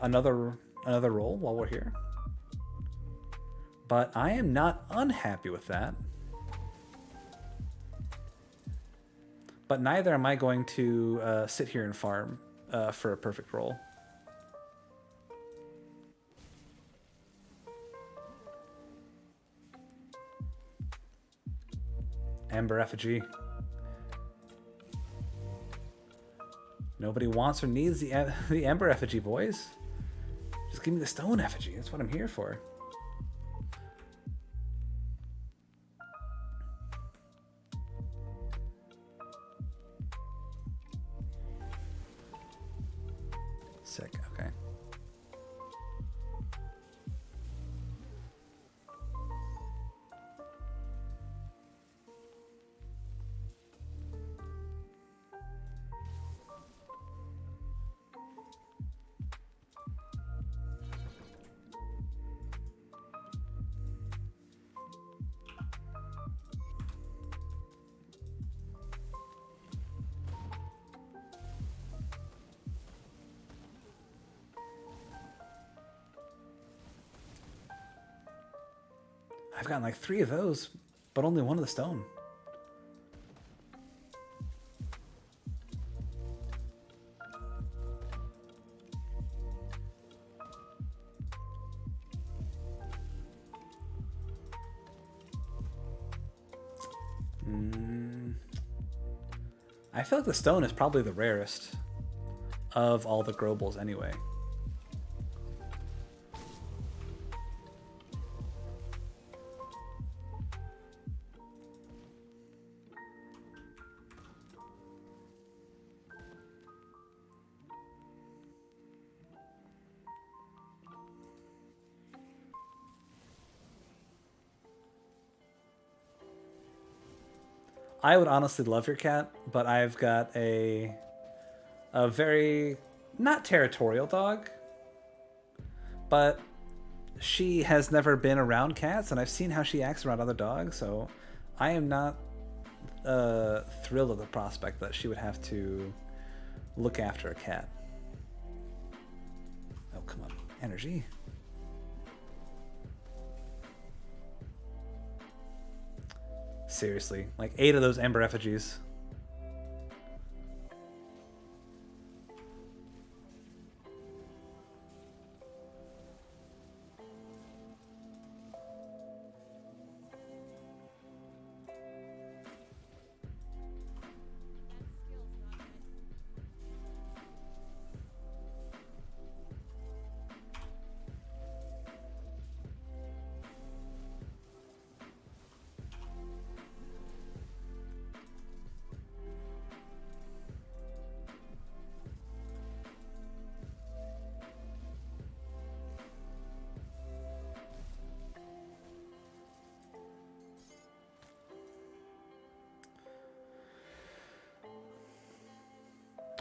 another roll while we're here. But I am not unhappy with that. But neither am I going to sit here and farm for a perfect roll. Ember effigy. Nobody wants or needs the Ember effigy, boys. Just give me the stone effigy. That's what I'm here for. Sick, okay. I've gotten like 3 of those, but only 1 of the stone. I feel like the stone is probably the rarest of all the Grobles anyway. I would honestly love your cat, but I've got a very not territorial dog, but she has never been around cats, and I've seen how she acts around other dogs, so I am not thrilled at the prospect that she would have to look after a cat. Oh, come on. Energy. Seriously, like 8 of those ember effigies.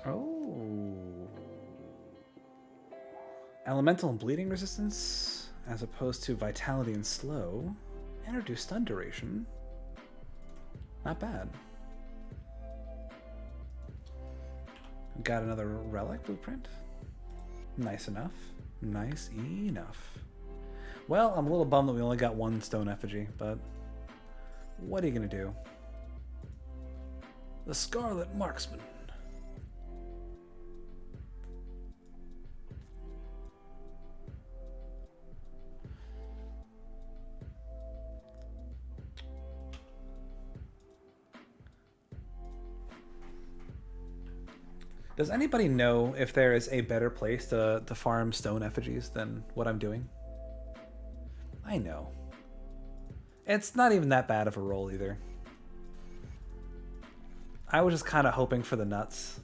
Oh. Elemental and bleeding resistance, as opposed to vitality and slow, and reduced stun duration. Not bad. Got another relic blueprint. Nice enough. Nice enough. Well, I'm a little bummed that we only got 1 stone effigy, but what are you gonna do? The Scarlet Marksman. Does anybody know if there is a better place to farm stone effigies than what I'm doing? I know. It's not even that bad of a roll either. I was just kind of hoping for the nuts.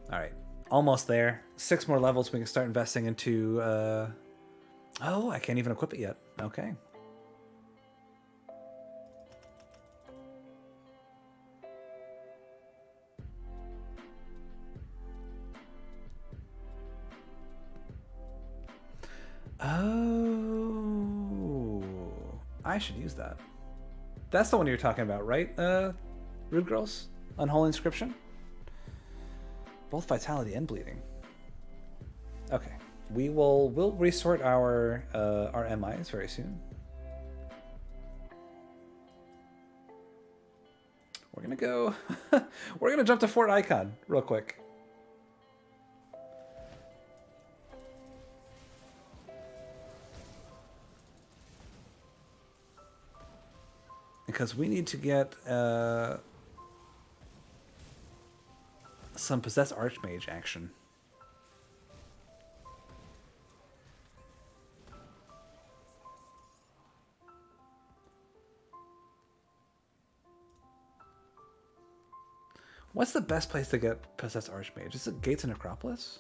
Alright, almost there. 6 more levels, we can start investing into... Oh, I can't even equip it yet. Okay. Oh, I should use that. That's the one you're talking about, right? Rude Girls? Unholy Inscription? Both vitality and bleeding. Okay. We'll resort our MIs very soon. We're gonna go we're gonna jump to Fort Icon real quick. Because we need to get some Possessed Archmage action. What's the best place to get Possessed Archmage? Is it Gates of Necropolis?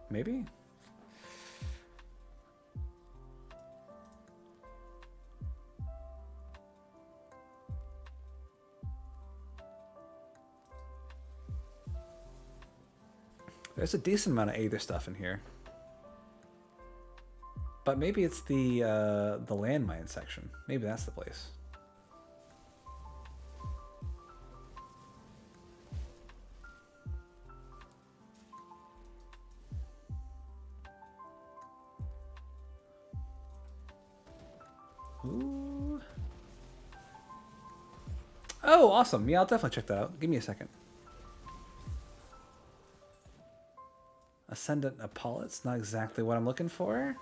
Maybe? There's a decent amount of Aether stuff in here. But maybe it's the landmine section. Maybe that's the place. Ooh. Oh, awesome. Yeah, I'll definitely check that out. Give me a second. Ascendant Apollots, not exactly what I'm looking for.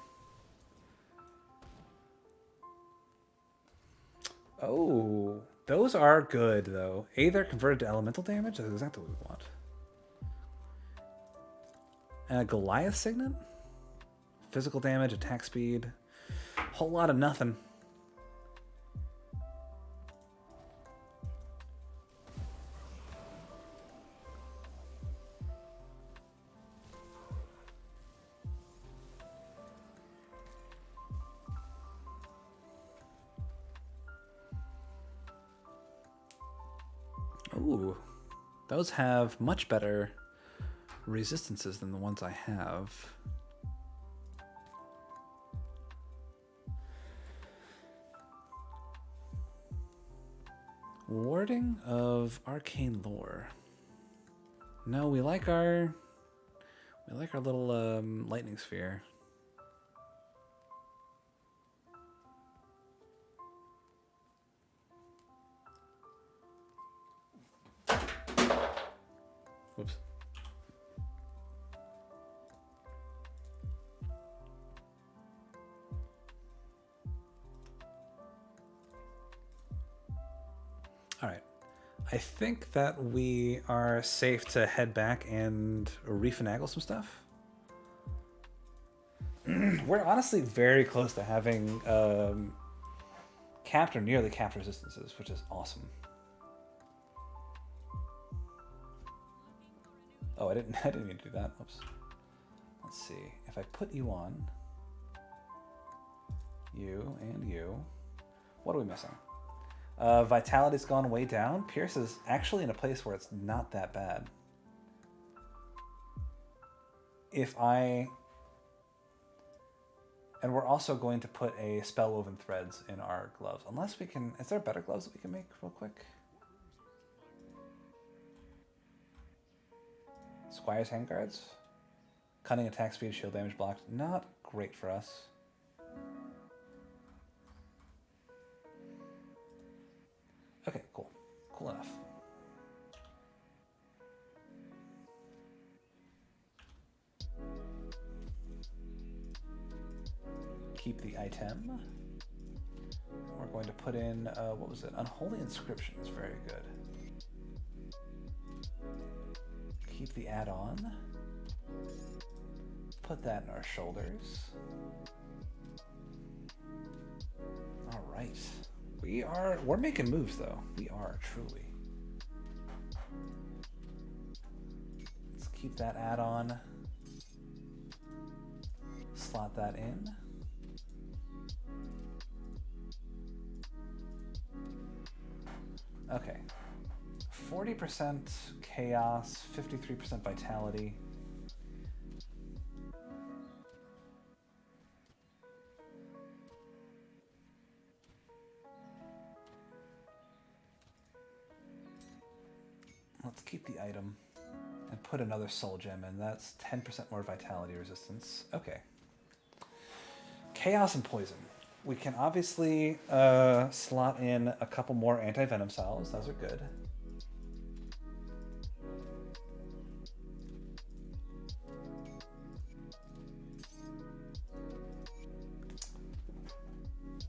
Oh, those are good, though. They're converted to elemental damage. That's exactly what we want. And a Goliath Signet? Physical damage, attack speed. Whole lot of nothing. Ooh, those have much better resistances than the ones I have. Warding of arcane lore. No, we like our little lightning sphere. Whoops. All right. I think that we are safe to head back and refinagle some stuff. We're honestly very close to having capped or nearly capped resistances, which is awesome. Oh, I didn't mean to do that. Oops. Let's see. If I put you on, you and you, what are we missing? Vitality's gone way down. Pierce is actually in a place where it's not that bad. And we're also going to put a spell-woven threads in our gloves. Unless we can... Is there better gloves that we can make real quick? Squire's handguards. Cunning attack speed, shield damage blocked. Not great for us. Okay, cool. Cool enough. Keep the item. We're going to put in, what was it? Unholy Inscriptions. Very good. Keep the add-on. Put that in our shoulders. All right. We're making moves though. We are, truly. Let's keep that add-on. Slot that in. Okay. 40% chaos, 53% vitality. Let's keep the item and put another soul gem in. That's 10% more vitality resistance. Okay. Chaos and poison. We can obviously slot in a couple more anti-venom salves. Those are good.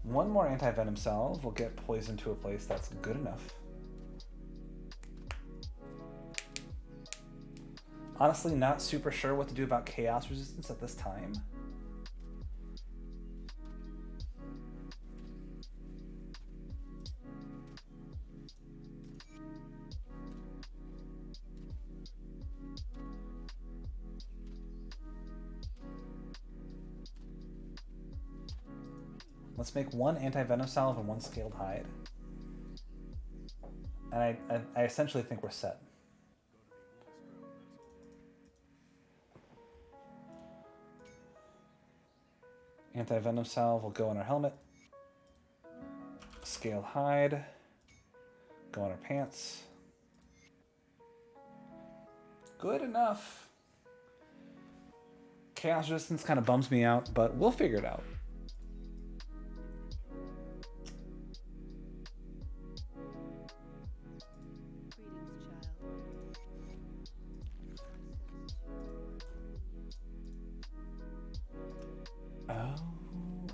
One more anti-venom salve will get poison to a place that's good enough. Honestly, not super sure what to do about chaos resistance at this time. Let's make one anti-venom salve and one scaled hide. And I essentially think we're set. Anti-venom salve will go in our helmet. Scaled hide. Go in our pants. Good enough. Chaos resistance kind of bums me out, but we'll figure it out.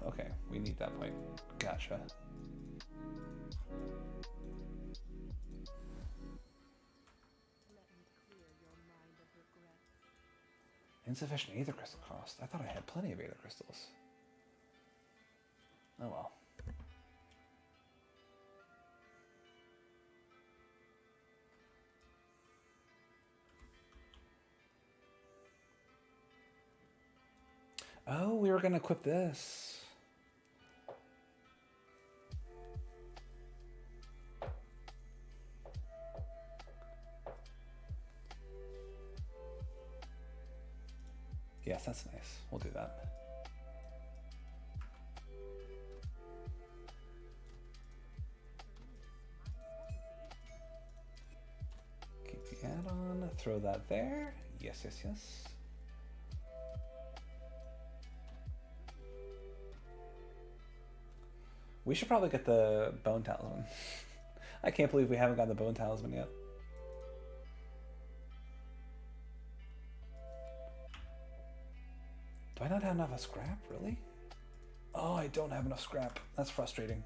Okay, we need that point. Gotcha. Insufficient aether crystal cost. I thought I had plenty of aether crystals. Oh well. Oh, we were gonna equip this. Yes, that's nice. We'll do that. Keep the add-on. Throw that there. Yes, yes, yes. We should probably get the bone talisman. I can't believe we haven't gotten the bone talisman yet. Do I not have enough scrap, really? Oh, I don't have enough scrap. That's frustrating.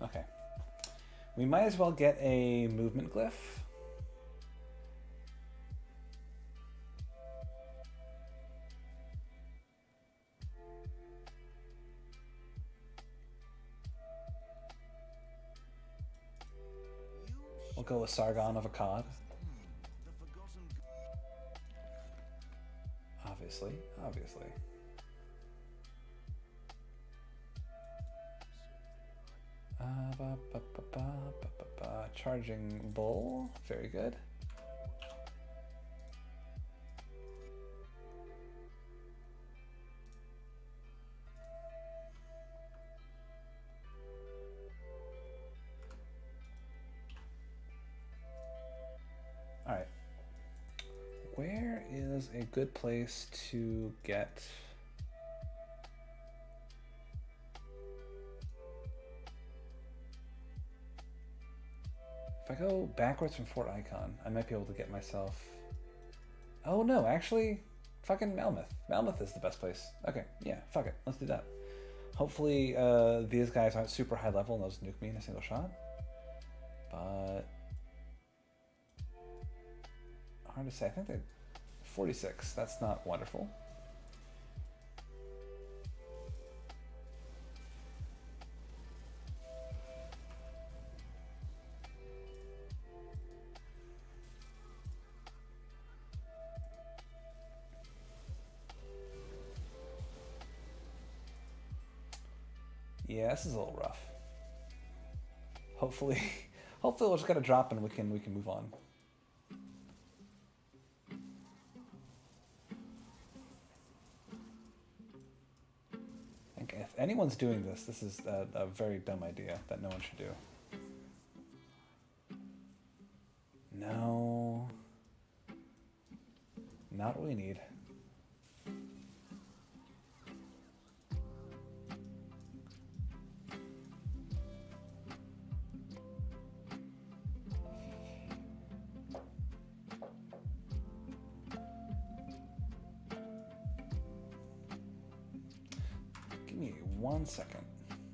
Okay. We might as well get a movement glyph. We'll go with Sargon of Akkad. Obviously, obviously. Charging bull, very good. All right. Where is a good place to get... If I go backwards from Fort Icon, I might be able to get myself... Oh no, actually, fucking Malmeth. Malmeth is the best place. Okay, yeah, fuck it. Let's do that. Hopefully these guys aren't super high level and they'll just nuke me in a single shot. But... hard to say. I think they're 46. That's not wonderful. Yeah, this is a little rough. Hopefully, hopefully we'll just get a drop and we can move on. I think if anyone's doing this, this is a very dumb idea that no one should do. No, not what we need. Give me 1 second.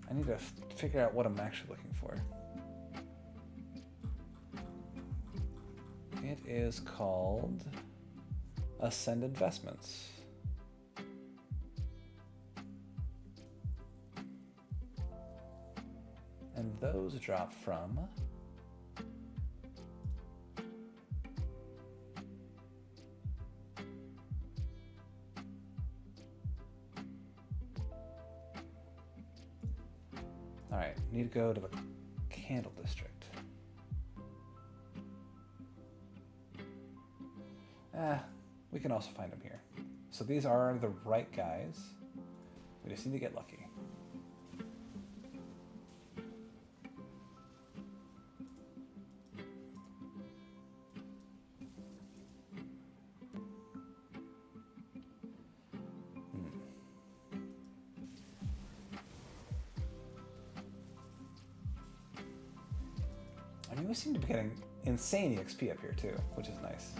I need to figure out what I'm actually looking for. It is called Ascend Investments. And those drop from Alright, need to go to the Candle District. We can also find them here. So these are the right guys. We just need to get lucky. we seem to be getting insane EXP up here too, which is nice.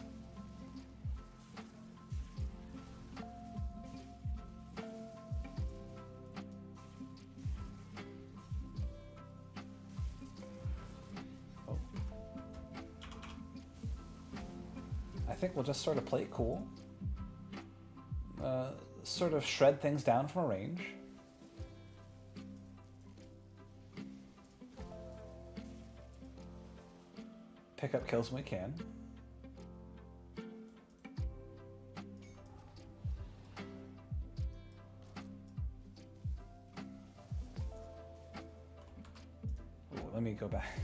Oh. I think we'll just sort of play it cool. Sort of shred things down from a range. Pick up kills when we can. Ooh, let me go back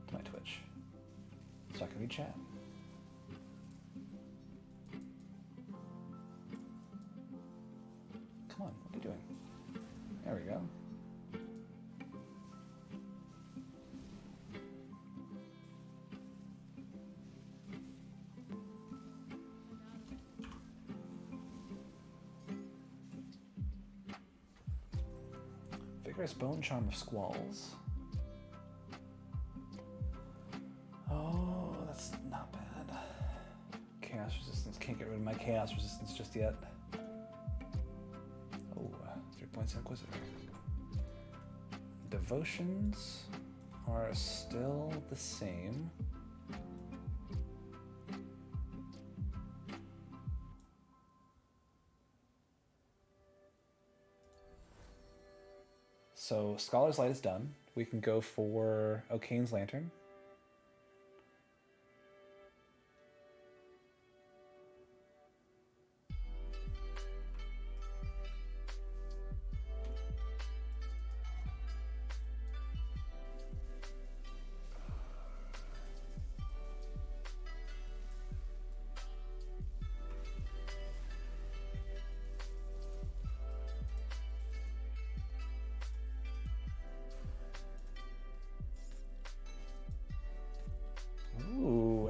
to my Twitch so I can read chat. Come on, what are you doing? There we go. Vigorous Bone Charm of Squalls. Oh, that's not bad. Chaos Resistance. Can't get rid of my Chaos Resistance just yet. Oh, 3 points Inquisitor. Devotions are still the same. So Scholar's Light is done. We can go for O'Kane's Lantern.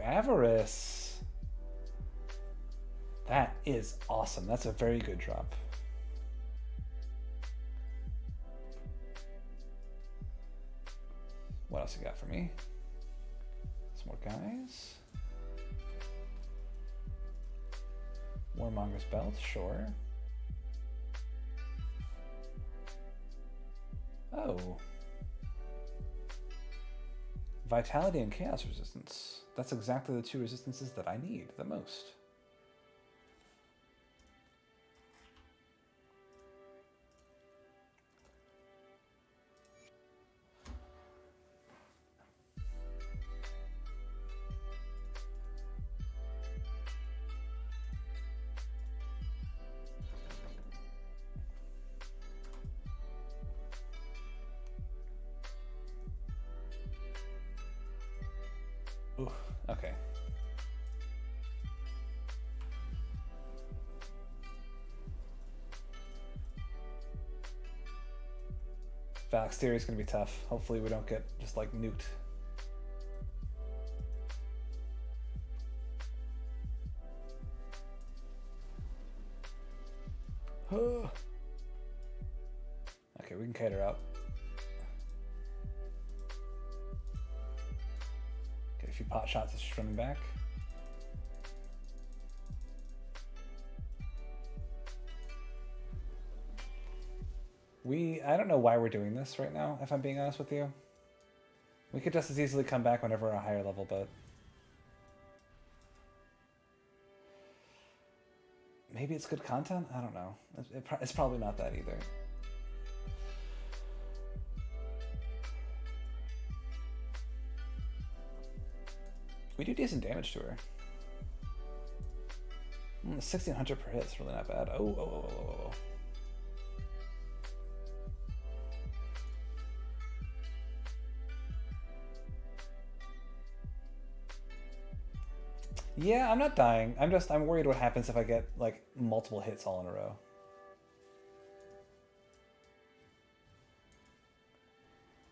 Avarice. That is awesome. That's a very good drop. What else you got for me? Some more guys. Warmonger's Belt, sure. Oh. Vitality and Chaos Resistance. That's exactly the two resistances that I need the most. Ooh, okay. Valak's Theory is going to be tough. Hopefully we don't get just like nuked. Okay, we can cater out. Get a few pot shots as she's running back. I don't know why we're doing this right now, if I'm being honest with you. We could just as easily come back whenever we're a higher level, but... maybe it's good content? I don't know. It's probably not that either. We do decent damage to her. 1600 per hit is really not bad. Oh. Yeah, I'm not dying. I'm worried what happens if I get like multiple hits all in a row.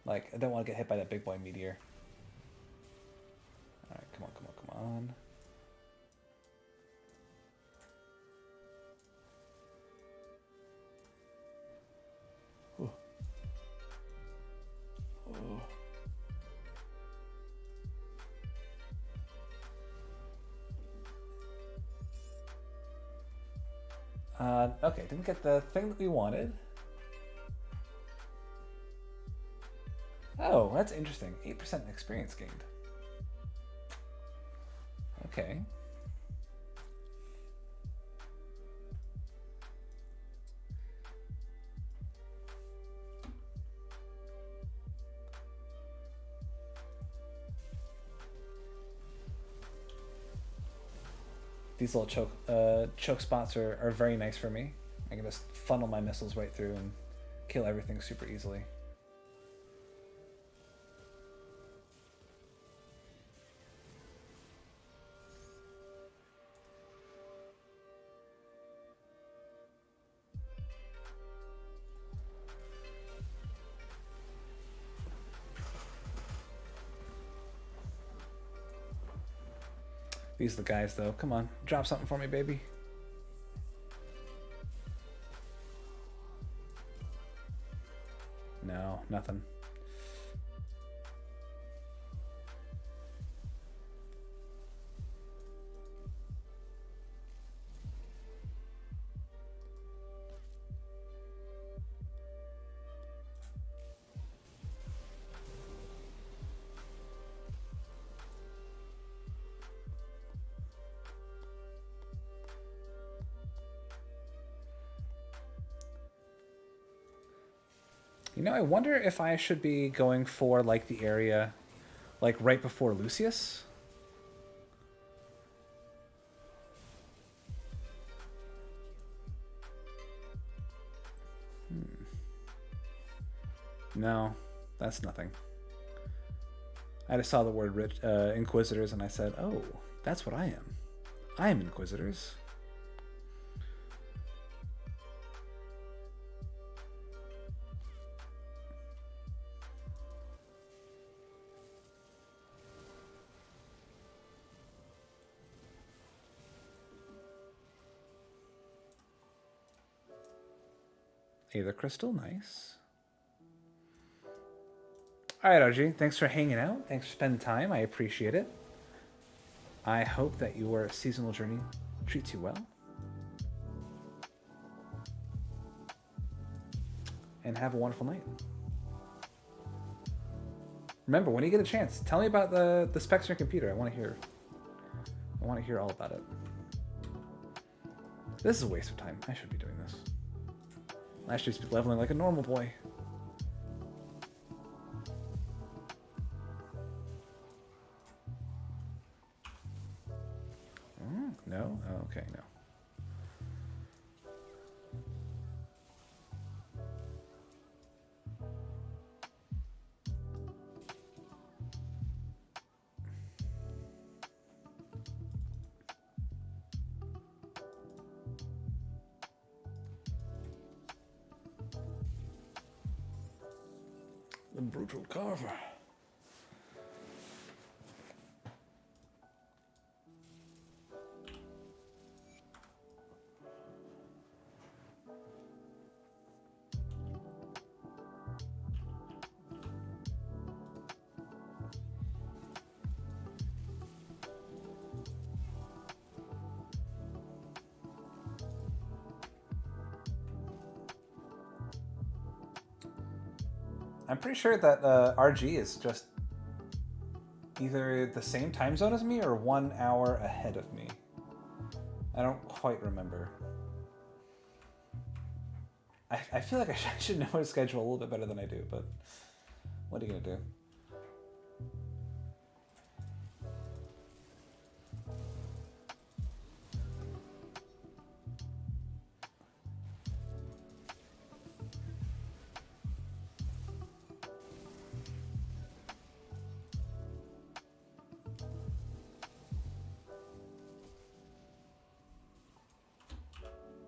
Like, I don't want to get hit by that big boy meteor. Alright, come on. Whew. Okay, didn't get the thing that we wanted. Oh, that's interesting. 8% experience gained. Okay. These little choke spots are very nice for me. I can just funnel my missiles right through and kill everything super easily. These are the guys, though. Come on, drop something for me, baby. No, nothing. You know, I wonder if I should be going for, like, the area, like, right before Lucius. No, that's nothing. I just saw the word Inquisitors, and I said, oh, that's what I am. I am Inquisitors. Aether Crystal, nice. All right, RG, thanks for hanging out. Thanks for spending time. I appreciate it. I hope that your seasonal journey treats you well. And have a wonderful night. Remember, when you get a chance, tell me about the specs on your computer. I want to hear all about it. This is a waste of time. I should be doing this. I should just be leveling like a normal boy. No? Oh, okay, no. The brutal carver. I'm pretty sure that RG is just either the same time zone as me or 1 hour ahead of me. I don't quite remember. I feel like I should know his schedule a little bit better than I do, but what are you gonna do?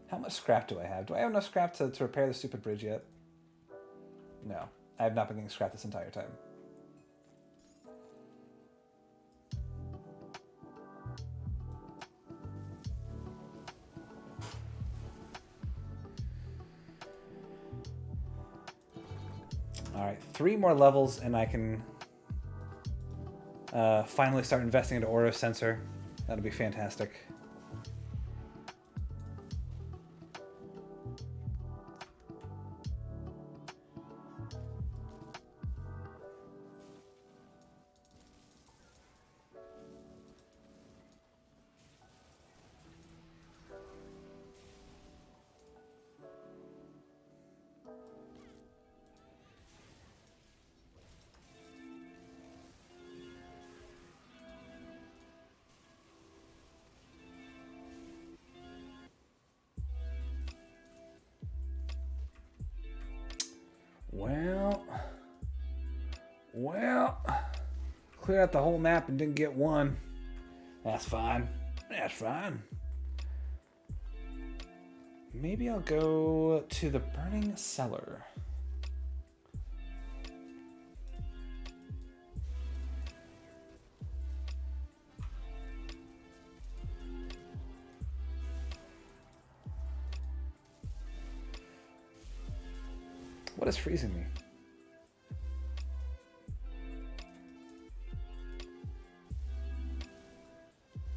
How much scrap do I have? Do I have enough scrap to repair the stupid bridge yet? No. I have not been getting scrap this entire time. All right, 3 more levels and I can finally start investing into Aura Sensor. That'll be fantastic. Well, cleared out the whole map and didn't get one. That's fine. That's fine. Maybe I'll go to the Burning Cellar. What is freezing me?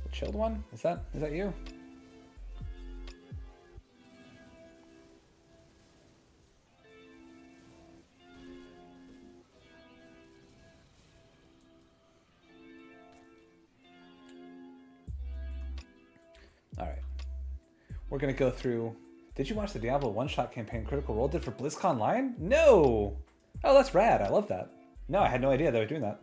The chilled one? Is that you? All right. We're gonna go through. Did you watch the Diablo one-shot campaign Critical Role did for BlizzCon Lion? No! Oh, that's rad. I love that. No, I had no idea they were doing that.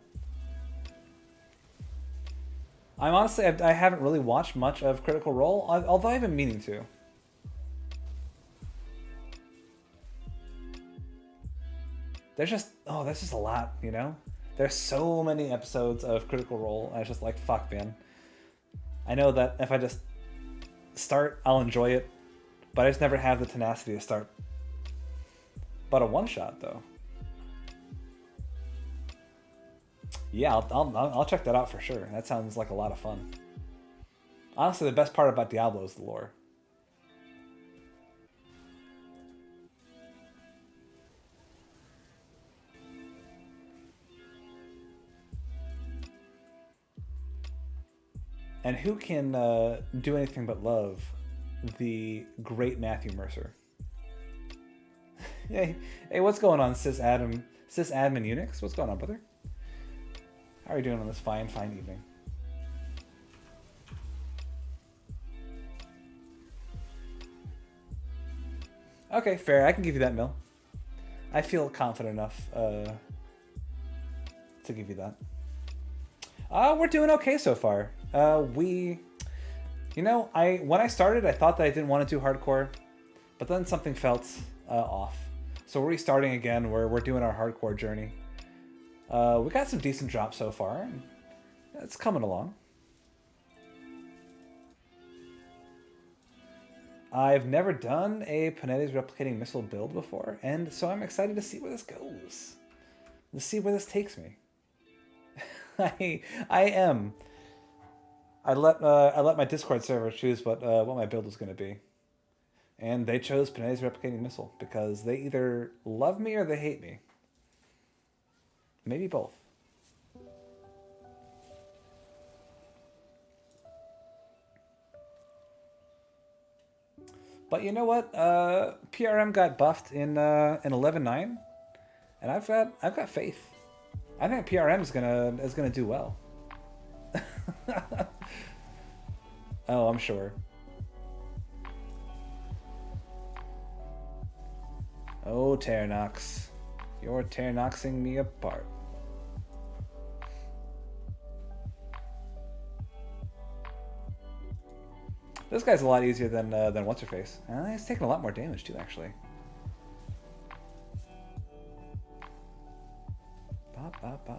I'm honestly, I haven't really watched much of Critical Role, although I've been meaning to. There's just a lot, you know? There's so many episodes of Critical Role, and I was just like, fuck, man. I know that if I just start, I'll enjoy it, but I just never have the tenacity to start. But a one-shot, though. Yeah, I'll check that out for sure. That sounds like a lot of fun. Honestly, the best part about Diablo is the lore. And who can do anything but love the great Matthew Mercer? Hey, what's going on, sysadmin Unix? What's going on, brother? How are you doing on this fine evening? Okay, fair. I can give you that, Mill. I feel confident enough to give you that. We're doing okay so far. When I started, I thought that I didn't want to do hardcore, but then something felt off. So we're restarting again. We're doing our hardcore journey. We got some decent drops so far, and it's coming along. I've never done a Panetti's replicating missile build before, and so I'm excited to see where this goes. To see where this takes me. I am. I let my Discord server choose what my build was going to be, and they chose Panetti's replicating missile because they either love me or they hate me. Maybe both. But you know what? PRM got buffed in 11.9, and I've got faith. I think PRM is gonna do well. Oh, I'm sure. Oh, Terranox. You're Terranoxing me apart. This guy's a lot easier than What's-Her-Face. He's taking a lot more damage too, actually.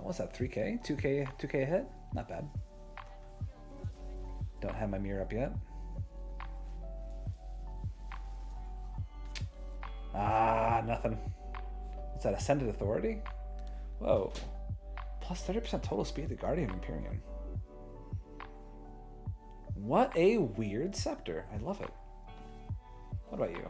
What's that, 3k? 2k a hit? Not bad. Don't have my mirror up yet. Nothing. What's that, Ascended Authority? Whoa. Plus 30% total speed to Guardian Imperium. What a weird scepter. I love it. What about you?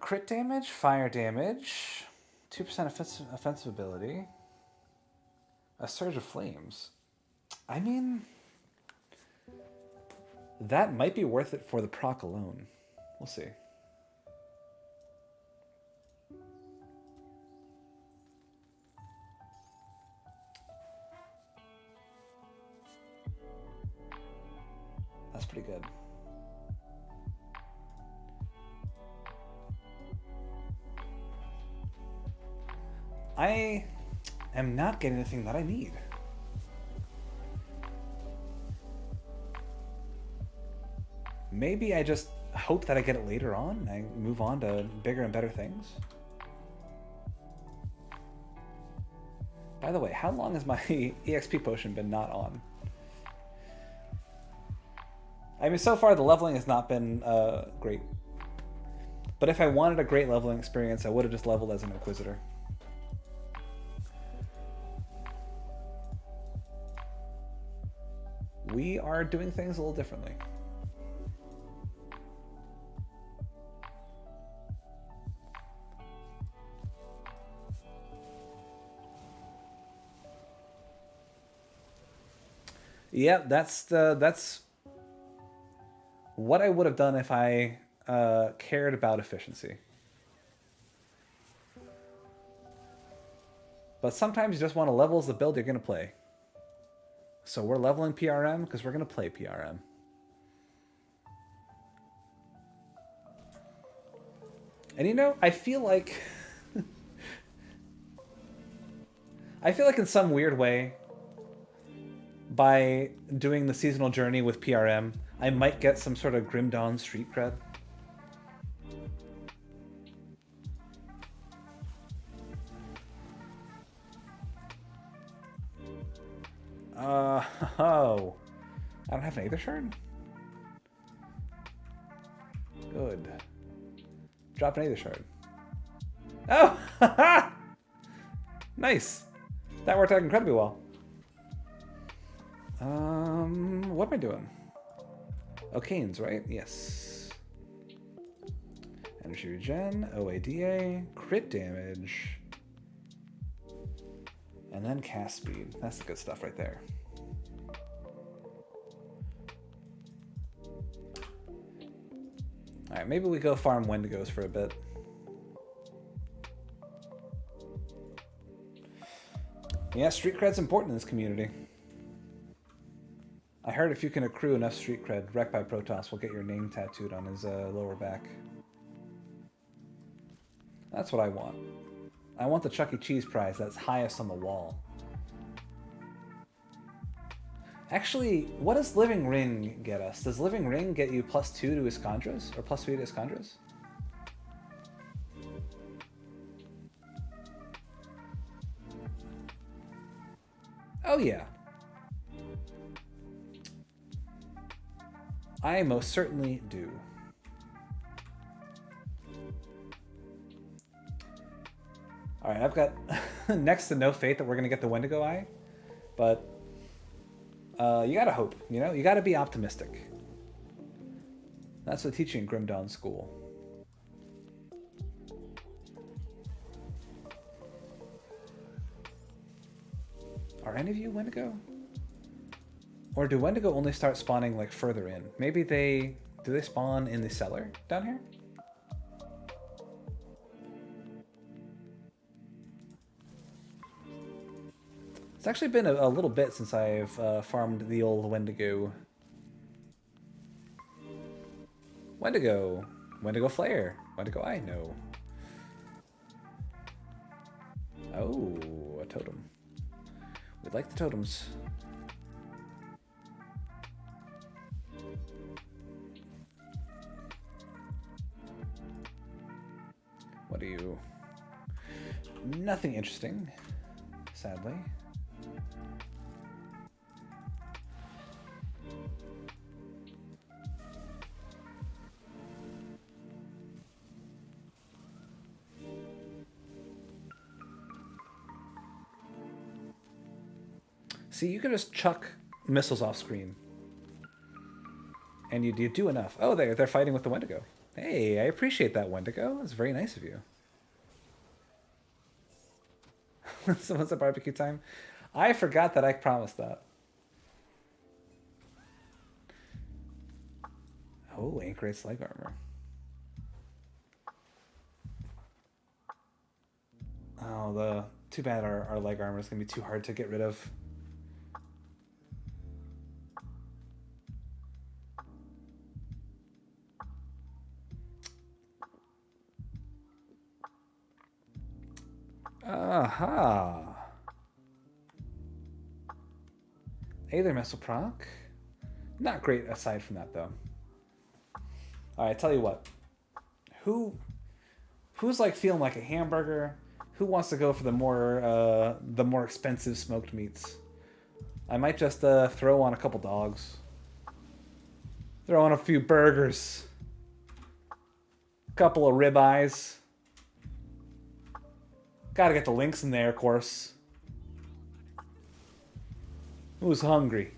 Crit damage, fire damage, 2% offensive ability, a surge of flames. I mean, that might be worth it for the proc alone. We'll see. That's pretty good. I am not getting anything that I need. Maybe I just hope that I get it later on. I move on to bigger and better things. By the way, how long has my EXP potion been not on? I mean, so far the leveling has not been great. But if I wanted a great leveling experience, I would have just leveled as an Inquisitor. We are doing things a little differently. Yeah, that's what I would have done if I cared about efficiency. But sometimes you just want to level as the build you're going to play. So we're leveling PRM because we're going to play PRM. And you know, I feel like... I feel like in some weird way, by doing the seasonal journey with PRM, I might get some sort of Grim Dawn street cred. Oh. I don't have an Aether Shard? Good. Drop an Aether Shard. Oh! Nice! That worked out incredibly well. What am I doing? Okanes, right? Yes. Energy regen, OADA, crit damage, and then cast speed. That's the good stuff right there. Alright, maybe we go farm Wendigos for a bit. Yeah, street cred's important in this community. I heard if you can accrue enough street cred, Wrecked by Protoss will get your name tattooed on his lower back. That's what I want. I want the Chuck E. Cheese prize that's highest on the wall. Actually, what does Living Ring get us? Does Living Ring get you +2 to Iskandras? Or +3 to Iskandras? Oh yeah. I most certainly do. Alright, I've got next to no faith that we're going to get the Wendigo Eye, but you gotta hope, you know? You gotta be optimistic. That's the teaching in Grim Dawn School. Are any of you Wendigo? Or do Wendigo only start spawning like further in? Maybe do they spawn in the cellar down here? It's actually been a little bit since I've farmed the old Wendigo. Wendigo Flare. Wendigo Eye, no. Oh, a totem. We like the totems. What are you? Nothing interesting, sadly. See, you can just chuck missiles off screen. And you do enough. Oh, they're fighting with the Wendigo. Hey, I appreciate that, Wendigo. That's very nice of you. So what's the barbecue time? I forgot that I promised that. Oh, Anchorite's leg armor. Oh, too bad our leg armor is gonna be too hard to get rid of. Aha. Aether Missile proc. Not great aside from that though. Alright, tell you what. Who's like feeling like a hamburger? Who wants to go for the more expensive smoked meats? I might just throw on a couple dogs. Throw on a few burgers. A couple of ribeyes. Gotta get the links in there, of course. Who's hungry?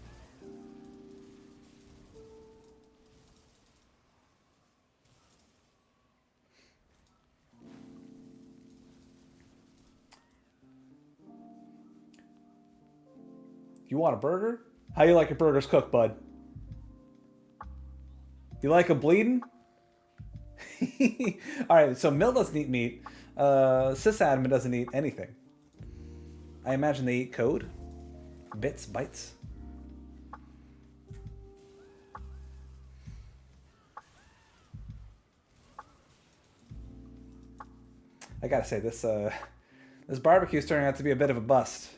You want a burger? How you like your burgers cooked, bud? You like them bleeding? Alright, so Mill doesn't eat meat. Sysadmin doesn't eat anything. I imagine they eat code. Bits, bytes. I gotta say, this barbecue is turning out to be a bit of a bust.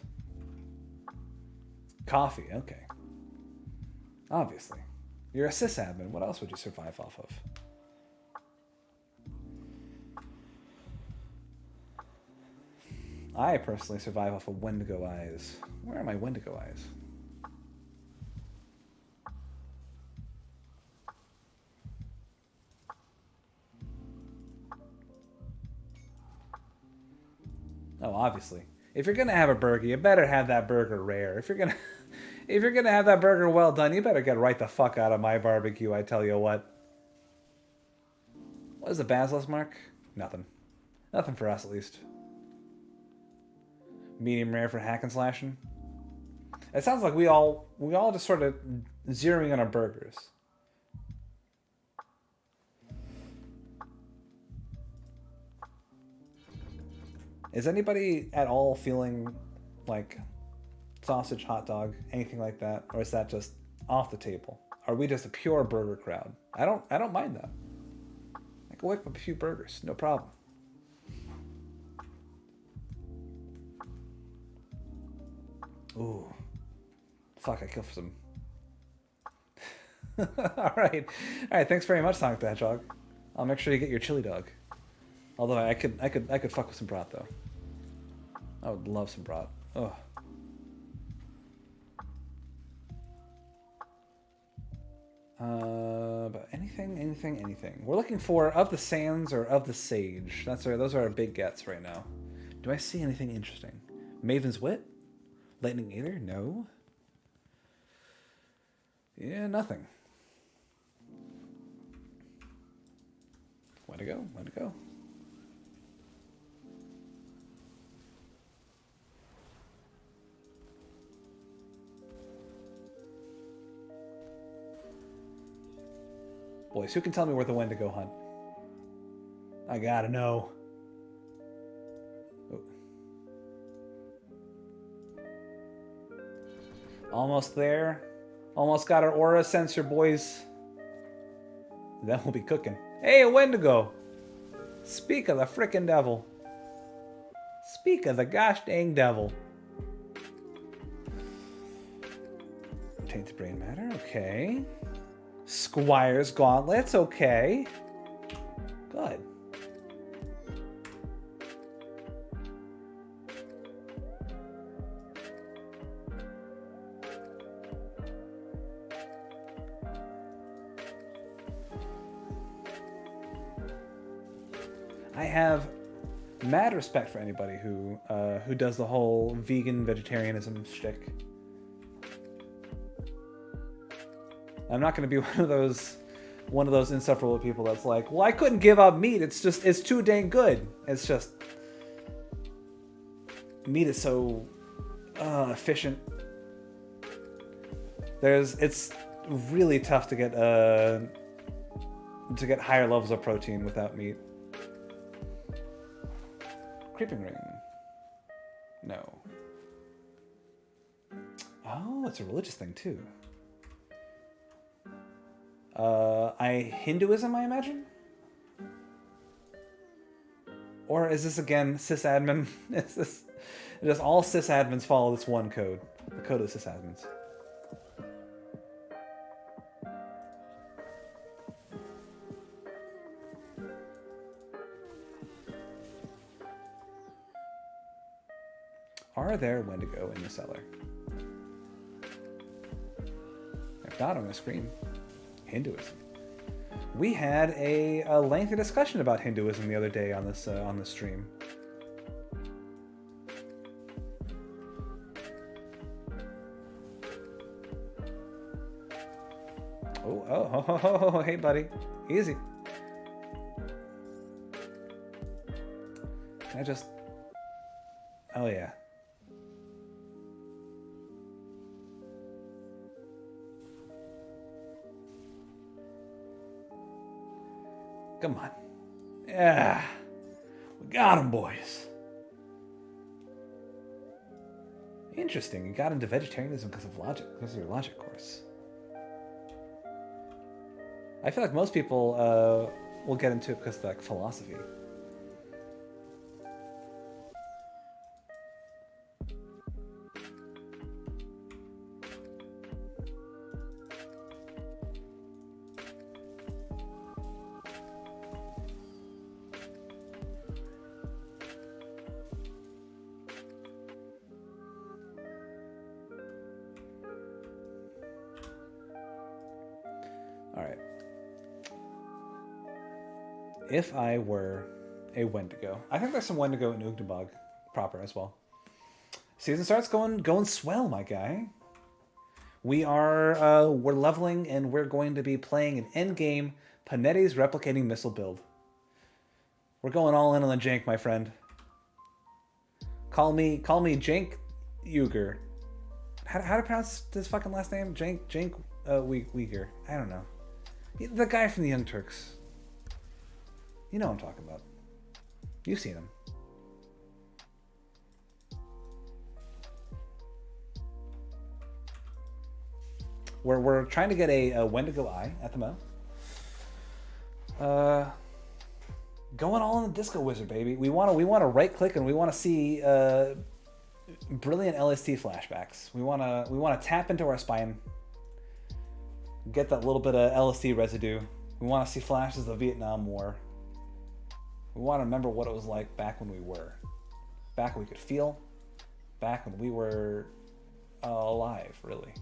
Coffee, okay. Obviously. You're a sysadmin. What else would you survive off of? I personally survive off of Wendigo eyes. Where are my Wendigo eyes? Oh, obviously. If you're gonna have a burger, you better have that burger rare. If you're gonna have that burger well done, you better get right the fuck out of my barbecue, I tell you what. What is the Basilisk mark? Nothing. Nothing for us, at least. Medium rare for hack and slashing. It sounds like we all just sort of zeroing on our burgers. Is anybody at all feeling like sausage, hot dog, anything like that, or is that just off the table? Are we just a pure burger crowd? I don't mind that. I can whip up a few burgers, no problem. Ooh, fuck! I killed for some. All right. Thanks very much, Sonic the Hedgehog. I'll make sure you get your chili dog. Although I could fuck with some brat though. I would love some brat. Oh. But anything. We're looking for of the sands or of the sage. Those are our big gets right now. Do I see anything interesting? Maven's wit? Lightning Aether? No. Yeah, nothing. Way to go. Boys, who can tell me where the Wendigo hunt? I gotta know. Oh. Almost there. Almost got our aura sensor, boys. Then we'll be cooking. Hey, a Wendigo! Speak of the frickin' devil. Speak of the gosh dang devil. Tainted brain matter, okay. Squire's gauntlets, okay. Good. I have mad respect for anybody who does the whole vegan vegetarianism shtick. I'm not going to be one of one of those insufferable people that's like, well, I couldn't give up meat. It's too dang good. It's just, meat is so efficient. It's really tough to get higher levels of protein without meat. Creeping ring. No. Oh, it's a religious thing too. Hinduism, I imagine? Or is this again sysadmin? Is this... Does all sysadmins follow this one code? The code of sysadmins. Are there Wendigo in the cellar? If not, I'm going to scream. Hinduism. We had a lengthy discussion about Hinduism the other day on this stream. Oh, hey, buddy. Easy. Can I just... Oh, yeah. Come on. Yeah. We got him, boys. Interesting. You got into vegetarianism because of logic. Because of your logic course. I feel like most people will get into it because of like philosophy. All right. If I were a Wendigo, I think there's some Wendigo in Ugnabog proper as well. Season starts going swell, my guy. We're leveling and we're going to be playing an endgame Panetti's replicating missile build. We're going all in on the jank, my friend. Call me Jank Uyghur. How to pronounce this fucking last name? Jank Uyghur. I don't know. The guy from the Young Turks. You know what I'm talking about. You've seen him. We're trying to get a Wendigo eye at the moment. Going all in the Disco Wizard, baby. We want to right click and we want to see brilliant LSD flashbacks. We want to tap into our spine. Get that little bit of LSD residue. We want to see flashes of the Vietnam War. We want to remember what it was like back when we were. Back when we could feel. Back when we were alive, really.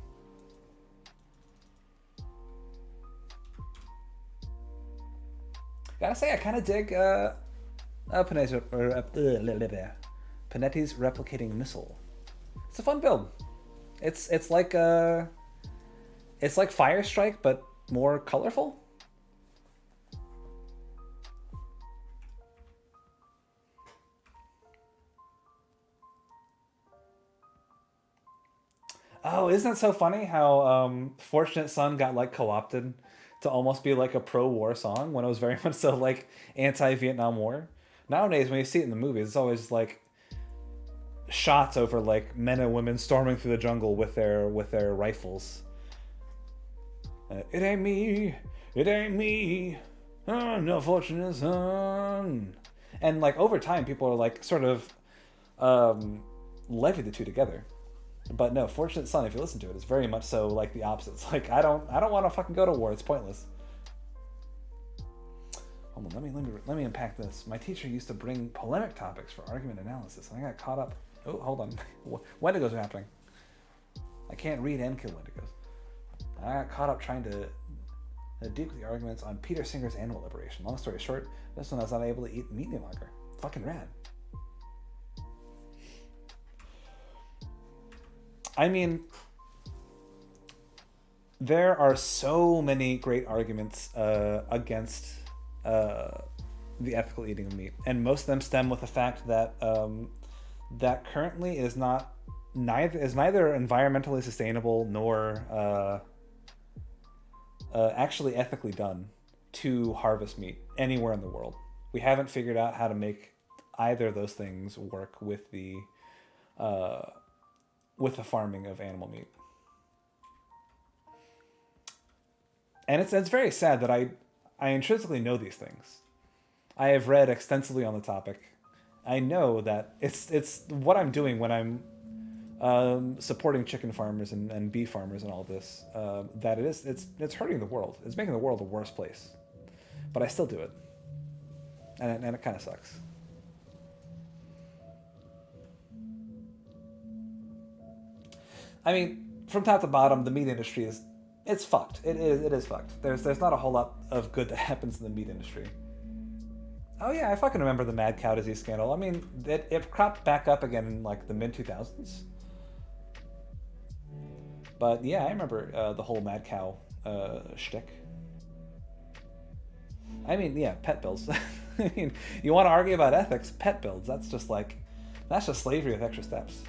Gotta say, I kind of dig Panetti's replicating missile. It's a fun build. It's like Fire Strike, but more colorful. Oh, isn't that so funny how Fortunate Son got like co-opted to almost be like a pro-war song when it was very much so like anti-Vietnam War? Nowadays, when you see it in the movies, it's always like shots over like men and women storming through the jungle with their rifles. It ain't me, oh, no Fortunate Son. And like over time, people are like sort of levy the two together. But no, Fortunate Son, if you listen to it, it's very much so like the opposite. It's like I don't want to fucking go to war. It's pointless. Hold on, let me unpack this. My teacher used to bring polemic topics for argument analysis, and I got caught up. Oh, hold on. Wendigos are happening. I can't read and kill Wendigos. I got caught up trying to deep the arguments on Peter Singer's Animal Liberation. Long story short, this one I was not able to eat meat any longer. Fucking rad. I mean, there are so many great arguments against the ethical eating of meat, and most of them stem with the fact that that currently is neither environmentally sustainable nor actually ethically done to harvest meat anywhere in the world. We haven't figured out how to make either of those things work with the farming of animal meat. And it's very sad that I intrinsically know these things. I have read extensively on the topic. I know that it's what I'm doing when I'm supporting chicken farmers and beef farmers and all this. That it's hurting the world. It's making the world a worse place. But I still do it, and it kind of sucks. I mean, from top to bottom, the meat industry it's fucked. It is fucked. There's not a whole lot of good that happens in the meat industry. Oh yeah, I fucking remember the mad cow disease scandal. I mean, it cropped back up again in like the mid 2000s. But yeah, I remember the whole mad cow shtick. I mean, yeah, pet builds. I mean, you want to argue about ethics? Pet builds. That's just slavery with extra steps.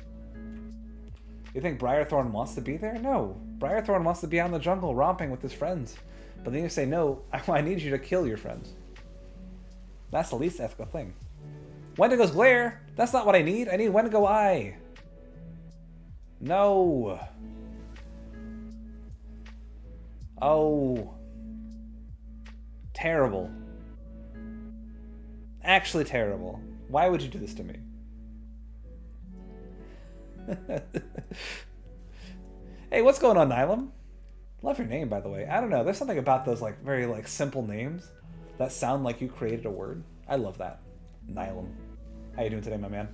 You think Briarthorn wants to be there? No. Briarthorn wants to be out in the jungle romping with his friends. But then you say, no, I need you to kill your friends. That's the least ethical thing. Wendigo's glare? That's not what I need. I need Wendigo eye. No. Oh. Terrible. Actually terrible. Why would you do this to me? Hey, what's going on, Nylum? Love your name, by the way. I don't know. There's something about those like very like simple names that sound like you created a word. I love that. Nylum. How you doing today, my man?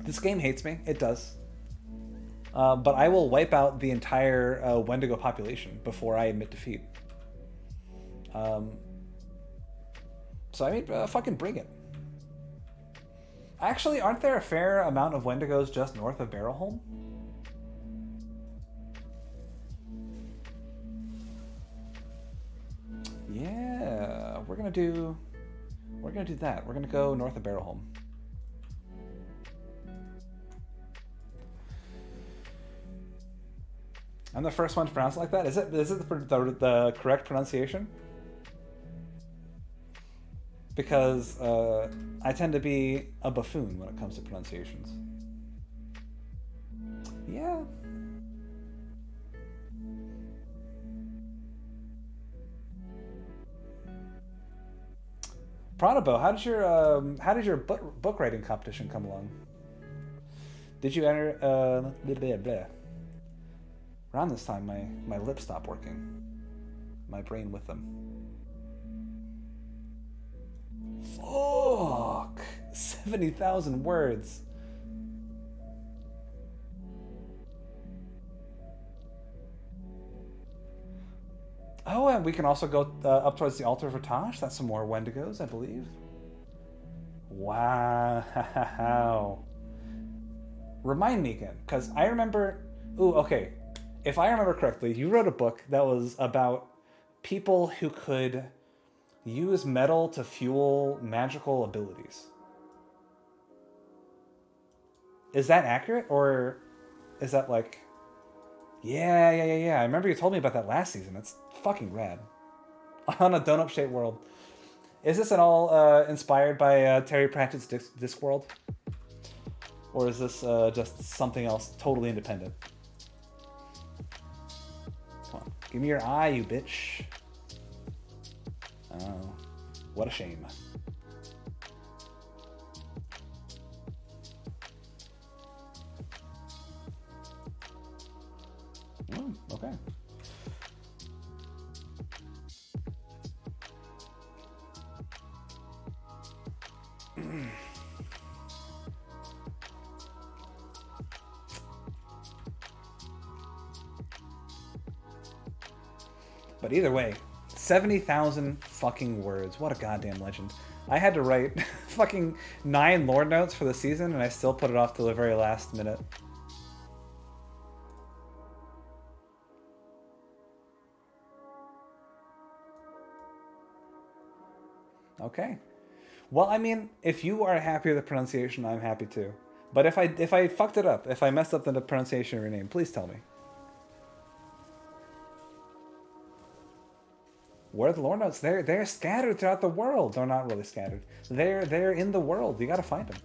This game hates me. It does. But I will wipe out the entire Wendigo population before I admit defeat. So I mean, fucking bring it. Actually, aren't there a fair amount of Wendigos just north of Barrelholm? Yeah, we're gonna do that. We're gonna go north of Barrelholm. I'm the first one to pronounce it like that. Is it the correct pronunciation? Because I tend to be a buffoon when it comes to pronunciations. Yeah. Pranabo, how did your book writing competition come along? Did you enter blah, blah. Around this time my lips stopped working. My brain with them. Fuck! 70,000 words. Oh, and we can also go up towards the altar of Ratash. That's some more Wendigos, I believe. Wow. Remind me again, because I remember... Ooh, okay. If I remember correctly, you wrote a book that was about people who could use metal to fuel magical abilities. Is that accurate, or is that like... Yeah. I remember you told me about that last season. It's fucking rad. On a donut-shaped world. Is this at all inspired by Terry Pratchett's Discworld? Or is this just something else totally independent? Come on. Give me your eye, you bitch. Oh, what a shame. Okay. But either way, 70,000 fucking words. What a goddamn legend. I had to write Fucking 9 lore notes for the season, and I still put it off to the very last minute. Okay. Well, I mean, if you are happy with the pronunciation, I'm happy too. But if I fucked it up, if I messed up the pronunciation of your name, please tell me. Where are the lore notes? They're scattered throughout the world. They're not really scattered. They're in the world. You gotta find them.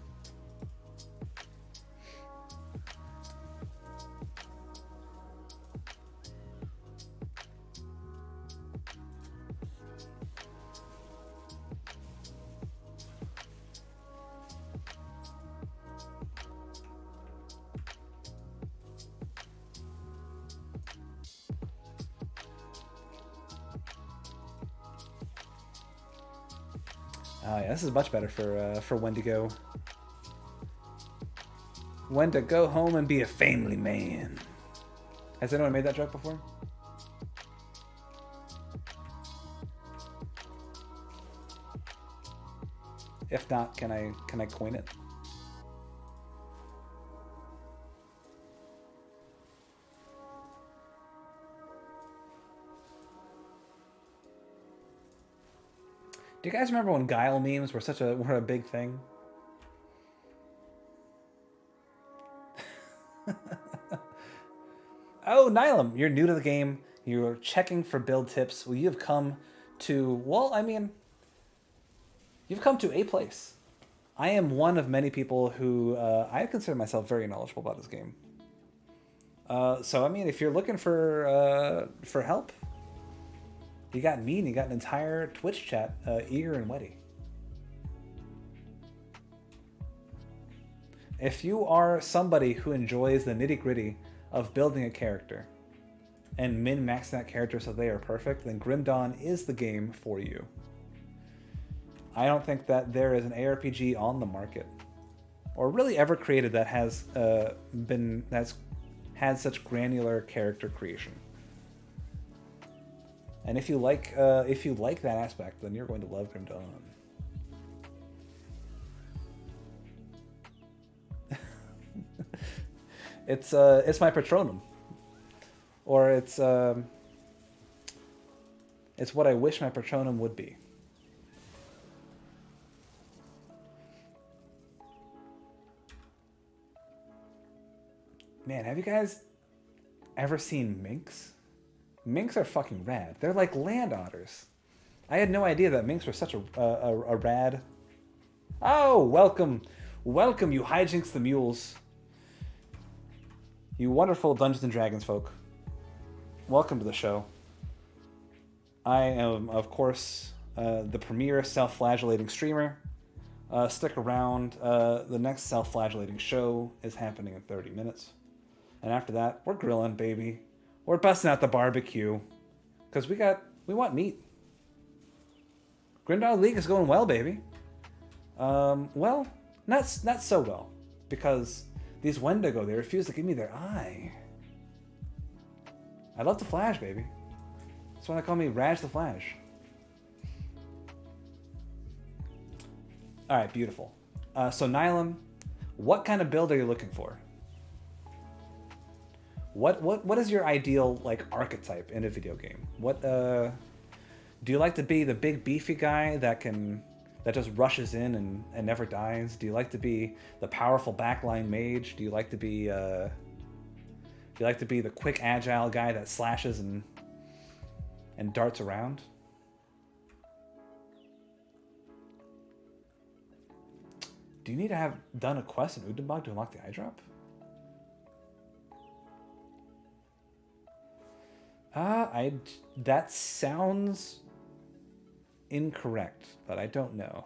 Oh yeah, this is much better for when to go. When to go home and be a family man. Has anyone made that joke before? If not, can I coin it? Do you guys remember when Guile memes were a big thing? Oh, Nylum, you're new to the game. You're checking for build tips. Well, you've come to, well, I mean, you've come to a place. I am one of many people who I consider myself very knowledgeable about this game. So, I mean, if you're looking for help, you got me and you got an entire Twitch chat eager and ready. If you are somebody who enjoys the nitty-gritty of building a character and min-maxing that character so they are perfect, then Grim Dawn is the game for you. I don't think that there is an ARPG on the market, or really ever created, that has that's had such granular character creation. And if you like that aspect, then you're going to love Grim Dawn. It's my patronum, or it's what I wish my patronum would be. Man, have you guys ever seen minks? Minks are fucking rad. They're like land otters. I had no idea that minks were such a rad. Oh, welcome, you hijinks the mules. You wonderful Dungeons & Dragons folk. Welcome to the show. I am, of course, the premier self-flagellating streamer. Stick around. The next self-flagellating show is happening in 30 minutes. And after that, we're grilling, baby. We're busting out the barbecue. Because we want meat. Grim Dawn League is going well, baby. Well, not so well. Because these Wendigo, they refuse to give me their eye. I love the Flash, baby. That's why they call me Raj the Flash. Alright, beautiful. So Nylum, what kind of build are you looking for? What is your ideal like archetype in a video game? What do you like to be the big beefy guy that just rushes in and never dies? Do you like to be the powerful backline mage? Do you like to be the quick agile guy that slashes and darts around? Do you need to have done a quest in Udenbog to unlock the eye drop? That sounds incorrect, but I don't know.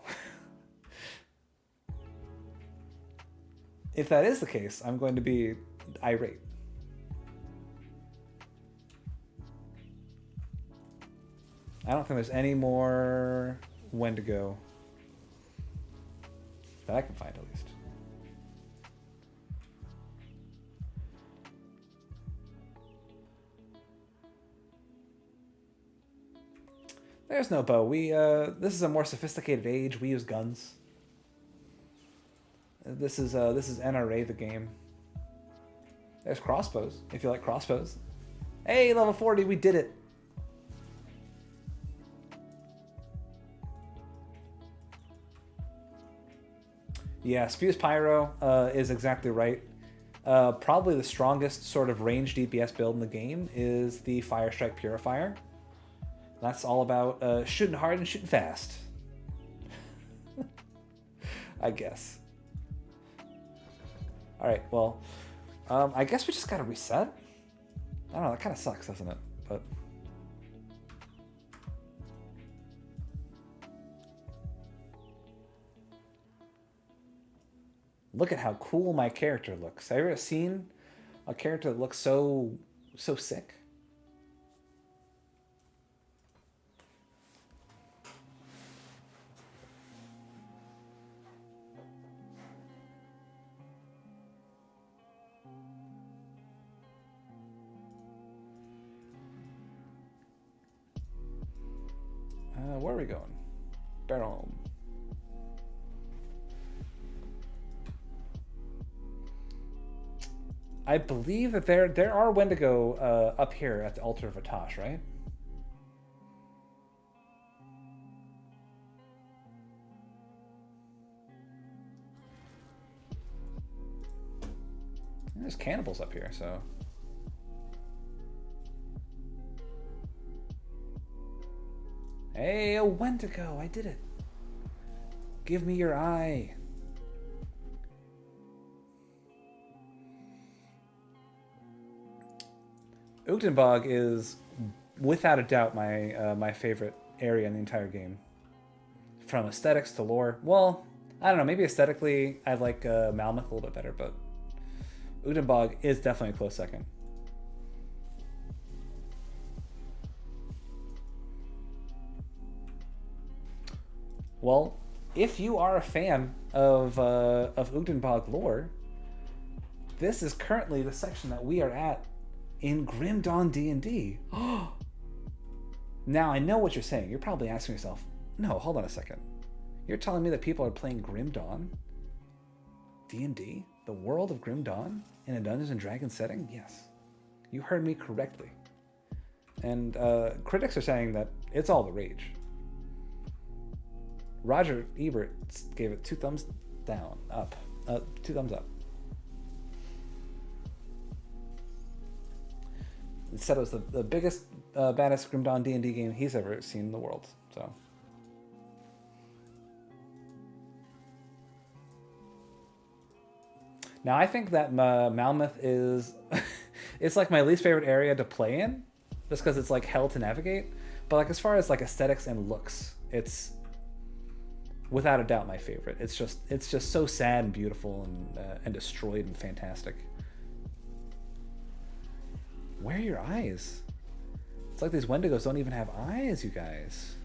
If that is the case, I'm going to be irate. I don't think there's any more Wendigo that I can find, at least. There's no bow. This is a more sophisticated age. We use guns. This is NRA the game. There's crossbows, if you like crossbows. Hey, level 40, we did it. Yeah, Spews Pyro is exactly right. Probably the strongest sort of range DPS build in the game is the Fire Strike Purifier. That's all about shooting hard and shooting fast. I guess. Alright, well, I guess we just gotta reset. I don't know, that kind of sucks, doesn't it? But look at how cool my character looks. Have you ever seen a character that looks so sick? Where are we going? Barrel home. I believe that there are Wendigo up here at the altar of Atash, right? There's cannibals up here, so. Hey, a Wendigo! I did it! Give me your eye! Uchtenbog is, without a doubt, my favorite area in the entire game. From aesthetics to lore. Well, I don't know, maybe aesthetically I like Malmeth a little bit better, but Uchtenbog is definitely a close second. Well, if you are a fan of Uchtenbog lore, this is currently the section that we are at in Grim Dawn D&D. Now, I know what you're saying. You're probably asking yourself, no, hold on a second. You're telling me that people are playing Grim Dawn D&D? The world of Grim Dawn in a Dungeons & Dragons setting? Yes. You heard me correctly. And critics are saying that it's all the rage. Roger Ebert gave it 2 thumbs down, up. 2 thumbs up. He said it was the biggest, baddest Grim Dawn D&D game he's ever seen in the world. So, now I think that Malmeth is, it's like my least favorite area to play in, just because it's like hell to navigate. But like as far as like aesthetics and looks, it's without a doubt my favorite. It's just so sad and beautiful and destroyed and fantastic. Where are your eyes? It's like these Wendigos don't even have eyes, you guys.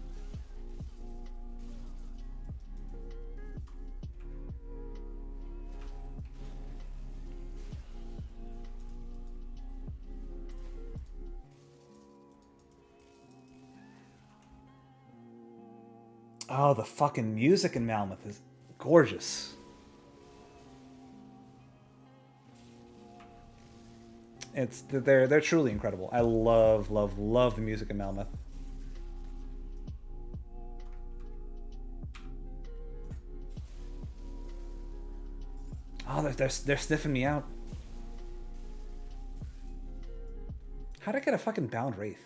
Oh, the fucking music in Malmeth is gorgeous. They're truly incredible. I love the music in Malmeth. Oh, they're sniffing me out. How'd I get a fucking bound wraith?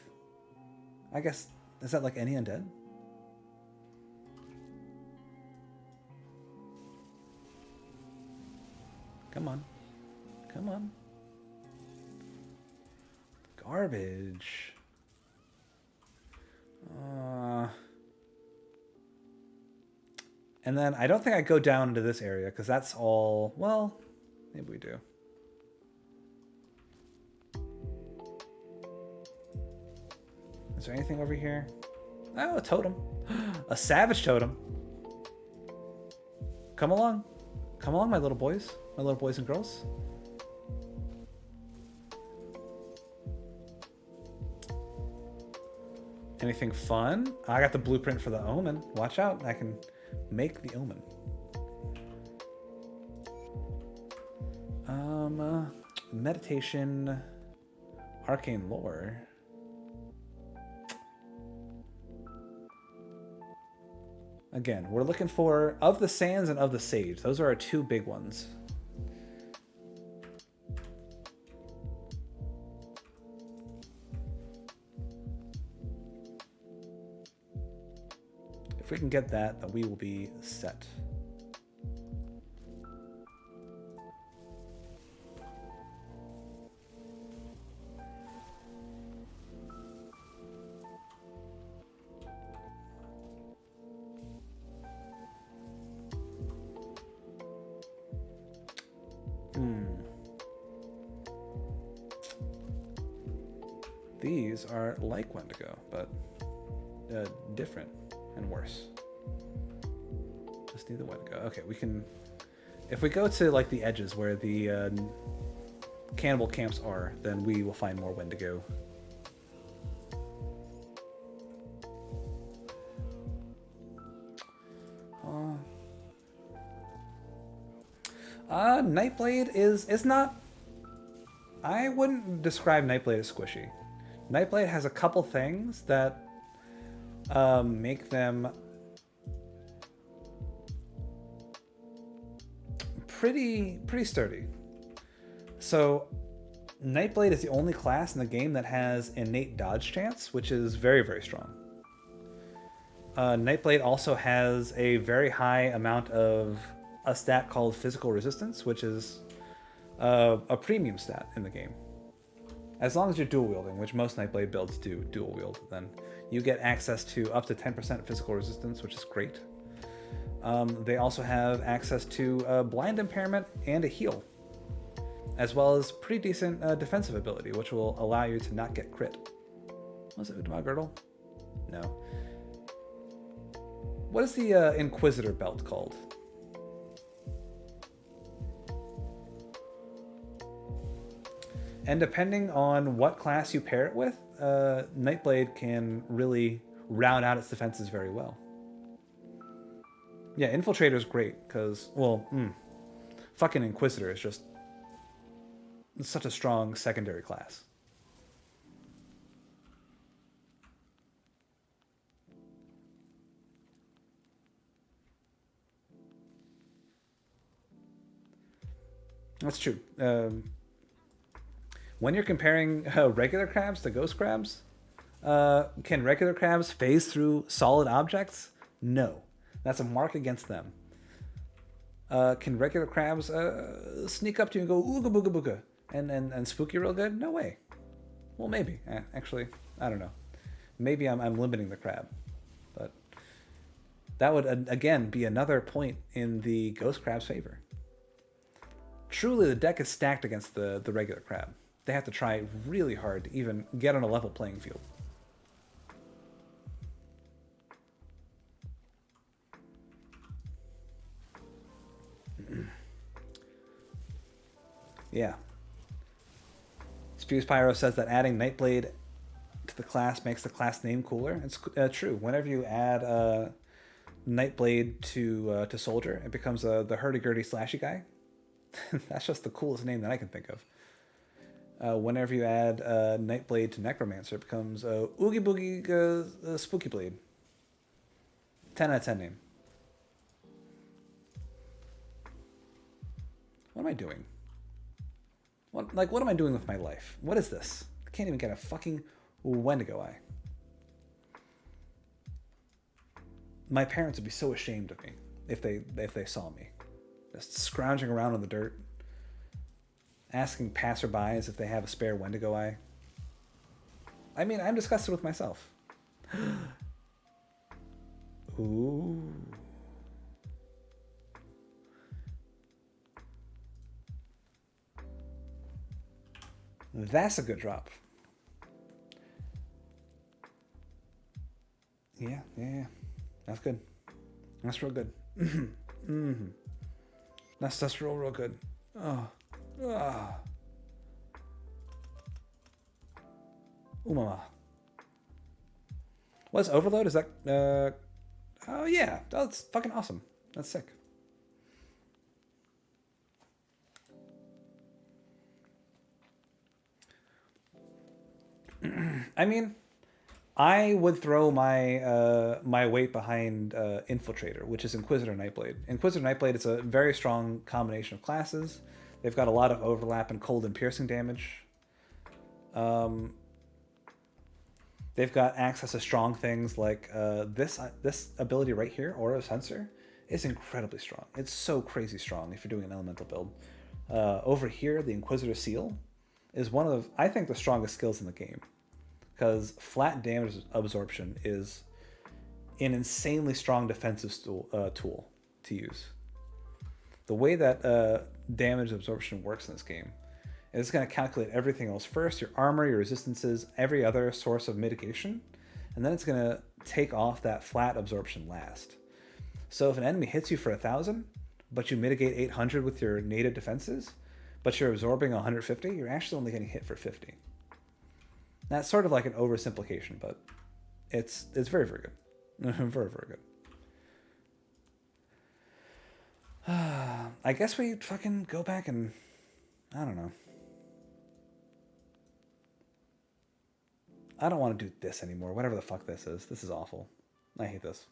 I guess, is that like any undead? Come on. Come on. Garbage. And then I don't think I go down into this area because that's all, well, maybe we do. Is there anything over here? Oh, a totem. A savage totem. Come along. Come along, my little boys. My little boys and girls. Anything fun? I got the blueprint for the omen. Watch out. I can make the omen. Meditation, arcane lore. Again, we're looking for of the sands and of the sage. Those are our two big ones. If we can get that, then we will be set. These are like Wendigo, but different and worse. Just need the Wendigo. Okay, we can... If we go to like the edges where the cannibal camps are, then we will find more Wendigo. Nightblade is not... I wouldn't describe Nightblade as squishy. Nightblade has a couple things that make them pretty sturdy. So Nightblade is the only class in the game that has innate dodge chance, which is very, very strong. Nightblade also has a very high amount of a stat called physical resistance, which is a premium stat in the game. As long as you're dual wielding, which most Nightblade builds do dual wield, then you get access to up to 10% physical resistance, which is great. They also have access to blind impairment and a heal, as well as pretty decent defensive ability, which will allow you to not get crit. Was it Udma Girdle? No. What is the Inquisitor belt called? And depending on what class you pair it with, Nightblade can really round out its defenses very well. Yeah, Infiltrator is great because, well, fucking Inquisitor is just such a strong secondary class. That's true. When you're comparing regular crabs to ghost crabs, can regular crabs phase through solid objects? No. That's a mark against them. Can regular crabs sneak up to you and go ooga booga booga and spook you real good? No way. Well, maybe. Actually, I don't know. Maybe I'm limiting the crab. But that would, again, be another point in the ghost crab's favor. Truly, the deck is stacked against the regular crab. They have to try really hard to even get on a level playing field. Yeah. Spews Pyro says that adding Nightblade to the class makes the class name cooler. It's true. Whenever you add Nightblade to Soldier, it becomes the hurdy-gurdy slashy guy. That's just the coolest name that I can think of. Whenever you add Nightblade to Necromancer, it becomes Oogie Boogie Spooky Blade. 10 out of 10 name. What am I doing? What am I doing with my life? What is this? I can't even get a fucking Wendigo eye. My parents would be so ashamed of me if they saw me. Just scrounging around in the dirt. Asking passerbys if they have a spare Wendigo eye. I mean, I'm disgusted with myself. Ooh. That's a good drop. Yeah. That's good. That's real good. That's real good. Oh. Mama. What's Overload? Is that... oh, yeah. That's fucking awesome. That's sick. I mean, I would throw my my weight behind Infiltrator, which is Inquisitor Nightblade. Inquisitor Nightblade is a very strong combination of classes. They've got a lot of overlap in cold and piercing damage. They've got access to strong things like this ability right here, Aura Sensor, is incredibly strong. It's so crazy strong if you're doing an elemental build. Over here, the Inquisitor Seal is one of, I think, the strongest skills in the game. Because flat damage absorption is an insanely strong defensive tool to use. The way that damage absorption works in this game is it's going to calculate everything else first, your armor, your resistances, every other source of mitigation, and then it's going to take off that flat absorption last. So if an enemy hits you for 1,000, but you mitigate 800 with your native defenses, but you're absorbing 150, you're actually only getting hit for 50. That's sort of like an oversimplification, but it's very, very good. Very, very good. I guess we fucking go back and... I don't know. I don't want to do this anymore. Whatever the fuck this is. This is awful. I hate this.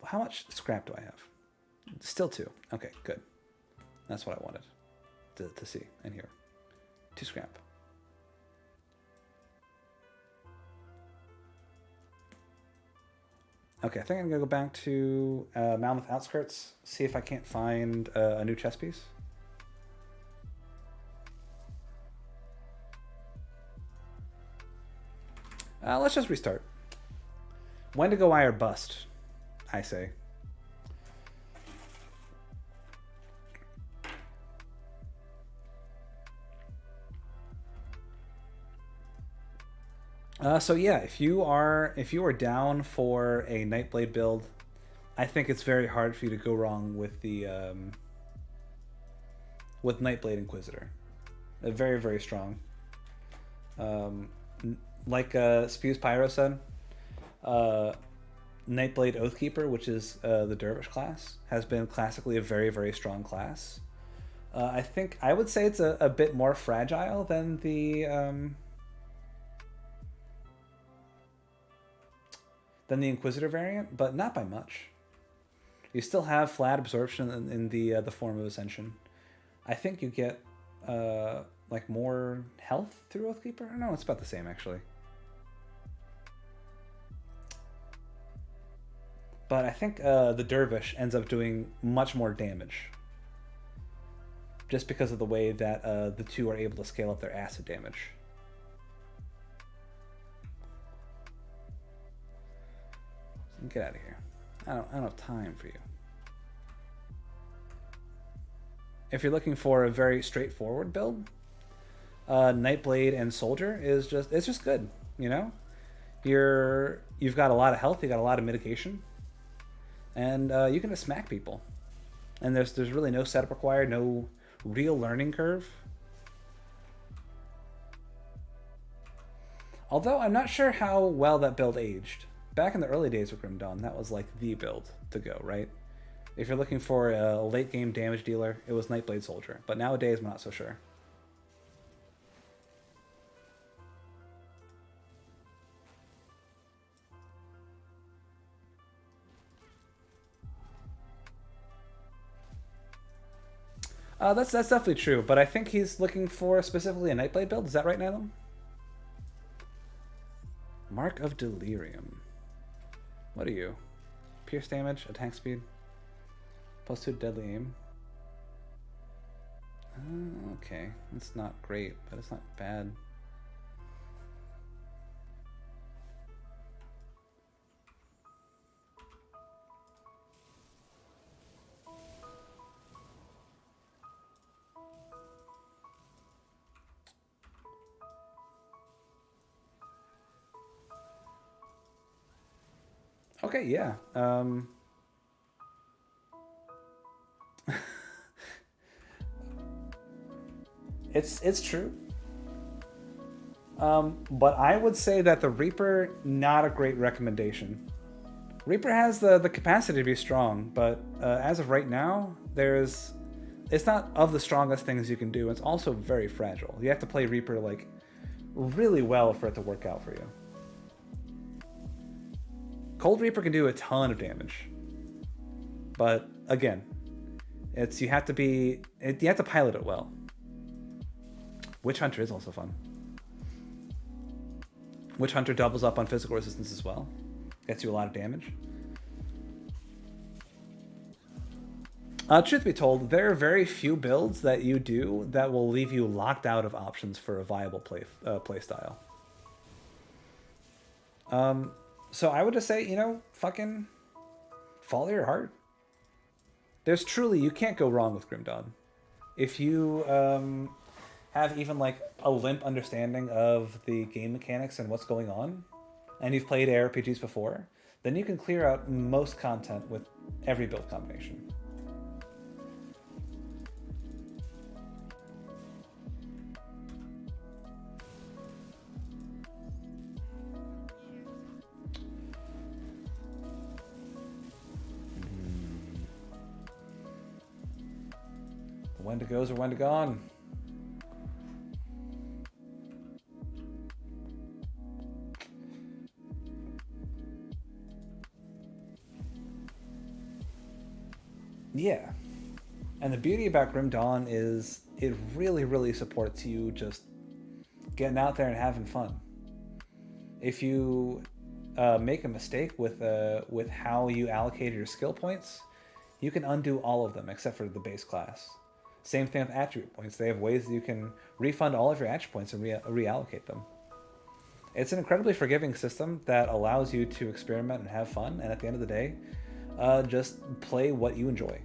How much scrap do I have? Still 2. Okay, good. That's what I wanted to see and hear. 2 scrap. Okay, I think I'm gonna go back to Mammoth Outskirts, see if I can't find a new chess piece. Let's just restart. Wendigo Eye or bust, I say. So yeah, if you are down for a Nightblade build, I think it's very hard for you to go wrong with the with Nightblade Inquisitor. Very, very strong. Like Spews Pyro said, Nightblade Oathkeeper, which is the Dervish class, has been classically a very, very strong class. I think I would say it's a bit more fragile than the Inquisitor variant, but not by much. You still have flat absorption in the form of Ascension. I think you get like more health through Oathkeeper. No, it's about the same actually. But I think the Dervish ends up doing much more damage, just because of the way that the two are able to scale up their acid damage. Get out of here. I don't have time for you. If you're looking for a very straightforward build, Nightblade and Soldier is just good, you know? You've got a lot of health, you got a lot of mitigation, and you can just smack people. And there's really no setup required, no real learning curve. Although I'm not sure how well that build aged. Back in the early days of Grim Dawn, that was like the build to go, right? If you're looking for a late game damage dealer, it was Nightblade Soldier. But nowadays, I'm not so sure. That's definitely true, but I think he's looking for specifically a Nightblade build. Is that right, Nylum? Mark of Delirium. What are you? Pierce damage, attack speed, +2 deadly aim. Okay, it's not great, but it's not bad. Okay, yeah. It's true. But I would say that the Reaper, not a great recommendation. Reaper has the capacity to be strong, but as of right now, it's not of the strongest things you can do. It's also very fragile. You have to play Reaper like really well for it to work out for you. Cold Reaper can do a ton of damage, but again, you have to pilot it well. Witch Hunter is also fun. Witch Hunter doubles up on physical resistance as well. Gets you a lot of damage. Truth be told, there are very few builds that you do that will leave you locked out of options for a viable play style. So I would just say, you know, fucking follow your heart. You can't go wrong with Grim Dawn. If you have even like a limp understanding of the game mechanics and what's going on, and you've played ARPGs before, then you can clear out most content with every build combination. When to goes or when to gone. Yeah. And the beauty about Grim Dawn is it really, really supports you just getting out there and having fun. If you make a mistake with how you allocated your skill points, you can undo all of them except for the base class. Same thing with attribute points. They have ways that you can refund all of your attribute points and reallocate them. It's an incredibly forgiving system that allows you to experiment and have fun, and at the end of the day, just play what you enjoy.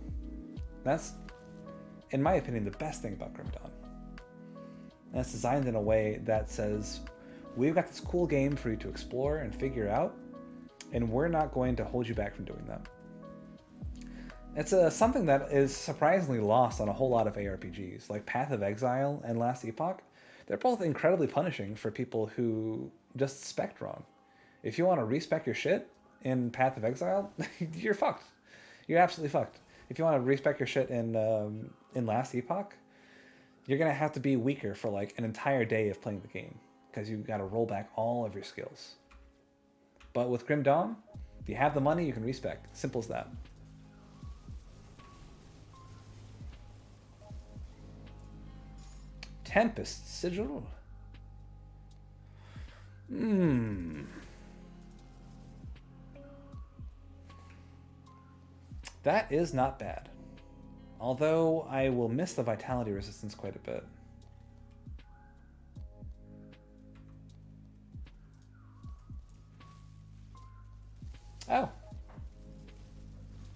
That's, in my opinion, the best thing about Grim Dawn. And it's designed in a way that says, we've got this cool game for you to explore and figure out, and we're not going to hold you back from doing that. It's something that is surprisingly lost on a whole lot of ARPGs, like Path of Exile and Last Epoch. They're both incredibly punishing for people who just spec wrong. If you want to respec your shit in Path of Exile, you're fucked. You're absolutely fucked. If you want to respec your shit in Last Epoch, you're going to have to be weaker for like an entire day of playing the game, because you've got to roll back all of your skills. But with Grim Dawn, if you have the money, you can respec. Simple as that. Tempest Sigil. That is not bad. Although I will miss the vitality resistance quite a bit. Oh.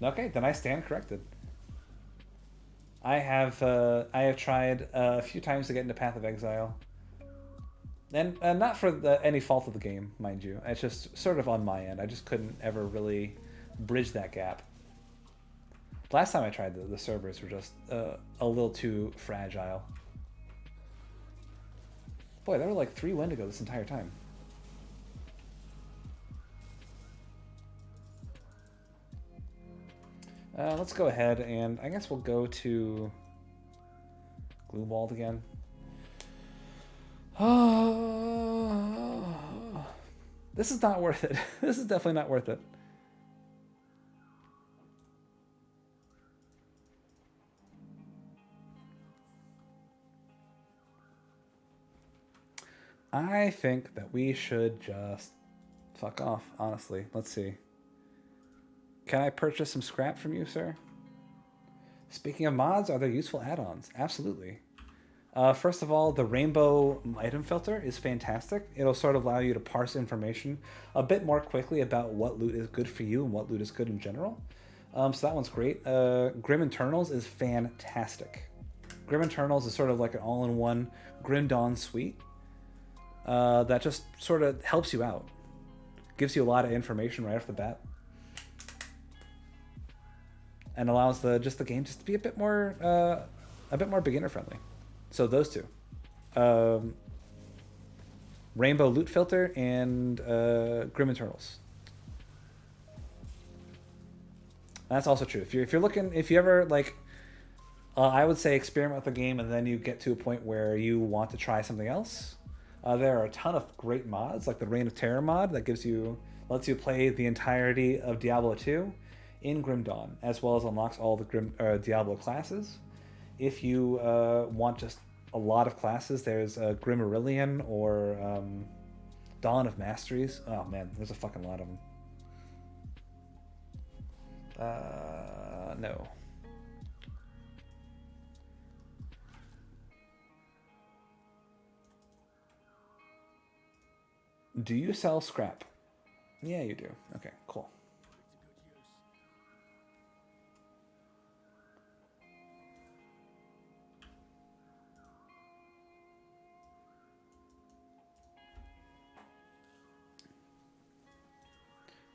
Okay, then I stand corrected. I have tried a few times to get into Path of Exile, and not for any fault of the game, mind you. It's just sort of on my end. I just couldn't ever really bridge that gap. Last time I tried, the servers were just a little too fragile. Boy, there were like 3 Wendigo this entire time. Let's go ahead and I guess we'll go to Gloomwald again. This is not worth it. This is definitely not worth it. I think that we should just fuck off, honestly. Let's see. Can I purchase some scrap from you, sir? Speaking of mods, are there useful add-ons? Absolutely. First of all, the rainbow item filter is fantastic. It'll sort of allow you to parse information a bit more quickly about what loot is good for you and what loot is good in general. So that one's great. Grim Internals is fantastic. Grim Internals is sort of like an all-in-one Grim Dawn suite that just sort of helps you out. Gives you a lot of information right off the bat. And allows the game just to be a bit more beginner friendly. So those two, Rainbow Loot Filter and Grim Internals. That's also true. If you're looking, if you ever like, I would say experiment with the game, and then you get to a point where you want to try something else. There are a ton of great mods, like the Reign of Terror mod that lets you play the entirety of Diablo 2 in Grim Dawn, as well as unlocks all the Diablo classes. If you want just a lot of classes, there's Grim Aurelion or Dawn of Masteries. Oh man, there's a fucking lot of them. No. Do you sell scrap? Yeah, you do. Okay, cool.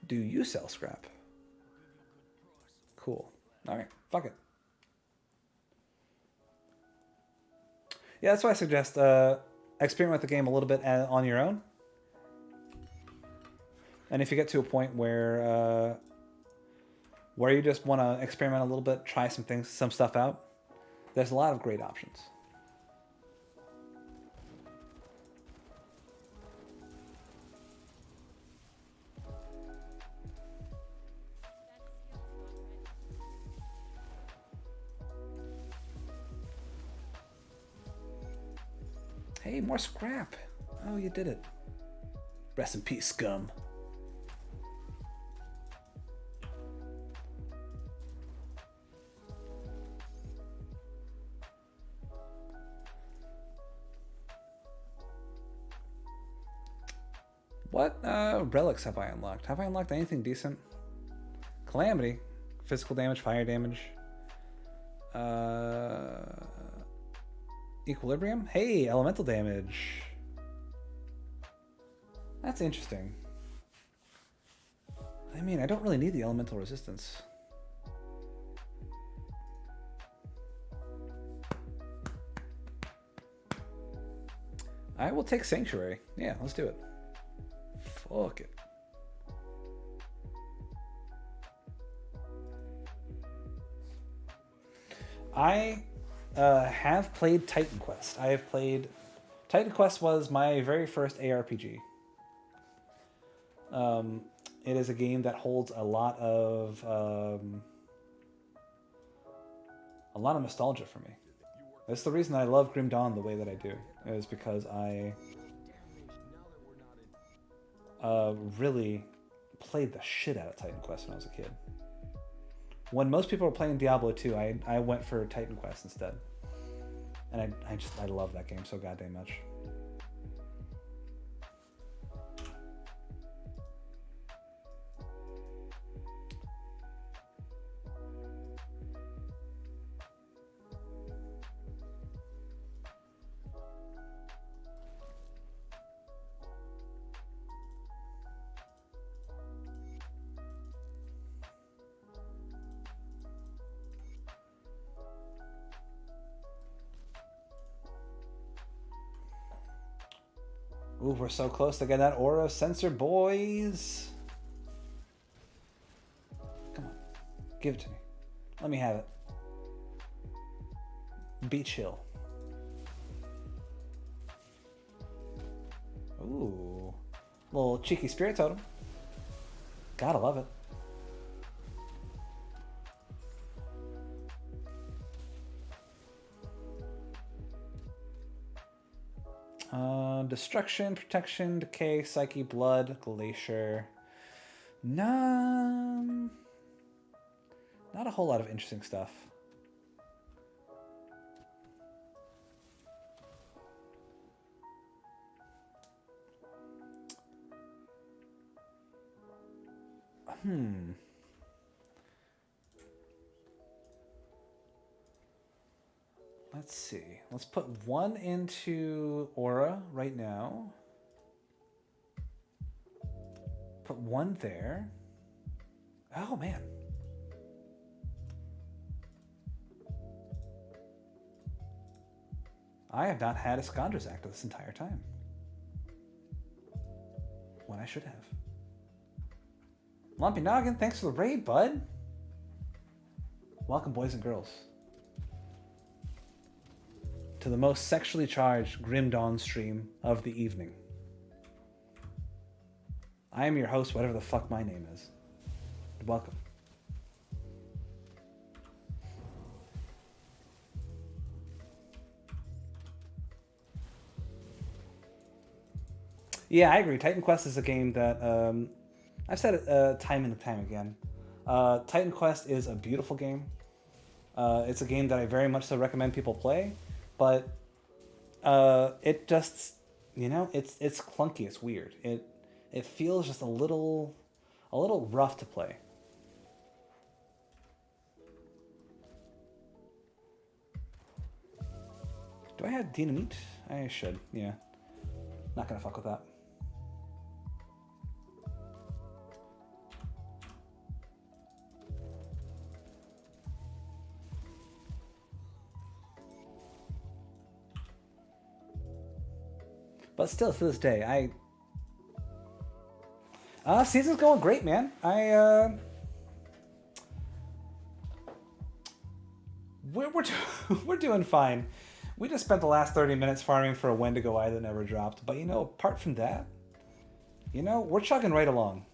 Do you sell scrap? Cool. All right, fuck it. Yeah, that's why I suggest experiment with the game a little bit on your own. And if you get to a point where you just want to experiment a little bit, try some stuff out, there's a lot of great options. Hey, more scrap. Oh, you did it. Rest in peace, scum. What relics have I unlocked? Have I unlocked anything decent? Calamity. Physical damage, fire damage. Equilibrium? Hey, elemental damage. That's interesting. I mean, I don't really need the elemental resistance. I will take Sanctuary. Yeah, let's do it. Fuck it. I have played Titan Quest. Titan Quest was my very first ARPG. It is a game that holds a lot of nostalgia for me. That's the reason I love Grim Dawn the way that I do. Is because I really played the shit out of Titan Quest when I was a kid. When most people were playing Diablo 2, I went for Titan Quest instead. And I love that game so goddamn much. Ooh, we're so close to getting that aura sensor, boys. Come on. Give it to me. Let me have it. Beach Hill. Ooh. Little cheeky spirit totem. Gotta love it. Destruction, protection, decay, psyche, blood, glacier. Not a whole lot of interesting stuff. Let's see. Let's put one into Aura right now. Put one there. Oh, man. I have not had a Scondra's active this entire time. When I should have. Lumpy Noggin, thanks for the raid, bud. Welcome, boys and girls, to the most sexually charged Grim Dawn stream of the evening. I am your host, whatever the fuck my name is. Welcome. Yeah, I agree. Titan Quest is a game that I've said it time and time again. Titan Quest is a beautiful game. It's a game that I very much so recommend people play, but it just, you know, it's clunky. It's weird. It feels just a little rough to play. Do I have dynamite? I should. Yeah. Not gonna fuck with that. But still, to this day, season's going great, man. We're doing fine. We just spent the last 30 minutes farming for a Wendigo eye that never dropped. But, you know, apart from that, you know, we're chugging right along.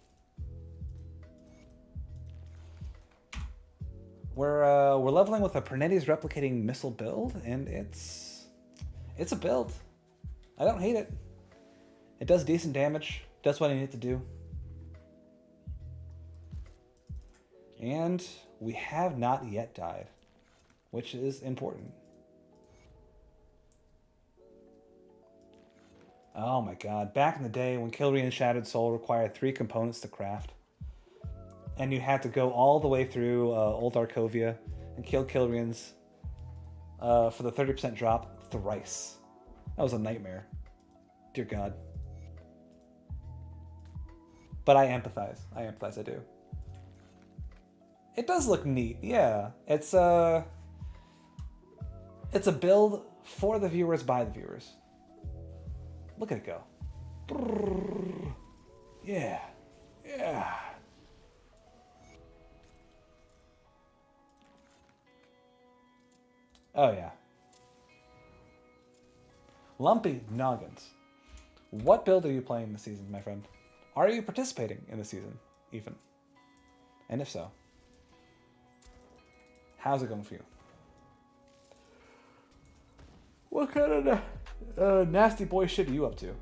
We're leveling with a Pernettes replicating missile build, and it's a build. I don't hate it. It does decent damage. Does what I need it to do. And we have not yet died, which is important. Oh my god. Back in the day when Kilrian Shattered Soul required 3 components to craft, and you had to go all the way through Old Arkovia and kill Kilrians for the 30% drop thrice. That was a nightmare. Dear God. But I empathize. I do. It does look neat, yeah. It's a build for the viewers by the viewers. Look at it go. Brrr. Yeah. Yeah. Oh yeah. Lumpy noggins. What build are you playing this season, my friend? Are you participating in the season, even? And if so, how's it going for you? What kind of nasty boy shit are you up to?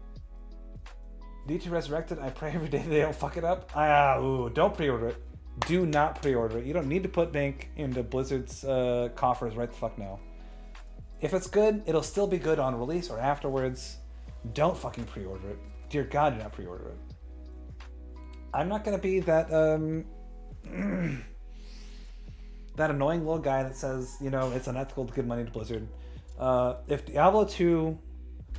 D2 Resurrected, I pray every day they don't fuck it up. Don't pre-order it. Do not pre-order it. You don't need to put bank into Blizzard's coffers right the fuck now. If it's good, it'll still be good on release or afterwards. Don't fucking pre-order it. Dear God, do not pre-order it. I'm not going to be that that annoying little guy that says, you know, it's unethical to give money to Blizzard. If Diablo 2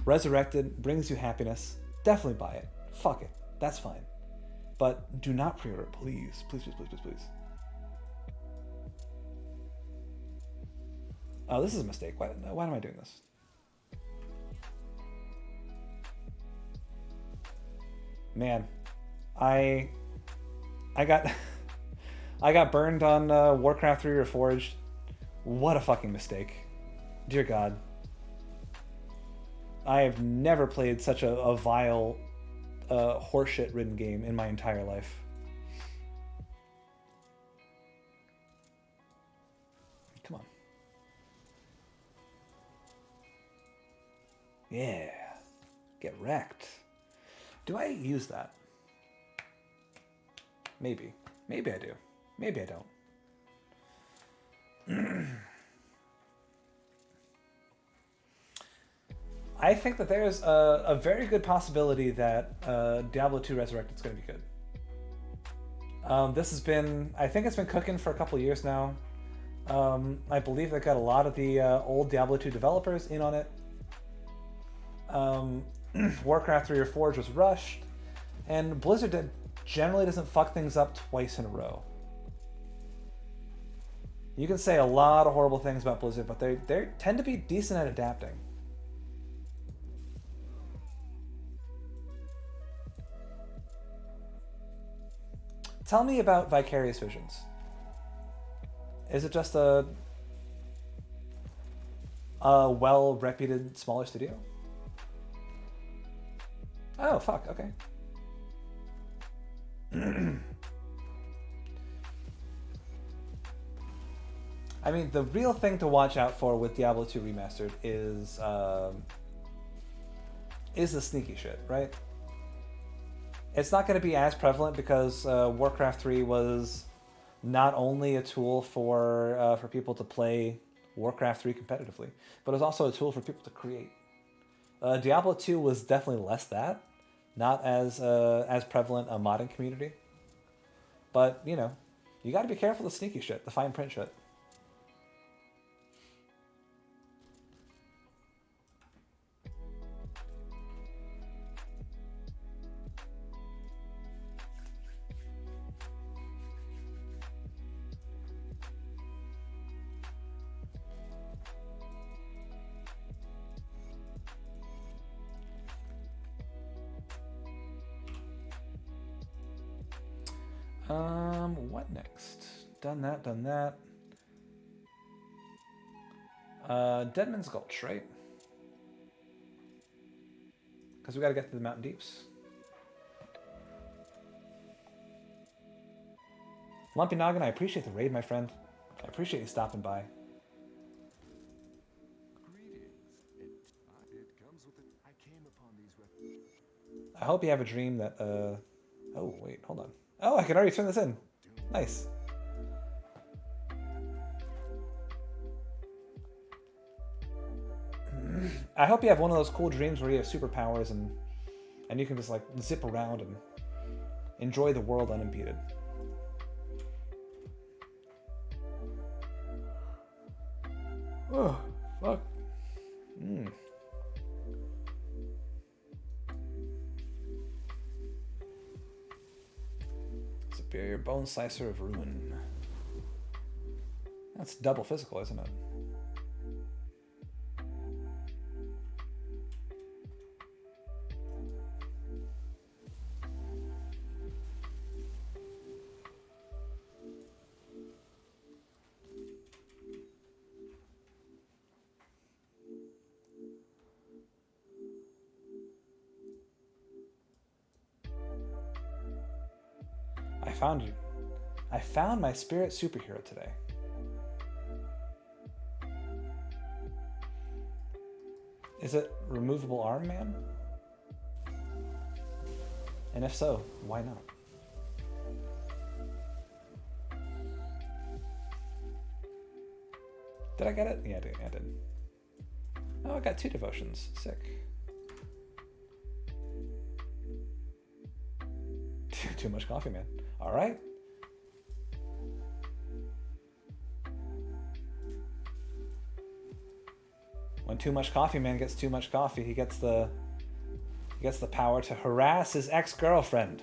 Resurrected brings you happiness, definitely buy it. Fuck it. That's fine. But do not pre-order it, please. Please, please, please, please, please. Oh, this is a mistake. Why am I doing this? Man, I got I got burned on Warcraft 3 Reforged. What a fucking mistake. Dear God. I have never played such a vile, horseshit-ridden game in my entire life. Come on. Yeah. Get wrecked. Do I use that? Maybe. Maybe I do. Maybe I don't. I think that there's a very good possibility that Diablo 2 Resurrected is going to be good. This has been, I think it's been cooking for a couple of years now. I believe they've got a lot of the old Diablo 2 developers in on it. Warcraft 3 Reforged was rushed, and Blizzard generally doesn't fuck things up twice in a row. You can say a lot of horrible things about Blizzard, but they tend to be decent at adapting. Tell me about Vicarious Visions. Is it just a well-reputed smaller studio? Oh, fuck, okay. I mean, the real thing to watch out for with Diablo 2 Remastered is the sneaky shit, right? It's not going to be as prevalent because Warcraft 3 was not only a tool for people to play Warcraft 3 competitively, but it was also a tool for people to create. Diablo 2 was definitely less that, not as prevalent a modding community. But, you know, you got to be careful of the sneaky shit, the fine print shit. What next? Done that, done that. Deadman's Gulch, right? Because we gotta get to the mountain deeps. Lumpy Noggin, I appreciate the raid, my friend. I appreciate you stopping by. I hope you have a dream that, oh, wait, hold on. Oh, I can already turn this in. Nice. I hope you have one of those cool dreams where you have superpowers and you can just, like, zip around and enjoy the world unimpeded. Oh, fuck. Superior Bone Slicer of Ruin. That's double physical, isn't it? I found my spirit superhero today. Is it removable arm man? And if so, why not? Did I get it? Yeah, I did. Oh, I got 2 devotions. Sick. Too much coffee, man. All right. When Too Much Coffee Man gets too much coffee, he gets the power to harass his ex-girlfriend.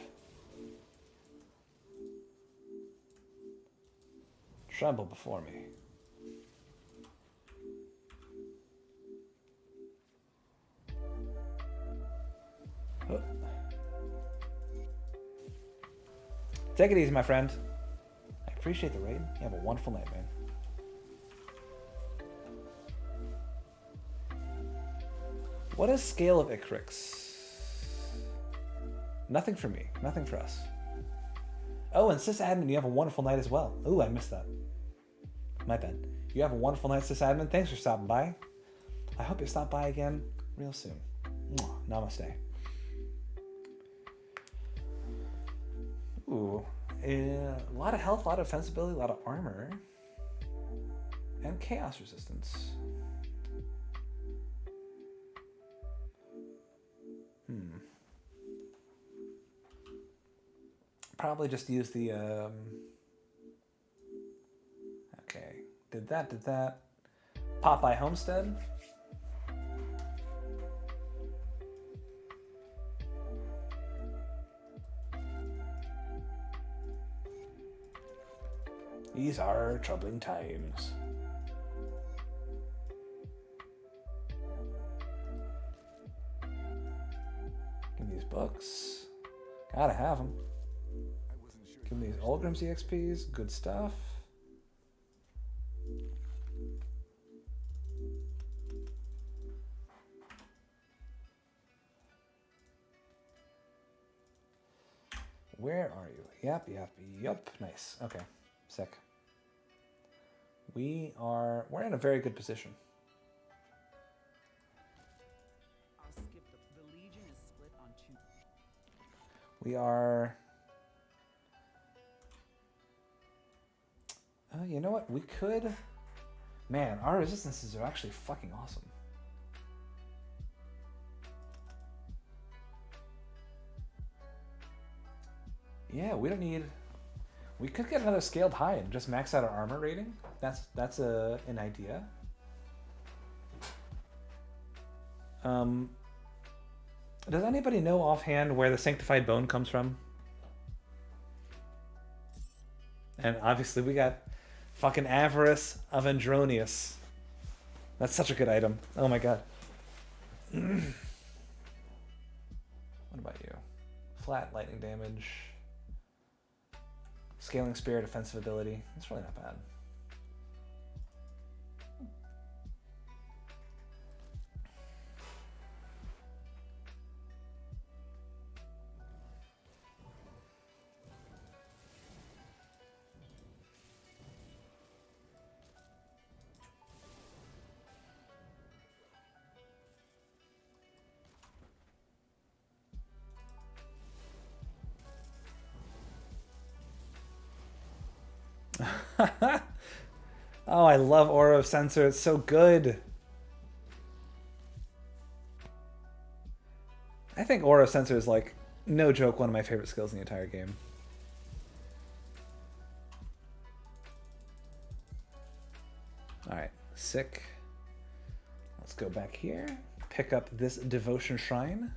Tremble before me. Oh. Take it easy, my friend. I appreciate the raid. You have a wonderful night, man. What is Scale of Icarus? Nothing for me. Nothing for us. Oh, and sysadmin, you have a wonderful night as well. Ooh, I missed that. My bad. You have a wonderful night, sysadmin. Thanks for stopping by. I hope you stop by again real soon. Namaste. Ooh, a lot of health, a lot of defensibility, a lot of armor, and chaos resistance. Probably just use the, okay, did that. Popeye Homestead. These are troubling times. Give me these books. Gotta have them. Give me these Olgrim's EXPs. Good stuff. Where are you? Yep. Nice. Okay. Sick. We're in a very good position. I'll skip the Legion is split on 2. We are... you know what? We could... Man, our resistances are actually fucking awesome. Yeah, we don't need... We could get another scaled hide and just max out our armor rating. That's an idea. Does anybody know offhand where the Sanctified Bone comes from? And obviously we got fucking Avarice of Andronius. That's such a good item. Oh my god. What about you? Flat lightning damage. Scaling Spear, defensive ability. That's really not bad. Oh, I love Aura of Sensor. It's so good. I think Aura of Sensor is, like, no joke, one of my favorite skills in the entire game. Alright, sick. Let's go back here. Pick up this Devotion Shrine.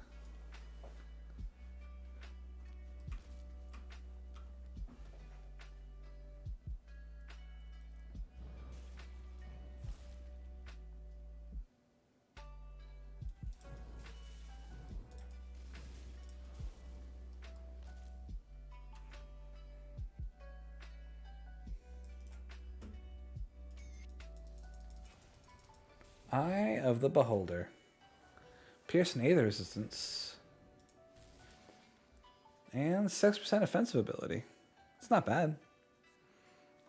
Eye of the Beholder. Pierce and Aether resistance. And 6% offensive ability. It's not bad.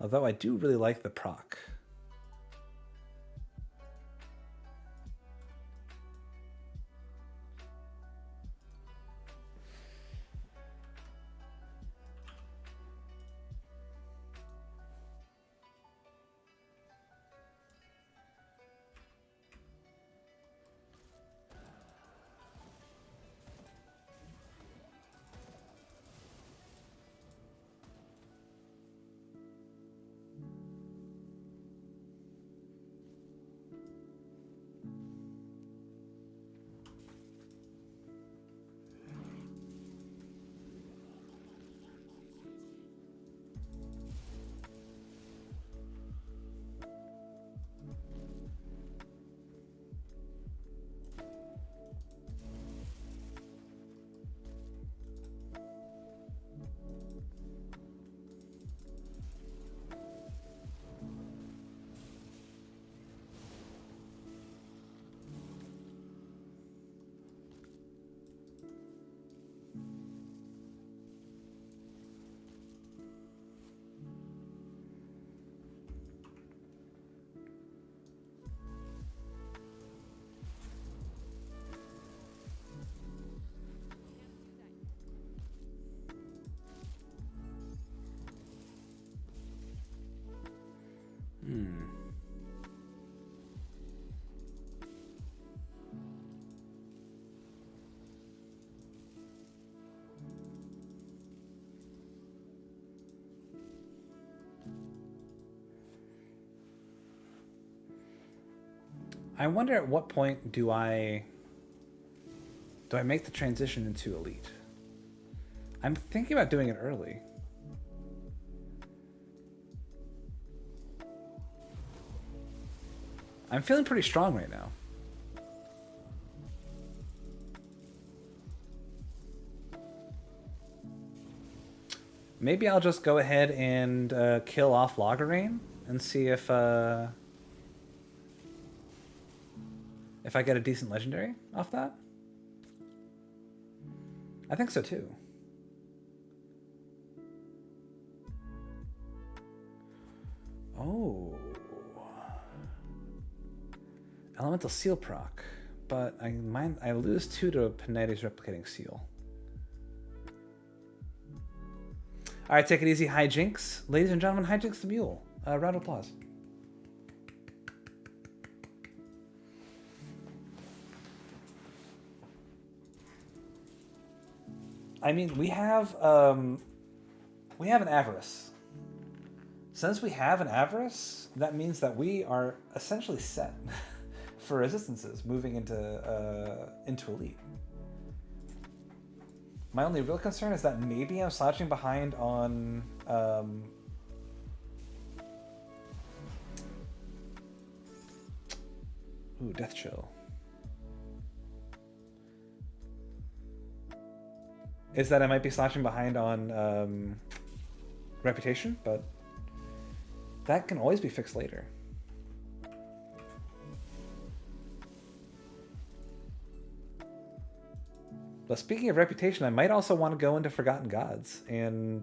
Although I do really like the proc. I wonder at what point do I make the transition into Elite? I'm thinking about doing it early. I'm feeling pretty strong right now. Maybe I'll just go ahead and kill off Loggerrain and see if I get a decent legendary off that. I think so too. Oh. Elemental seal proc. But I lose 2 to Panetti's replicating seal. Alright, take it easy, Hijinks. Ladies and gentlemen, Hijinks the Mule. Round of applause. I mean, we have an avarice. Since we have an avarice, that means that we are essentially set for resistances moving into elite. My only real concern is that maybe I'm slouching behind on Death Chill. Is that I might be slouching behind on Reputation, but that can always be fixed later. But speaking of Reputation, I might also want to go into Forgotten Gods and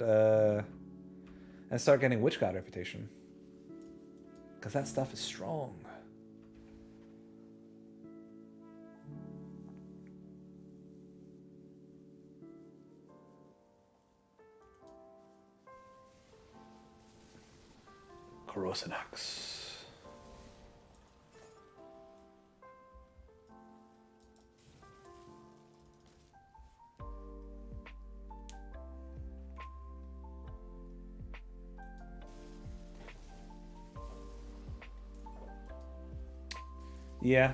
start getting Witch God Reputation. Because that stuff is strong. Corrosinax. Yeah.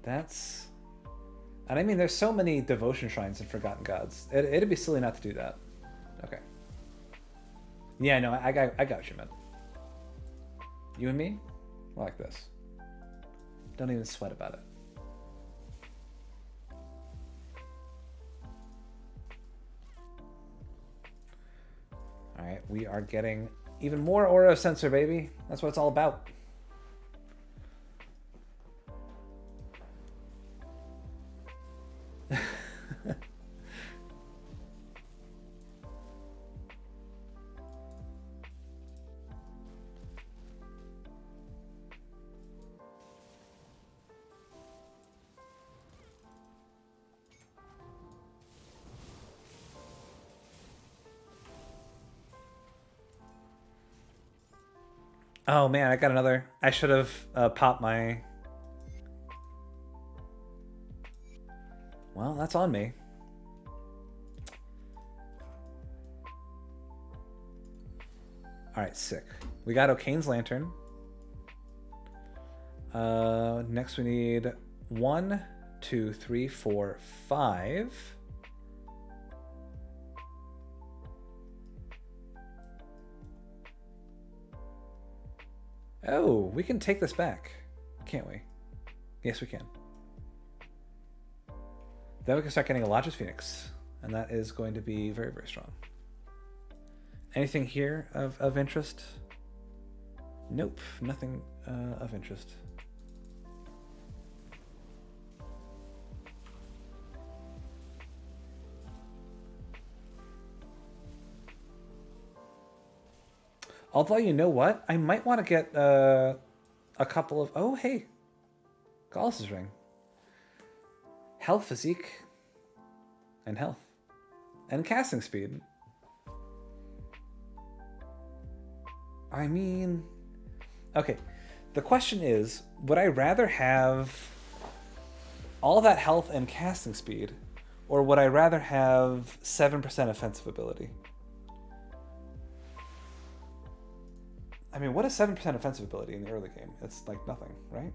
That's... And I mean, there's so many devotion shrines in Forgotten Gods. It'd be silly not to do that. Okay. Yeah, no, I got what you meant. You and me? We're like this. Don't even sweat about it. Alright, we are getting even more Aura Sensor, baby. That's what it's all about. Oh man, I got another. I should have popped my... Well, that's on me. Alright, sick. We got O'Kane's Lantern. Next we need 1, 2, 3, 4, 5. Oh, we can take this back, can't we? Yes, we can. Then we can start getting a Lodge's Phoenix, and that is going to be very, very strong. Anything here of interest? Nope, nothing of interest. Although, you know what? I might want to get a couple of... Oh, hey. Gauls' Ring. Health, physique, and health. And casting speed. I mean... Okay. The question is, would I rather have all that health and casting speed, or would I rather have 7% offensive ability? I mean, what is 7% offensive ability in the early game? It's like nothing, right?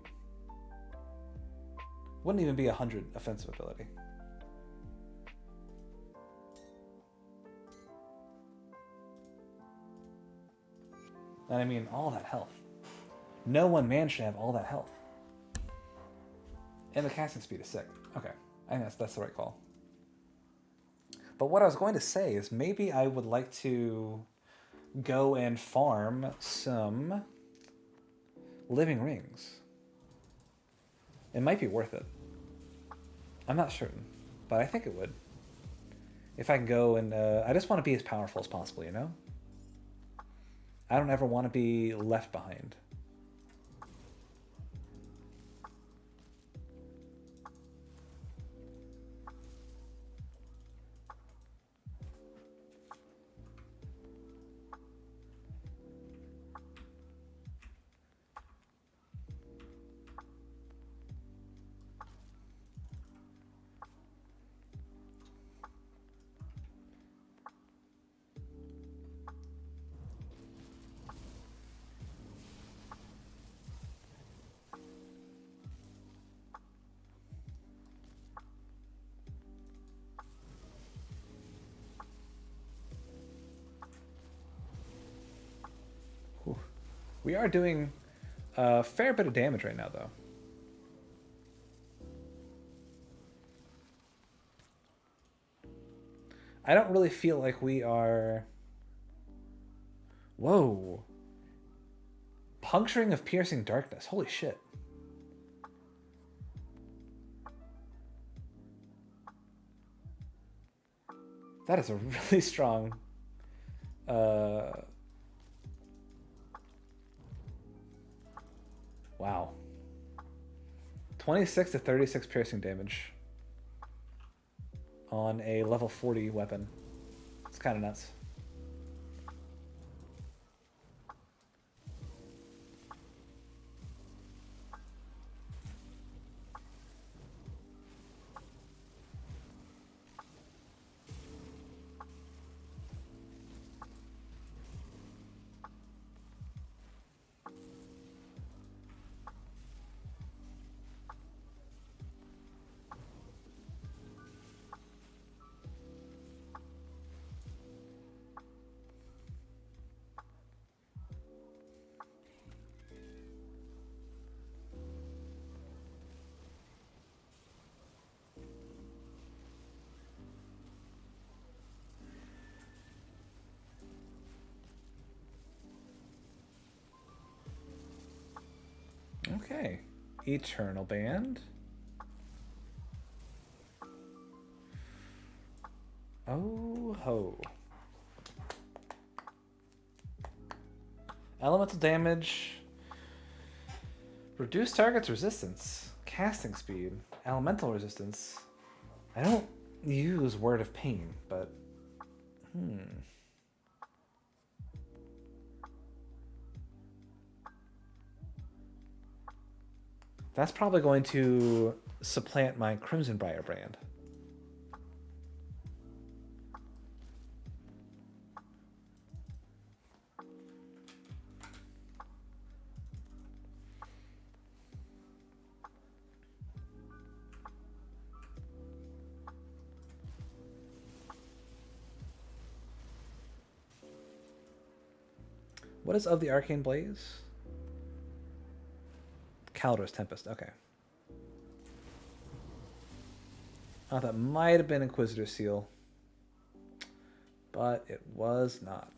Wouldn't even be 100 offensive ability. And I mean, all that health. No one man should have all that health. And the casting speed is sick. Okay, I think that's the right call. But what I was going to say is maybe I would like to go and farm some living rings. It might be worth it. I'm not certain, but I think it would. If I can go and... I just want to be as powerful as possible, you know? I don't ever want to be left behind. We are doing a fair bit of damage right now, though. I don't really feel like we are... Whoa. Puncturing of piercing darkness. Holy shit. That is a really strong... Wow. 26 to 36 piercing damage on a level 40 weapon. It's kind of nuts. Okay. Eternal Band. Oh ho. Elemental damage. Reduce target's resistance. Casting speed. Elemental resistance. I don't use Word of Pain, but... That's probably going to supplant my Crimson Briar brand. What is of the Arcane Blaze? Caldor's Tempest, okay. Oh, that might have been Inquisitor Seal, but it was not.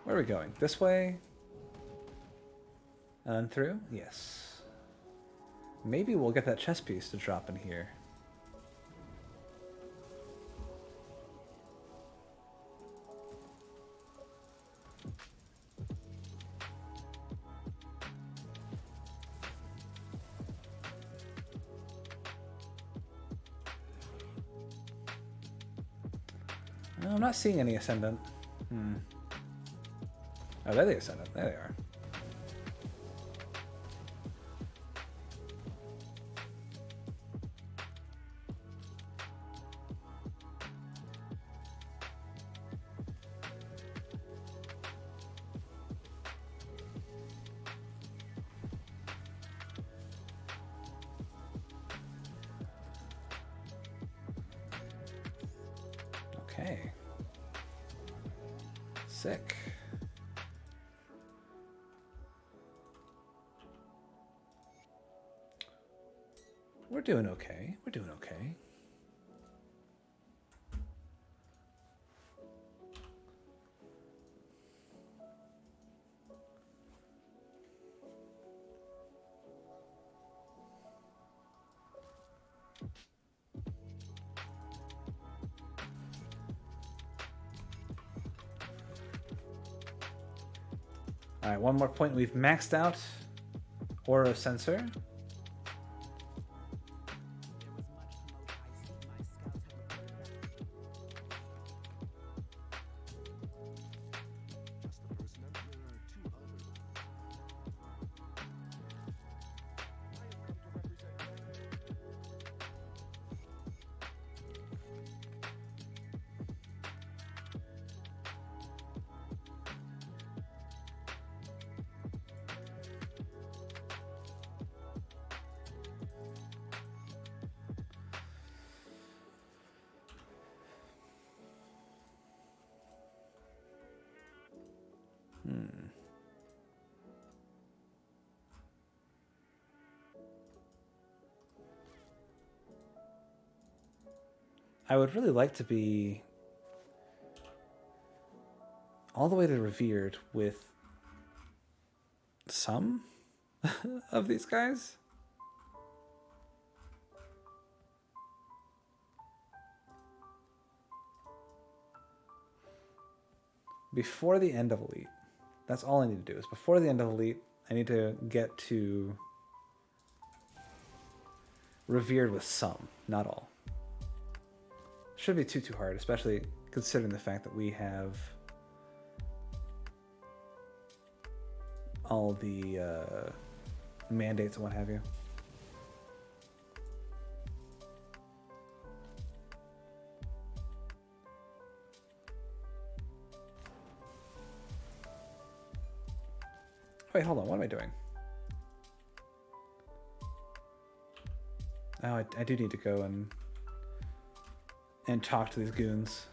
Where are we going? This way? And through? Yes. Maybe we'll get that chess piece to drop in here. No, I'm not seeing any Ascendant. Oh, they're the Ascendant. There they are. Okay. Sick. We're doing okay. We're doing okay. All right, one more point. We've maxed out Aura Sensor. There was much commotion. I see my scouts have reported back. Just the person, and there are two others. I have come to represent. I would really like to be all the way to revered with some of these guys. Before the end of Elite. That's all I need to do is before the end of Elite, I need to get to revered with some, not all. Shouldn't be too hard, especially considering the fact that we have all the mandates and what have you. Wait, hold on. What am I doing? Oh, I do need to go and talk to these goons.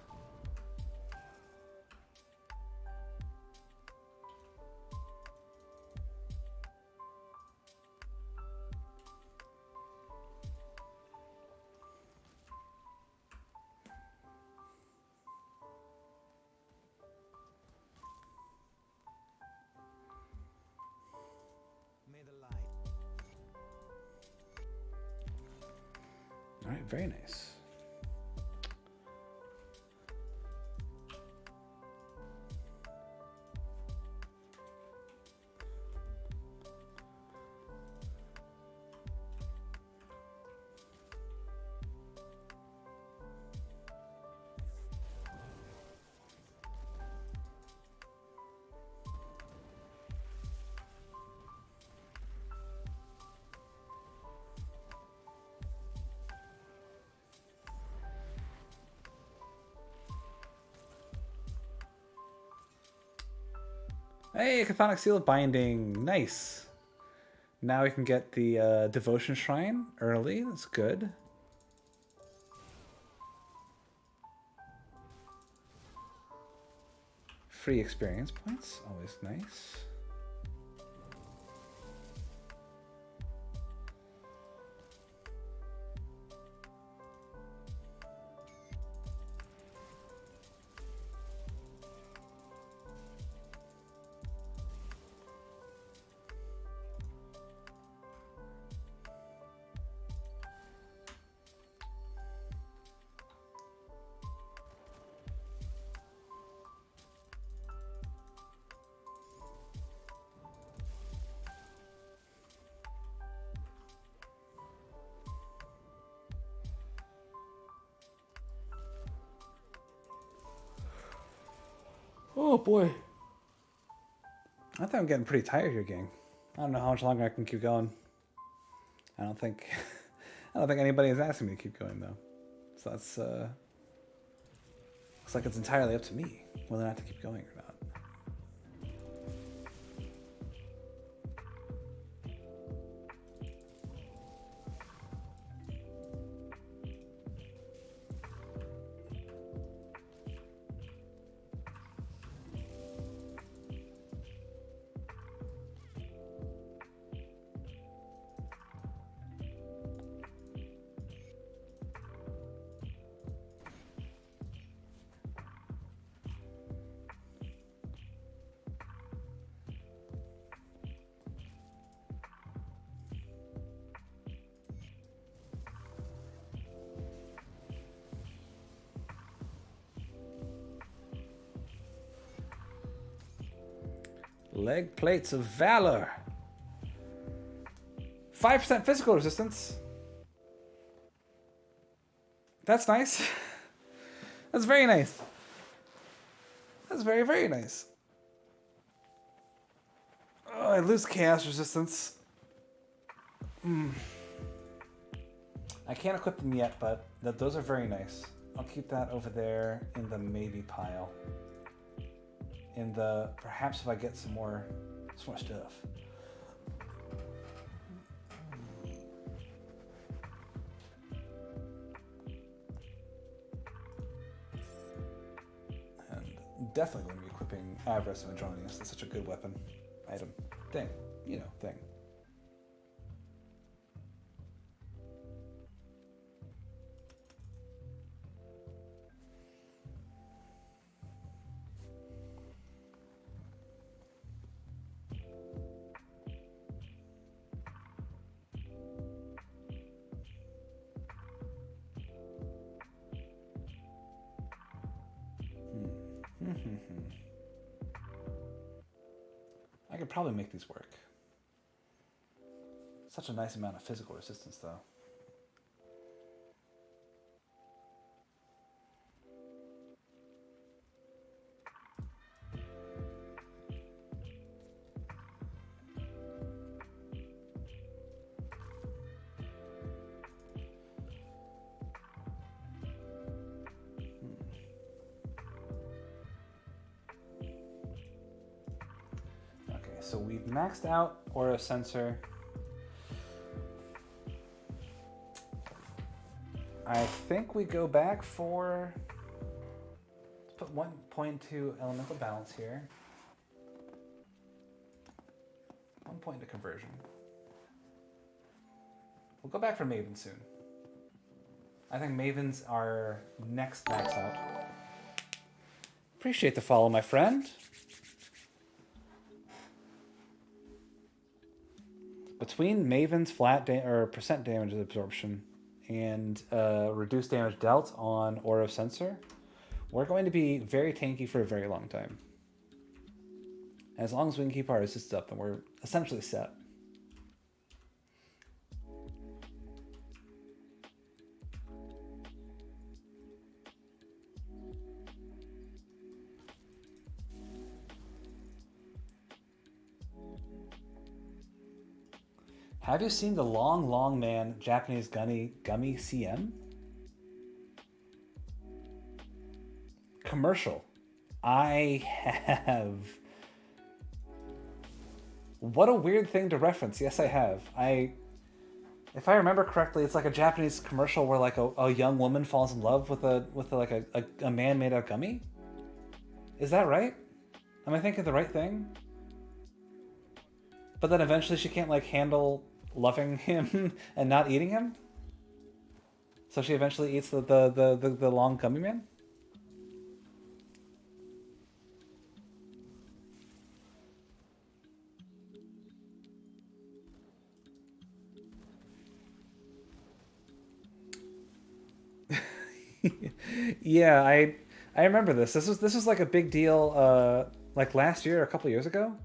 May the light. All right, very nice. Hey, Chthonic Seal of Binding. Nice. Now we can get the Devotion Shrine early. That's good. Free experience points. Always nice. Oh boy. I think I'm getting pretty tired here, gang. I don't know how much longer I can keep going. I don't think anybody is asking me to keep going though. So that's looks like it's entirely up to me whether or not to keep going or not. Leg plates of valor. 5% physical resistance. That's nice. That's very nice. That's very, very nice. Oh, I lose chaos resistance. I can't equip them yet, but those are very nice. I'll keep that over there in the maybe pile. In the perhaps if I get some more stuff. And definitely going to be equipping Avarice and Adronius. That's such a good weapon. Item. Thing. You know, thing. I could probably make these work. Such a nice amount of physical resistance, though. So we've maxed out Aura Sensor. I think we go back for... Let's put 1.2 elemental balance here. 1 point to conversion. We'll go back for Maven soon. I think Mavens are next max out. Appreciate the follow, my friend. Between Maven's flat or percent damage absorption and reduced damage dealt on Aura of Sensor, we're going to be very tanky for a very long time. As long as we can keep our resistance up, then we're essentially set. Have you seen the Long Man Japanese gummy CM? Commercial. I have. What a weird thing to reference. Yes, I have. If I remember correctly, it's like a Japanese commercial where like a young woman falls in love with a man made out of gummy. Is that right? Am I thinking the right thing? But then eventually she can't like handle loving him and not eating him. So she eventually eats the long gummy man. Yeah, I remember this. This was like a big deal like last year, a couple years ago.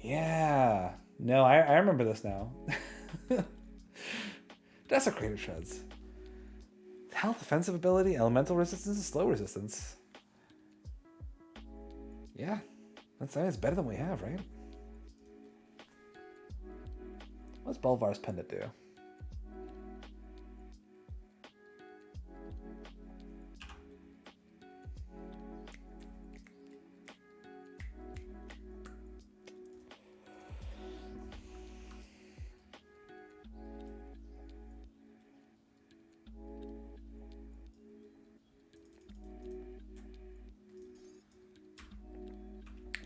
Yeah. No, I remember this now. Desecrated Shreds. Health, offensive ability, elemental resistance, and slow resistance. Yeah. That's better than we have, right? What's Bolvar's Pendant do?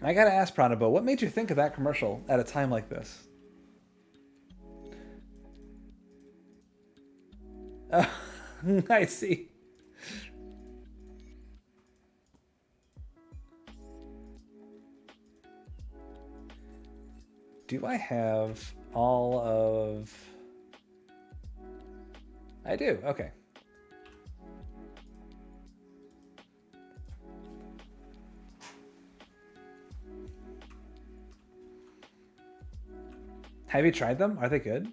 I gotta ask Pranabo, what made you think of that commercial at a time like this? I see. Do I have all of... I do. Okay. Have you tried them? Are they good?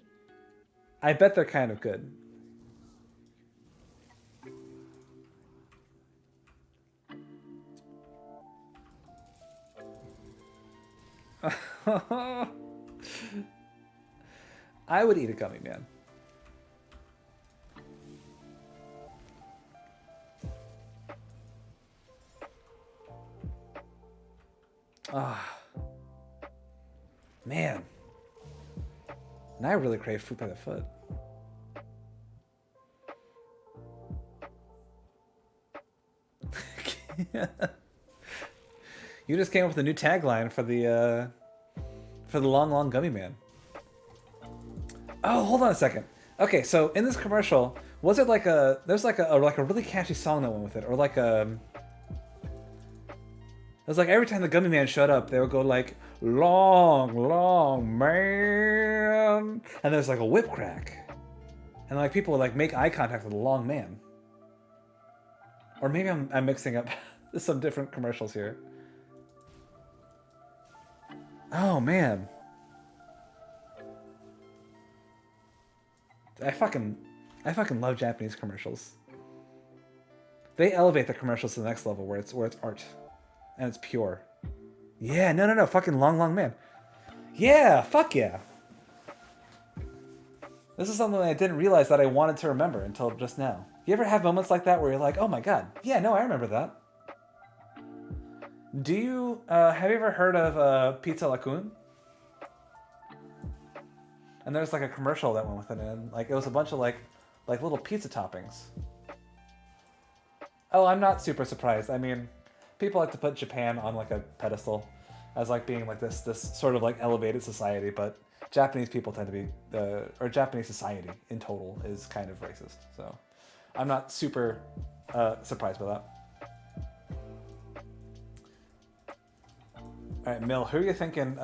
I bet they're kind of good. I would eat a gummy man. Ah, man. Now I really crave fruit by the foot. You just came up with a new tagline for the long gummy man. Oh, hold on a second. Okay, so in this commercial, was it like there's like a really catchy song that went with it, or like it was like every time the gummy man showed up, they would go like long man, and there's like a whip crack, and like people would like make eye contact with the long man. Or maybe I'm mixing up some different commercials here. Oh man. I fucking love Japanese commercials. They elevate the commercials to the next level where it's art and it's pure. Yeah, no, fucking long man. Yeah, fuck yeah. This is something I didn't realize that I wanted to remember until just now. You ever have moments like that where you're like, oh my god, yeah, no, I remember that. Do you, have you ever heard of Pizza Lacun? And there's like a commercial that went with it, and like it was a bunch of like little pizza toppings. Oh, I'm not super surprised. I mean, people like to put Japan on like a pedestal as like being like this sort of like elevated society, but Japanese people tend to be, or Japanese society in total is kind of racist. So I'm not super surprised by that. All right, Mill, who are you thinking?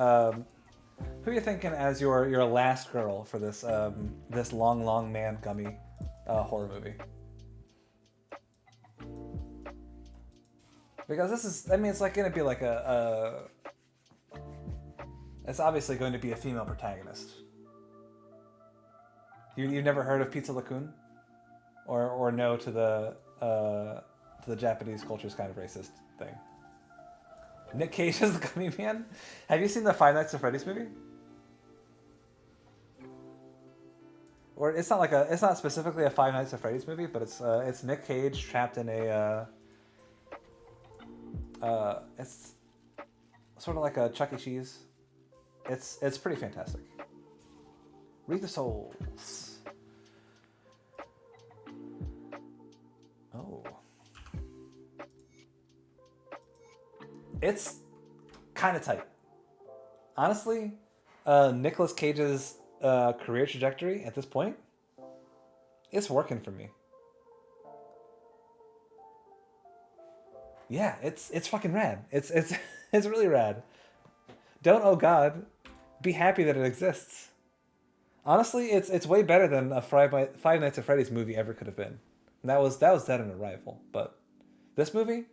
Who are you thinking as your last girl for this this long man gummy horror movie? Because this is, I mean, it's like going to be like it's obviously going to be a female protagonist. You've never heard of Pizza Lacun? Or no to the Japanese culture's kind of racist thing? Nick Cage is the gummy man? Have you seen the Five Nights at Freddy's movie? Or it's not specifically a Five Nights at Freddy's movie, but it's Nick Cage trapped in a it's sort of like a Chuck E. Cheese. It's pretty fantastic. Read the Souls. Oh. It's kind of tight. Honestly, Nicolas Cage's career trajectory at this point, it's working for me. Yeah, it's fucking rad. It's it's really rad. Don't, oh god, be happy that it exists. Honestly, it's way better than a Five Nights at Freddy's movie ever could have been. And that was Dead on Arrival. But this movie,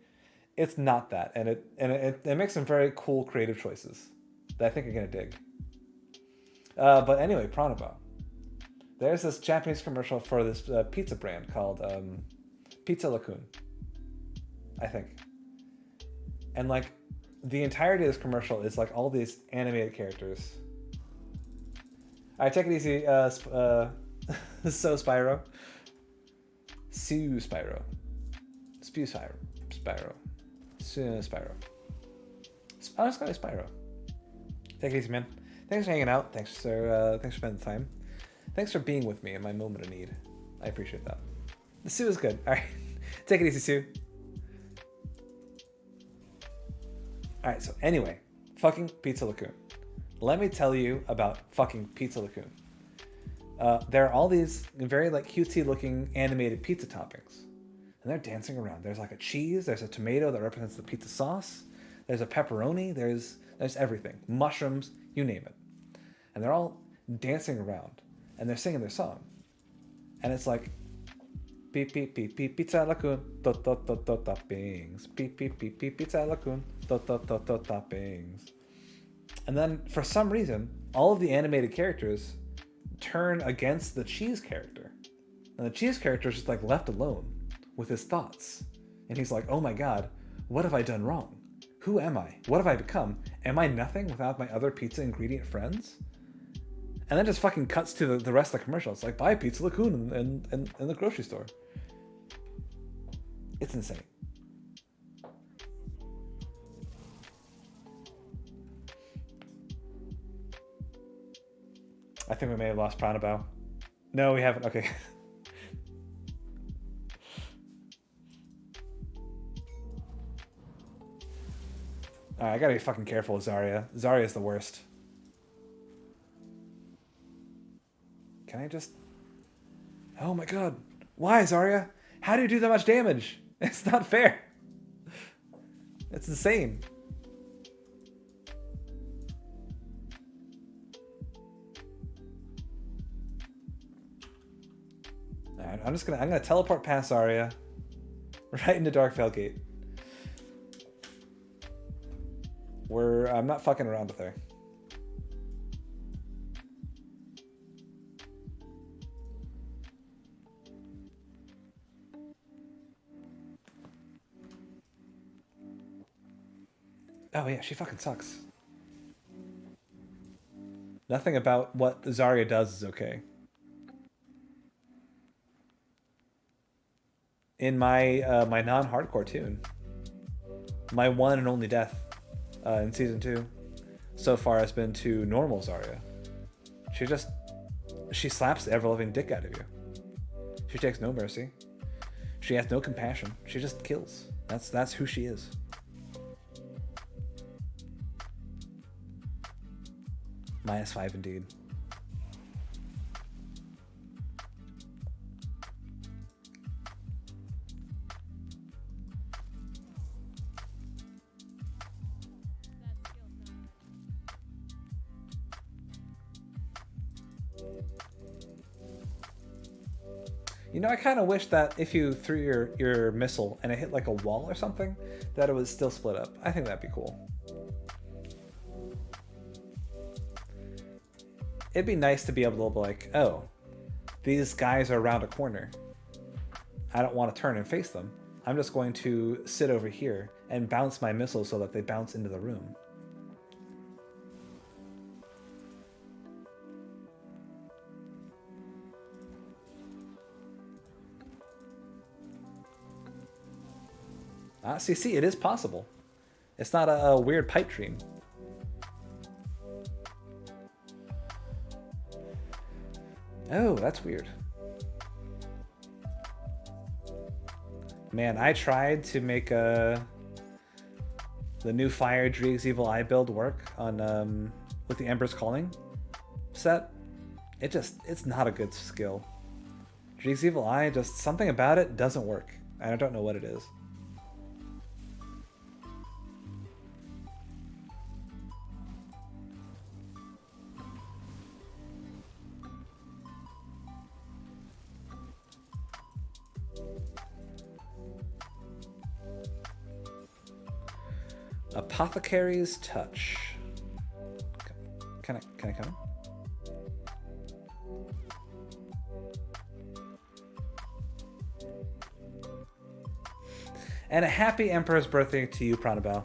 it's not that, and it makes some very cool creative choices that I think you're gonna dig. But anyway, Pranaba. There's this Japanese commercial for this pizza brand called Pizza Lacun, I think. And like the entirety of this commercial is like all these animated characters. All right, take it easy. So Spyro. Sue Spyro. Spew Spyro. Spyro. Spyro. I'm just going to Spyro. Take it easy, man. Thanks for hanging out. Thanks for spending the time. Thanks for being with me in my moment of need. I appreciate that. The Sue is good. All right. Take it easy, Sue. All right, so anyway, fucking Pizza Lacun. Let me tell you about fucking Pizza Lacun. There are all these very like cutesy looking animated pizza toppings, and they're dancing around. There's like a cheese, there's a tomato that represents the pizza sauce, there's a pepperoni, there's everything, mushrooms, you name it, and they're all dancing around, and they're singing their song, and it's like Beep beep beep beep pizza lacoon. Dot dot dot dot toppings. Beep beep beep beep pizza lacoon. Dot dot dot dot toppings. And then for some reason, all of the animated characters turn against the cheese character. And the cheese character is just like left alone with his thoughts. And he's like, oh my god, what have I done wrong? Who am I? What have I become? Am I nothing without my other pizza ingredient friends? And then just fucking cuts to the rest of the commercial. It's like, buy Pizza Lacoon in the grocery store. It's insane. I think we may have lost Pranabao. No, we haven't. Okay. Alright, I gotta be fucking careful with Zarya. Zarya's the worst. Can I just... Oh my god. Why, Zarya? How do you do that much damage? It's not fair. It's insane. Alright, I'm gonna teleport past Zarya. Right into Darkvale Gate. I'm not fucking around with her. Oh yeah, she fucking sucks. Nothing about what Zarya does is okay. In my my non-hardcore tune, my one and only death in season 2 so far has been to normal Zarya. She slaps the ever-loving dick out of you. She takes no mercy. She has no compassion. She just kills. That's who she is. -5 indeed. You know, I kind of wish that if you threw your missile and it hit like a wall or something, that it was still split up. I think that'd be cool. It'd be nice to be able to be like, oh, these guys are around a corner. I don't want to turn and face them. I'm just going to sit over here and bounce my missiles so that they bounce into the room. See, it is possible. It's not a weird pipe dream. Oh, that's weird. Man, I tried to make the new Fire Dreeg's Evil Eye build work on with the Ember's Calling set. It's not a good skill. Dreeg's Evil Eye, just something about it doesn't work. And I don't know what it is. Apothecary's Touch. Can I come? And a happy Emperor's birthday to you, Pranabal.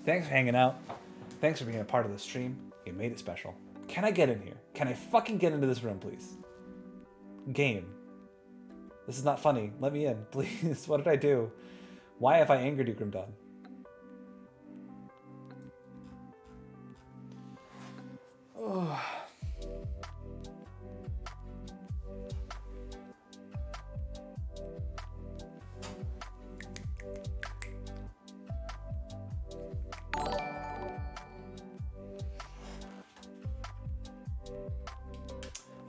Thanks for hanging out. Thanks for being a part of the stream. You made it special. Can I get in here? Can I fucking get into this room, please? Game. This is not funny. Let me in, please. What did I do? Why have I angered you, Grimdawn? Oh.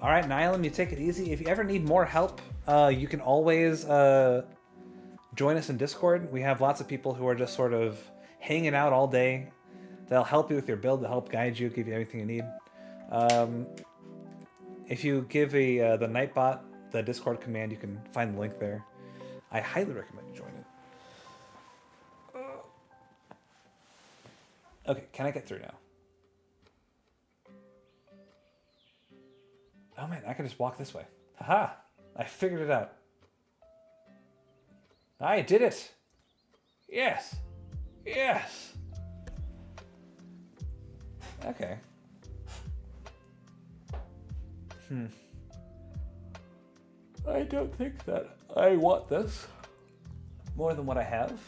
All right, Nylam, you take it easy. If you ever need more help, you can always join us in Discord. We have lots of people who are just sort of hanging out all day. They'll help you with your build, they'll help guide you, give you everything you need. If you give the Nightbot the Discord command, you can find the link there. I highly recommend you join it. Okay, can I get through now? Oh man, I can just walk this way. Haha! I figured it out. I did it! Yes! Yes! Okay. I don't think that I want this more than what I have.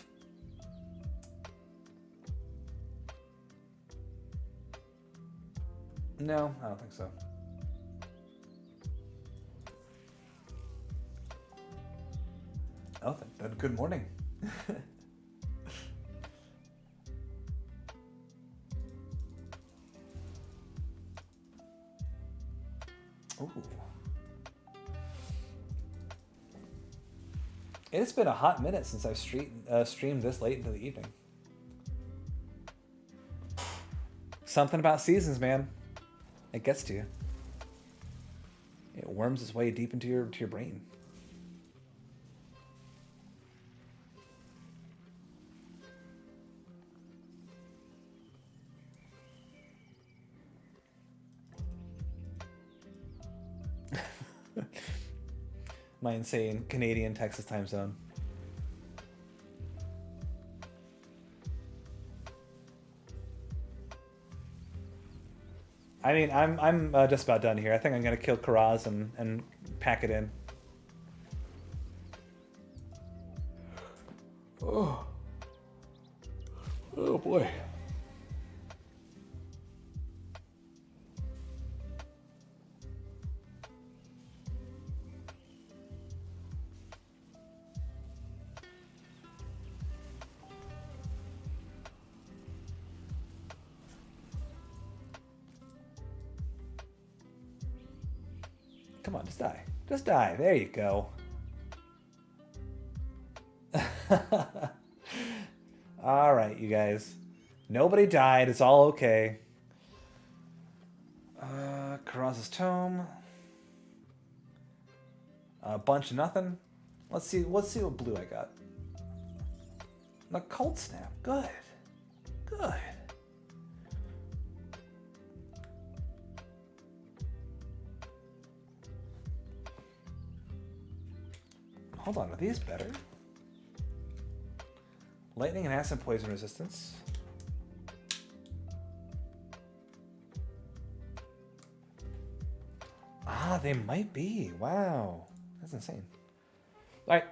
No, I don't think so. Oh, then good morning. Ooh. It's been a hot minute since I've streamed this late into the evening. Something about seasons, man. It gets to you. It worms its way deep into your brain. My insane Canadian Texas time zone. I mean, I'm just about done here. I think I'm gonna kill Karaz and pack it in. Oh, oh boy. Come on, just die. Just die. There you go. All right, you guys. Nobody died. It's all okay. Karaz's Tome. A bunch of nothing. Let's see what blue I got. The Cold Snap. Good. Good. Hold on, are these better? Lightning and acid poison resistance. Ah, they might be. Wow. That's insane. All right.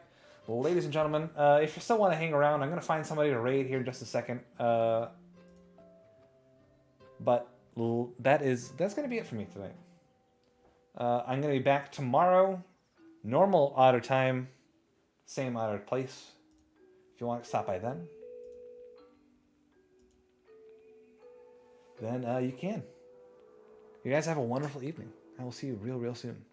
Well, ladies and gentlemen, if you still want to hang around, I'm going to find somebody to raid here in just a second. But that's going to be it for me tonight. I'm going to be back tomorrow. Normal otter time. Same otter place. If you want to stop by then you can. You guys have a wonderful evening. I will see you real soon.